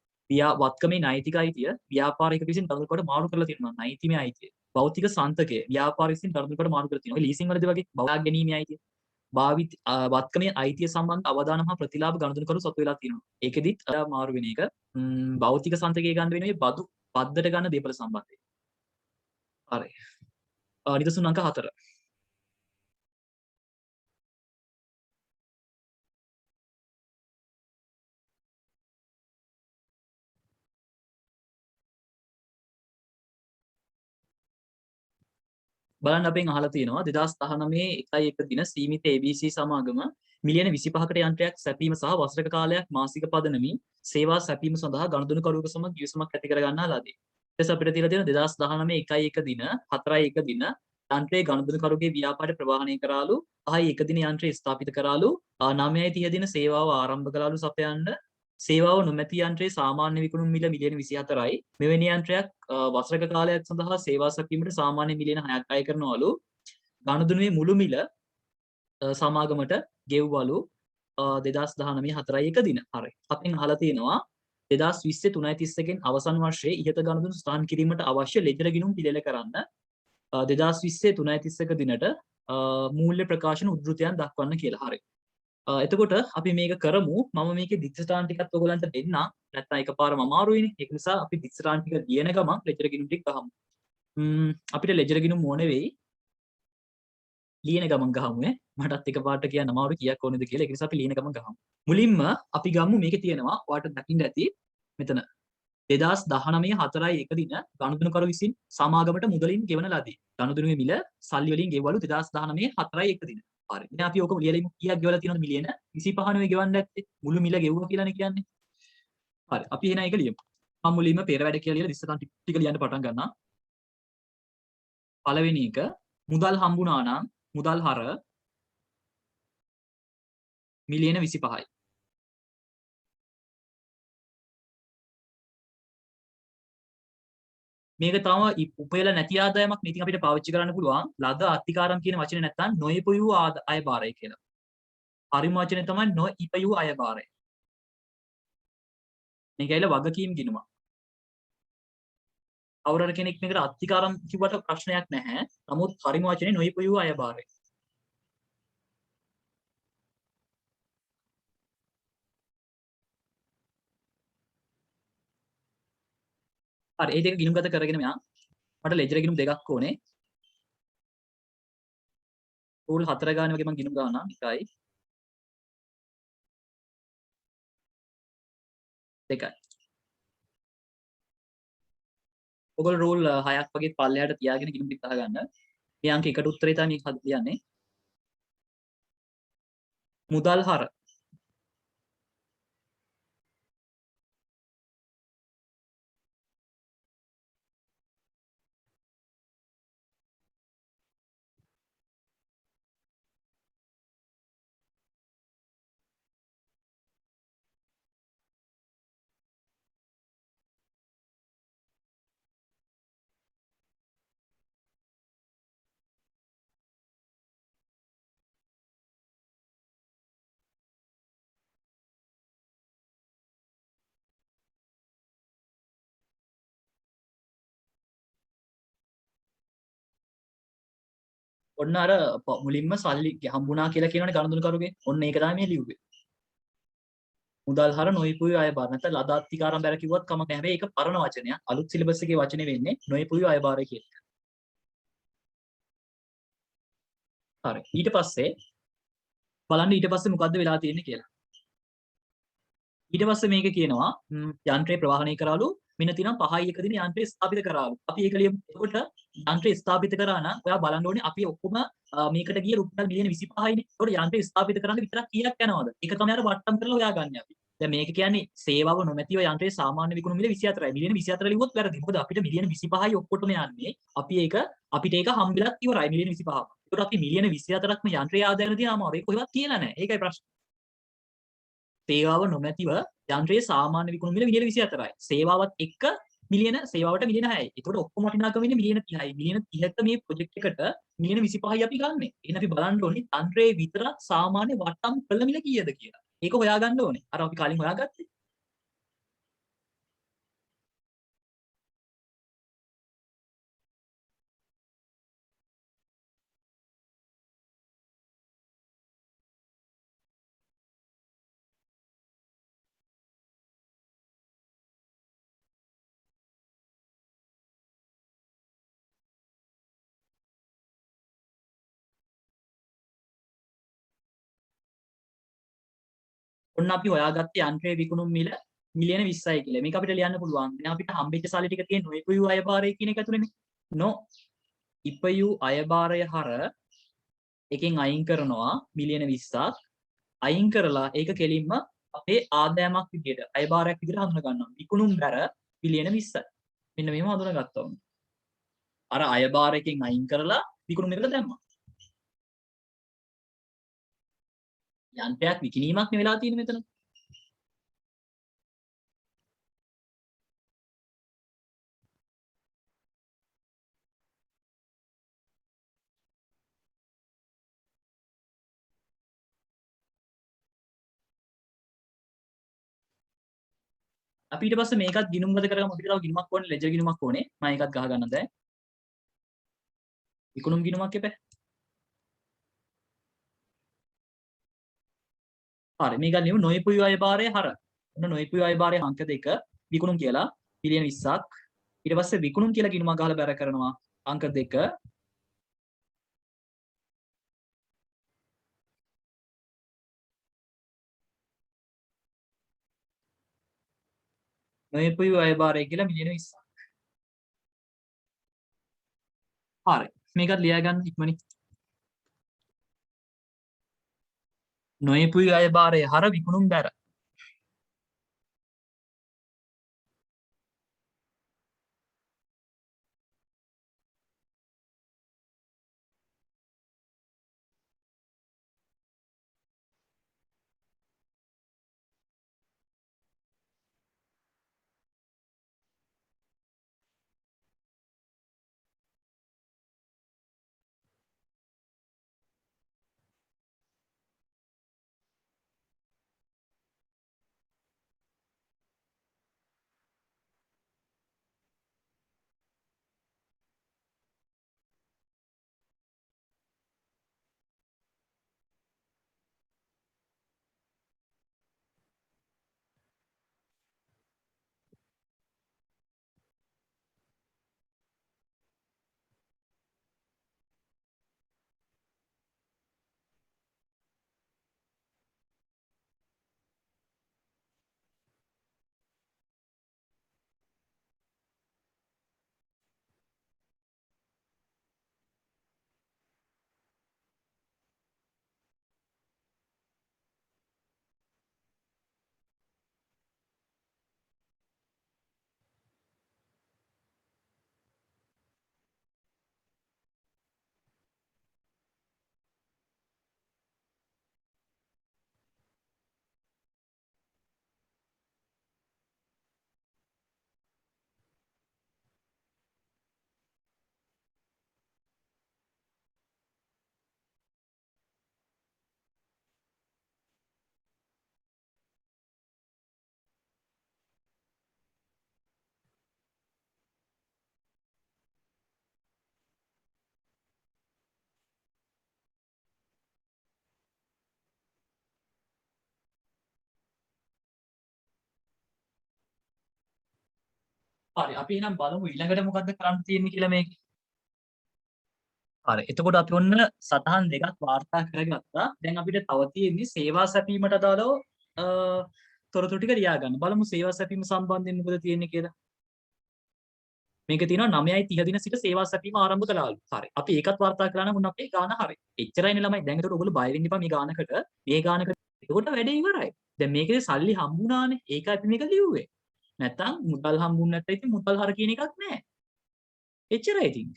වත්කමේ නෛතික අයිතිය ව්‍යාපාරික විසින් දරුණුකොට මාරු කරලා තියෙනවා. නෛතිකමේ අයිතිය. භෞතික සන්තකය ව්‍යාපාරික විසින් දරුණුකොට මාරු කරලා තියෙනවා. ඔය ලීසින් වලදී වගේ බවා ගැනීමේ අයිතිය. වත්කමේ අයිතිය සම්බන්ධ අවදානම් හා ප්‍රතිලාභ ගනුදෙනුකරු සතු වෙලා තියෙනවා. ඒකෙදිත් මාරු වෙන එක භෞතික සන්තකයේ ගන්න වෙන මේ බදු පද්දට ගන්න දේපල සම්බන්ධයෙන්. හරි. නිදසුන් අංක 4. බලන්න අපෙන් අහලා තියෙනවා 2019 1 දින සීමිත ABC සමාගම මිලියන 25කට යන්ත්‍රයක් සැපීම සහ වසරක කාලයක් මාසික පදනමින් සේවා සැපීම සඳහා ගනුදෙනුකරුවෙකු සමග ගිවිසුමක් ඇති කර ගන්නා ලදී. ඊට අපිට තියලා තියෙන 2019 1 දින 4 දින යන්ත්‍රයේ ගනුදෙනුකරුගේ ව්‍යාපාරය ප්‍රවාහනය කරාලු 5 දින යන්ත්‍රය ස්ථාපිත කරාලු 9 දින සේවාව ආරම්භ කළාලු සපයන්න සේවාව නොමැති යන්ත්‍රයේ සාමාන්‍ය විකුණුම් මිල මිලියන 24යි. මෙවැනි යන්ත්‍රයක් වසරක කාලයක් සඳහා සේවා සැපීමට සාමාන්‍ය මිලියන 6ක් අය කරනවලු. ගනුදෙනුවේ මුළු මිල සමාගමට ගෙව්වලු 2019 4.1 දින. හරි. අපෙන් අහලා තියෙනවා 2020 3.31 අවසන් වර්ෂයේ ඉහත ගනුදෙනු ස්ථාන කිරීමට අවශ්‍ය ලෙජර් ගිණුම් පිළියෙල කරන්න 2020 3.31 දිනට මූල්‍ය ප්‍රකාශන උද්ෘතයන් දක්වන්න කියලා. හරි. එතකොට අපි මේක කරමු. මම මේකේ දිස්ත්‍රාන් ටිකත් ඔයගලන්ට දෙන්නම්. නැත්නම් එකපාරම අමාරුයිනේ. ඒක නිසා අපි දිස්ත්‍රාන් ටික ලියන ගමන් ලෙජර් ගිණුම් ටික ගහමු. අපිට ලෙජර් ගිණුම් ඕන වෙයි. ලියන ගමන් ගහමු නේ. මටත් එකපාරට කියන්න අමාරුයි කීයක් ඕනද කියලා. ඒක නිසා අපි ලියන ගමන් ගහමු. මුලින්ම අපි ගමු මේකේ තියෙනවා ඔයාලට දකින්න ඇති මෙතන 2019 4.1 දින ගනුදෙනුකරු විසින් සමාගමට මුදලින් ගෙවන ලදී. ගනුදෙනුවේ මිල සල්ලි වලින් ගෙවලු 2019 4.1 දින. හරි. දැන් අපි ඕක ලියලිමු. කීයක් ගෙවලා තියෙනවද මිලියන 25 නෙවෙයි ගෙවන්න ඇත්තේ. මුළු මිල ගෙවුවා කියලානේ කියන්නේ. හරි. අපි එහෙනම් ඒක ලියමු. මම මුලින්ම පෙර වැඩ කියලා ලියලා දිස්සතන් ටික ලියන්න පටන් ගන්නවා. පළවෙනි එක මුදල් හම්බුණා නම් මුදල් හර මිලියන 25යි. මේක තම උපයලා නැති ආදායමක් නේ. ඉතින් අපිට පාවිච්චි කරන්න පුළුවන් ලද අත්තිකාරම් කියන වචනේ නැත්තම් නොඉපයූ අය බාරය කියලා. හරිම වචනේ තමයි නොඉපයූ අය බාරය. මේක ඇවිල්ලා වගකීම් ගිණුමක්. කවුරු හරි කෙනෙක් මේකට අත්තිකාරම් කිව්වට ප්‍රශ්නයක් නැහැ. නමුත් හරිම වචනේ නොඉපයූ අය බාරය. හරි. ඒ දෙක ගිණුම්ගත කරගෙන මෙයා මට ලෙජර් ගිණුම් දෙකක් ඕනේ. රූල් 4 ගානේ වගේ මම ගිණුම් ගන්නවා. 1යි 2යි. ඔයගොල්ලෝ රූල් 6ක් වගේ පල්ලෙහාට තියාගෙන ගිණුම් ටික අහගන්න. මේ අංක එකට උත්තරේ තමයි මේක ලියන්නේ. මුදල් හර ඔන්න අර මුලින්ම සල්ලි හම්බුණා කියලා කියනවනේ ගනුදෙනුකරුගේ. ඔන්න ඒක තමයි මේ ලියුවේ. මුදල් හර නොයිපුයි අය බාර. නැත්නම් ලද අත්තිකාරම් බැර කිව්වත් කමක් නැහැ. හැබැයි ඒක පරණ වචනයක්. අලුත් සිලබස් එකේ වචනේ වෙන්නේ නොයිපුයි අය බාරය කියන එක. හරි. ඊට පස්සේ බලන්න ඊට පස්සේ මොකද්ද වෙලා තියෙන්නේ කියලා. ඊට පස්සේ මේක කියනවා යන්ත්‍රය ප්‍රවාහනය කරාලු මෙන්න තියෙනවා 5යි 1 දින යන්ත්‍රය ස්ථාපිත කරාලු. අපි ඒක ලියමු. එතකොට යන්ත්‍රය ස්ථාපිත කරා නම් ඔයා බලන්න ඕනේ අපි ඔක්කොම මේකට ගිය රුපියල් මිලියන 25යිනේ. එතකොට යන්ත්‍රය ස්ථාපිත කරන්න විතරක් කීයක් යනවද? ඒක තමයි අර වට්ටම් කරලා හොයාගන්නේ අපි. දැන් මේක කියන්නේ සේවාව නොමැතිව යන්ත්‍රයේ සාමාන්‍ය විකුණු මිල 24යි. මිලියන 24 ලිව්වොත් වැරදි. මොකද අපිට මිලියන 25යි ඔක්කොටම යන්නේ. අපි ඒක අපිට ඒක හම්බෙලත් ඉවරයි මිලියන 25ක්. ඒකට අපි මිලියන 24ක්ම යන්ත්‍රයේ ආදායන තියාම ඒක කොහෙවත් කියලා නැහැ. ඒකයි ප්‍රශ්නේ. සේවාව නොමැතිව යන්ත්‍රයේ සාමාන්‍ය විකුණු මිල මිලියන 24යි. සේවාවත් එක්ක සේවාවට මිලියන 6යි. ඒකට ඔක්කොම වටිනාකම වෙන්නේ මිලියන 30යි. මිලියන 30ක මේ ප්‍රොජෙක්ට් එකට මිලියන 25යි අපි ගන්නෙ. එහෙනම් අපි බලන්න ඕනේ යන්ත්‍රයේ විතරක් සාමාන්‍ය වටම් කළ මිල කීයද කියලා. ඒක හොයාගන්න ඕනේ. අර අපි කලින් හොයාගත්තේ. ඔන්න අපි හොයාගත්තේ යන්ත්‍රයේ විකුණු මිල මිලියන 20යි කියලා. මේක අපිට ලියන්න පුළුවන්. දැන් අපිට හම්බෙච්ච සල්ලි ටික තියෙන නොඉපයූ අයභාරය කියන එක ඇතුළේනේ. නො ඉපයූ අයභාරය හර එකෙන් අයින් කරනවා මිලියන 20ක්. අයින් කරලා ඒක කෙලින්ම අපේ ආදායමක් විදියට අයභාරයක් විදියට හඳුනා ගන්නවා. විකුණුම් බැර මිලියන 20යි. මෙන්න මේව හඳුනාගත්තා වුණා. අර අයභාරයෙන් අයින් කරලා විකුණුම් එකට දැම්මා. යන්ත්‍රයක් විකිණීමක් නේ වෙලා තියෙන්නේ මෙතන. අපි ඊට පස්සේ මේකත් ගිණුම්ගත කරගමු. අපිට තව ගිණුමක් ඕනේ, ලෙජර් ගිණුමක් ඕනේ. මම ඒකත් ගහ ගන්න දැන්. විකුණුම් ගිණුමක් එපා. හරි මේක ලියමු නොයෙකුයි අයභාරයේ හර. ඔන්න නොයෙකුයි අයභාරයේ අංක 2 විකුණුම් කියලා බිලියන 20ක්. ඊට පස්සේ විකුණුම් කියලා ගිණුමක් ගහලා බැර කරනවා අංක 2 නොයෙකුයි අයභාරය කියලා මිලියන 20ක්. හරි මේකත් ලියා ගන්න ඉක්මනින්. නොයෙකුයි අයභාරයේ හර විකුණුම් බැර. හරි අපි එහෙනම් බලමු ඊළඟට මොකද්ද කරන්න තියෙන්නේ කියලා මේකේ. හරි එතකොට අපි ඔන්න සටහන් දෙකක් වාර්තා කරගත්තා. දැන් අපිට තව තියෙන්නේ සේවා සැපීමට අදාළව තොරතුරු ටික ලියා ගන්න. බලමු සේවා සැපීම සම්බන්ධයෙන් මොකද තියෙන්නේ කියලා. මේකේ තියෙනවා 9:30 දින සිට සේවා සැපීම ආරම්භ කළාලු. හරි. අපි ඒකත් වාර්තා කරලා නම් අපේ ගාන හරි. එච්චරයිනේ ළමයි. දැන් ඒකට ඔයගොල්ලෝ බය වෙන්න එපා මේ ගානකට. මේ ගානකට ඒකට වැඩේ ඉවරයි. දැන් මේකේ සල්ලි හම්බුණානේ. ඒක අපි මේක ලියුවේ. නැත්තම් මුදල් හම්බුනේ නැත්නම් ඉතින් මුදල් හර කියන එකක් නැහැ. එච්චරයි ඉතින්.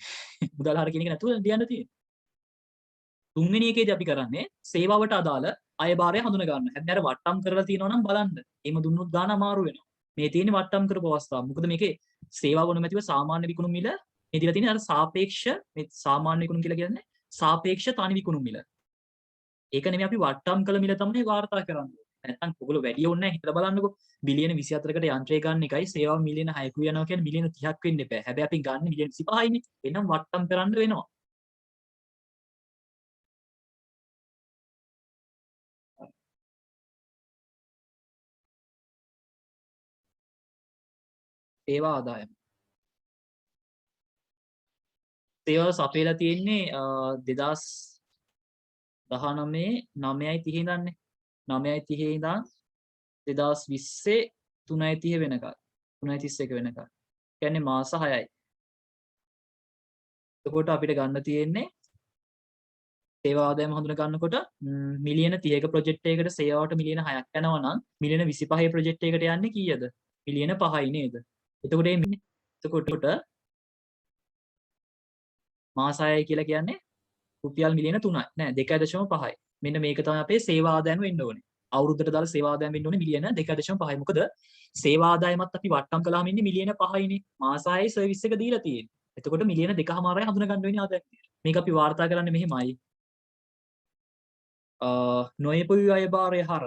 මුදල් හර කියන එක නැතුව ලියන්න තියෙන්නේ. තුන්වෙනි එකේදී අපි කරන්නේ සේවාවට අදාළ අයභාරය හඳුනා ගන්න. හැබැයි අර වට්ටම් කරලා තියෙනවා නම් බලන්න. එහෙම දුන්නොත් ගාන අමාරු වෙනවා. මේ තියෙන්නේ වට්ටම් කරපු අවස්ථාව. මොකද මේකේ සේවාව නොමැතිව සාමාන්‍ය විකුණුම් මිල මේ දීලා තියෙන්නේ අර සාපේක්ෂ මේ සාමාන්‍ය විකුණුම් කියලා කියන්නේ සාපේක්ෂ තනි විකුණුම් මිල. ඒක නෙමෙයි අපි වට්ටම් කළ මිල තමයි වාර්තා කරන්නේ. නැත්තම් ඔයගොල්ලෝ වැඩි ඕනේ නැහැ හිතලා බලන්නකෝ. බිලියන 24කට යන්ත්‍රය ගන්න එකයි සේවාව මිලියන 6ක් යනවා කියන්නේ මිලියන 30ක් වෙන්න එපා. හැබැයි අපි ගන්න මිලියන 25යිනේ. එහෙනම් වට්ටම් කරන්න වෙනවා. සේවා ආදායම. සේවාව සපයලා තියෙන්නේ 2019 9:30 ඉඳන්නේ. 9:30 ඉඳන් 2020 3:30 වෙනකල්. 3:31 වෙනකල්. කියන්නේ මාස 6යි. එතකොට අපිට ගන්න තියෙන්නේ සේවා ආදායම හඳුනා ගන්නකොට මිලියන 30ක ප්‍රොජෙක්ට් එකකට සේවාවට මිලියන 6ක් යනවා නම් මිලියන 25 ප්‍රොජෙක්ට් එකකට යන්නේ කීයද? මිලියන 5යි නේද? එතකොට එතකොට මාස 6යි කියලා කියන්නේ රුපියල් මිලියන 3යි. නෑ 2.5යි. මෙන්න මේක තමයි අපේ සේවා ආදායම වෙන්න ඕනේ. අවුරුද්දට දාලා සේවා ආදායම වෙන්න ඕනේ මිලියන 2.5යි. මොකද සේවා ආදායමත් අපි වට්ටම් කළාම ඉන්නේ මිලියන 5යිනේ. මාස 6යි සර්විස් එක දීලා තියෙන්නේ. එතකොට මිලියන 2.5යි හඳුනා ගන්න වෙන්නේ ආදායම. මේක අපි වාර්තා කරන්නේ මෙහෙමයි. නොයෙකුයි අයභාරය හර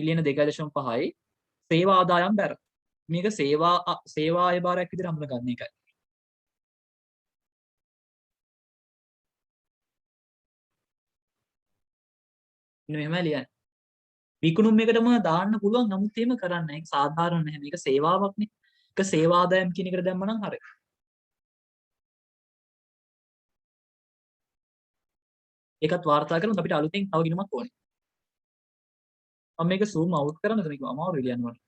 මිලියන 2.5යි සේවා ආදායම් බැර. මේක සේවා ආය භාරයක් විදිහට හඳුනා ගන්න එකයි. ඉන්න මෙහෙමයි ලියන්නේ. විකුණුම් එකටම දාන්න පුළුවන් නමුත් එහෙම කරන්නේ නැහැ. ඒක සාධාරණ නැහැ. මේක සේවාවක්නේ. ඒක සේවා ආදායම් කියන එකට දැම්ම නම් හරියි. ඒකත් වාර්තා කරනොත් අපිට අලුතෙන් තව ගිණුමක් ඕනේ. මම මේක zoom out කරන්නද මේක අමාරුයි ලියන්න මට.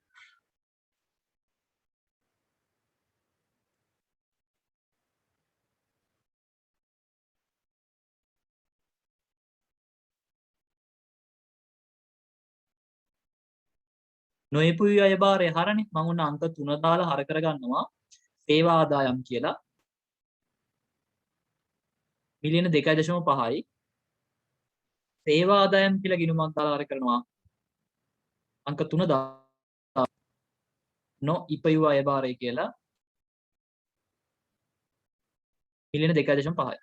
නොයෙපුයි අය බාරය හරනේ මම උන්න අංක 3 දාලා හර කරගන්නවා සේවා ආදායම් කියලා මිලියන 2.5යි සේවා ආදායම් කියලා ගිණුමක් දාලා හර කරනවා අංක 3 දා නොඉපයුව අය බාරය කියලා මිලියන 2.5යි.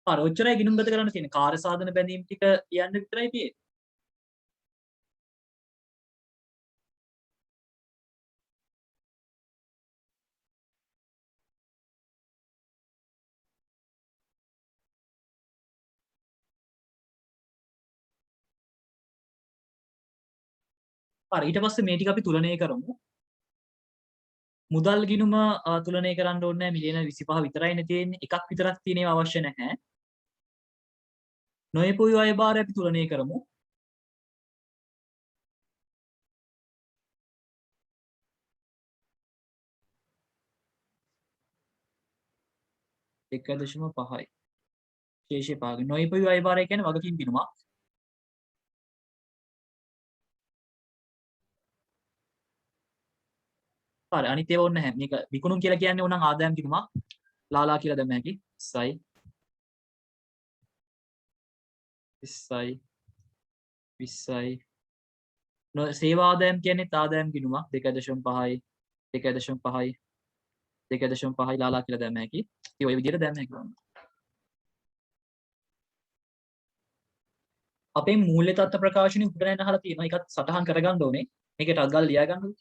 අර ඔච්චරයි ගිණුම් ගත කරන්න තියෙන්නේ. කාර්ය සාධන බැඳීම් ටික කියන්න විතරයි තියෙන්නේ. හරි ඊට පස්සේ මේ ටික අපි තුලනය කරමු. මුදල් ගිණුම තුලනය කරන්න ඕනේ නැහැ මිලියන 25 විතරයිනේ තියෙන්නේ. එකක් විතරක් තියෙන ඒවා අවශ්‍ය නැහැ. නොයෙපුයි අය බාරය අපි තුලනය කරමු. එක දශම පහයි ශේෂය පාග නොයිපයු අය බාරය කියන්නේ වගකීම් ගිණුමක්. හරි අනිත් ඒවා ඕනේ නැහැ. මේක විකුණුම් කියලා කියන්නේ ඕනනම් ආදායම් ගිණුමක්. ලාලා කියලා දැම්ම හැකි. 20යි 20යි සේවා ආදායම් කියන්නේ ආදායම් ගිණුමක් 2.5යි 2.5යි 2.5යි ලාලා කියලා දැම්ම හැකි. ඉතින් ওই විදිහට දැම්ම හැකි. අපේ මූල්‍ය තත්ත්ව ප්‍රකාශනෙ උඩට යන අහලා තියෙනවා. ඒකත් සටහන් කරගන්න ඕනේ. මේකට අග්ගල් ලියා ගන්නද?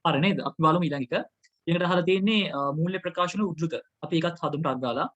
හරි නේද? අපි බලමු ඊළඟ එක. ඊළඟට අහලා තියෙන්නේ මූල්‍ය ප්‍රකාශන උද්ෘත. අපි ඒකත් හදමු ටක් ගාලා.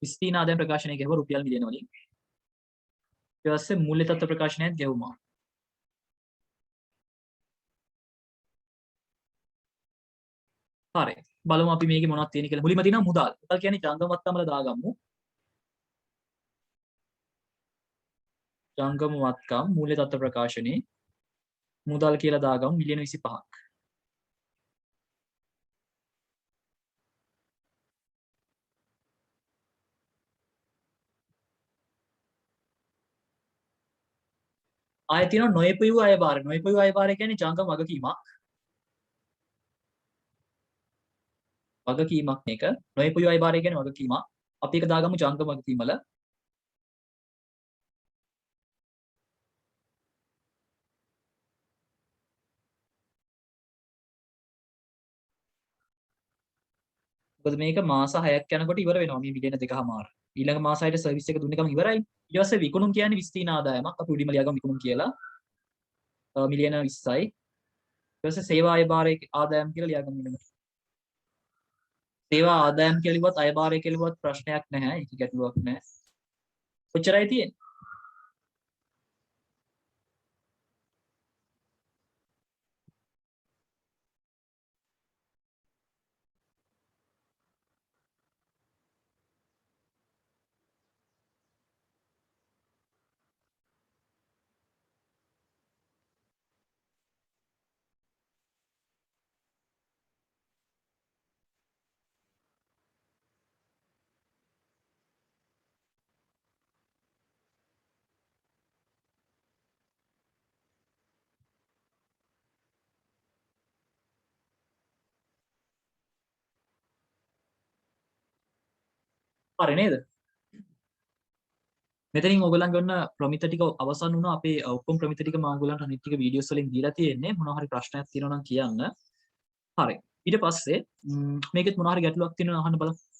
ස්ථීන ආදායම් ප්‍රකාශනය ගැහුවා රුපියල් මිලියන වලින්. ඊට පස්සේ මූල්‍ය තත්ත්ව ප්‍රකාශනයත් ගැහුවා. හරි. බලමු අපි මේකේ මොනවද තියෙන්නේ කියලා. මුලින්ම තියෙනවා මුදල්. මුදල් කියන්නේ ජංගම වත්කමල දාගමු. ජංගම වත්කම් මූල්‍ය තත්ත්ව ප්‍රකාශනයේ මුදල් කියලා දාගමු මිලියන 25ක්. ආයෙ තියෙනවා නොයෙපියු අය බාර. නොයෙපියු අය බාර කියන්නේ ජංගම වගකීමක්. වගකීමක් මේක. නොයෙපියු අය බාර කියන්නේ වගකීමක්. අපි ඒක දාගමු ජංගම වගකීම් වල. මොකද මේක මාස 6ක් යනකොට ඉවර වෙනවා මේ මිලියන 2.5. ඊළඟ මාස 6ට සර්විස් එක දුන්නකම ඉවරයි. ඊට පස්සේ විකුණුම් කියන්නේ 20 තින ආදායමක්. අපි උඩින්ම ලියාගමු විකුණුම් කියලා. මිලියන 20යි. ඊට පස්සේ සේවා අය භාරයේ ආදායම් කියලා ලියාගමු ඊළඟ. සේවා ආදායම් කියලා ලිව්වත් අය භාරය කියලා ලිව්වත් ප්‍රශ්නයක් නැහැ. ඒක ගැටලුවක් නැහැ. කොච්චරයි තියෙන්නේ? හරි නේද? මෙතනින් ඔයගොල්ලන්ගේ ඔන්න ප්‍රමිත ටික අවසන් වුණා. අපේ ඔක්කොම ප්‍රමිත ටික මම ඔයගොල්ලන්ට අනිත් ටික වීඩියෝස් වලින් දීලා තියෙන්නේ. මොනවා හරි ප්‍රශ්නයක් තියෙනවා නම් කියන්න. හරි. ඊට පස්සේ මේකෙත් මොනවා හරි ගැටලුවක් තියෙනවා නම් අහන්න බලන්න.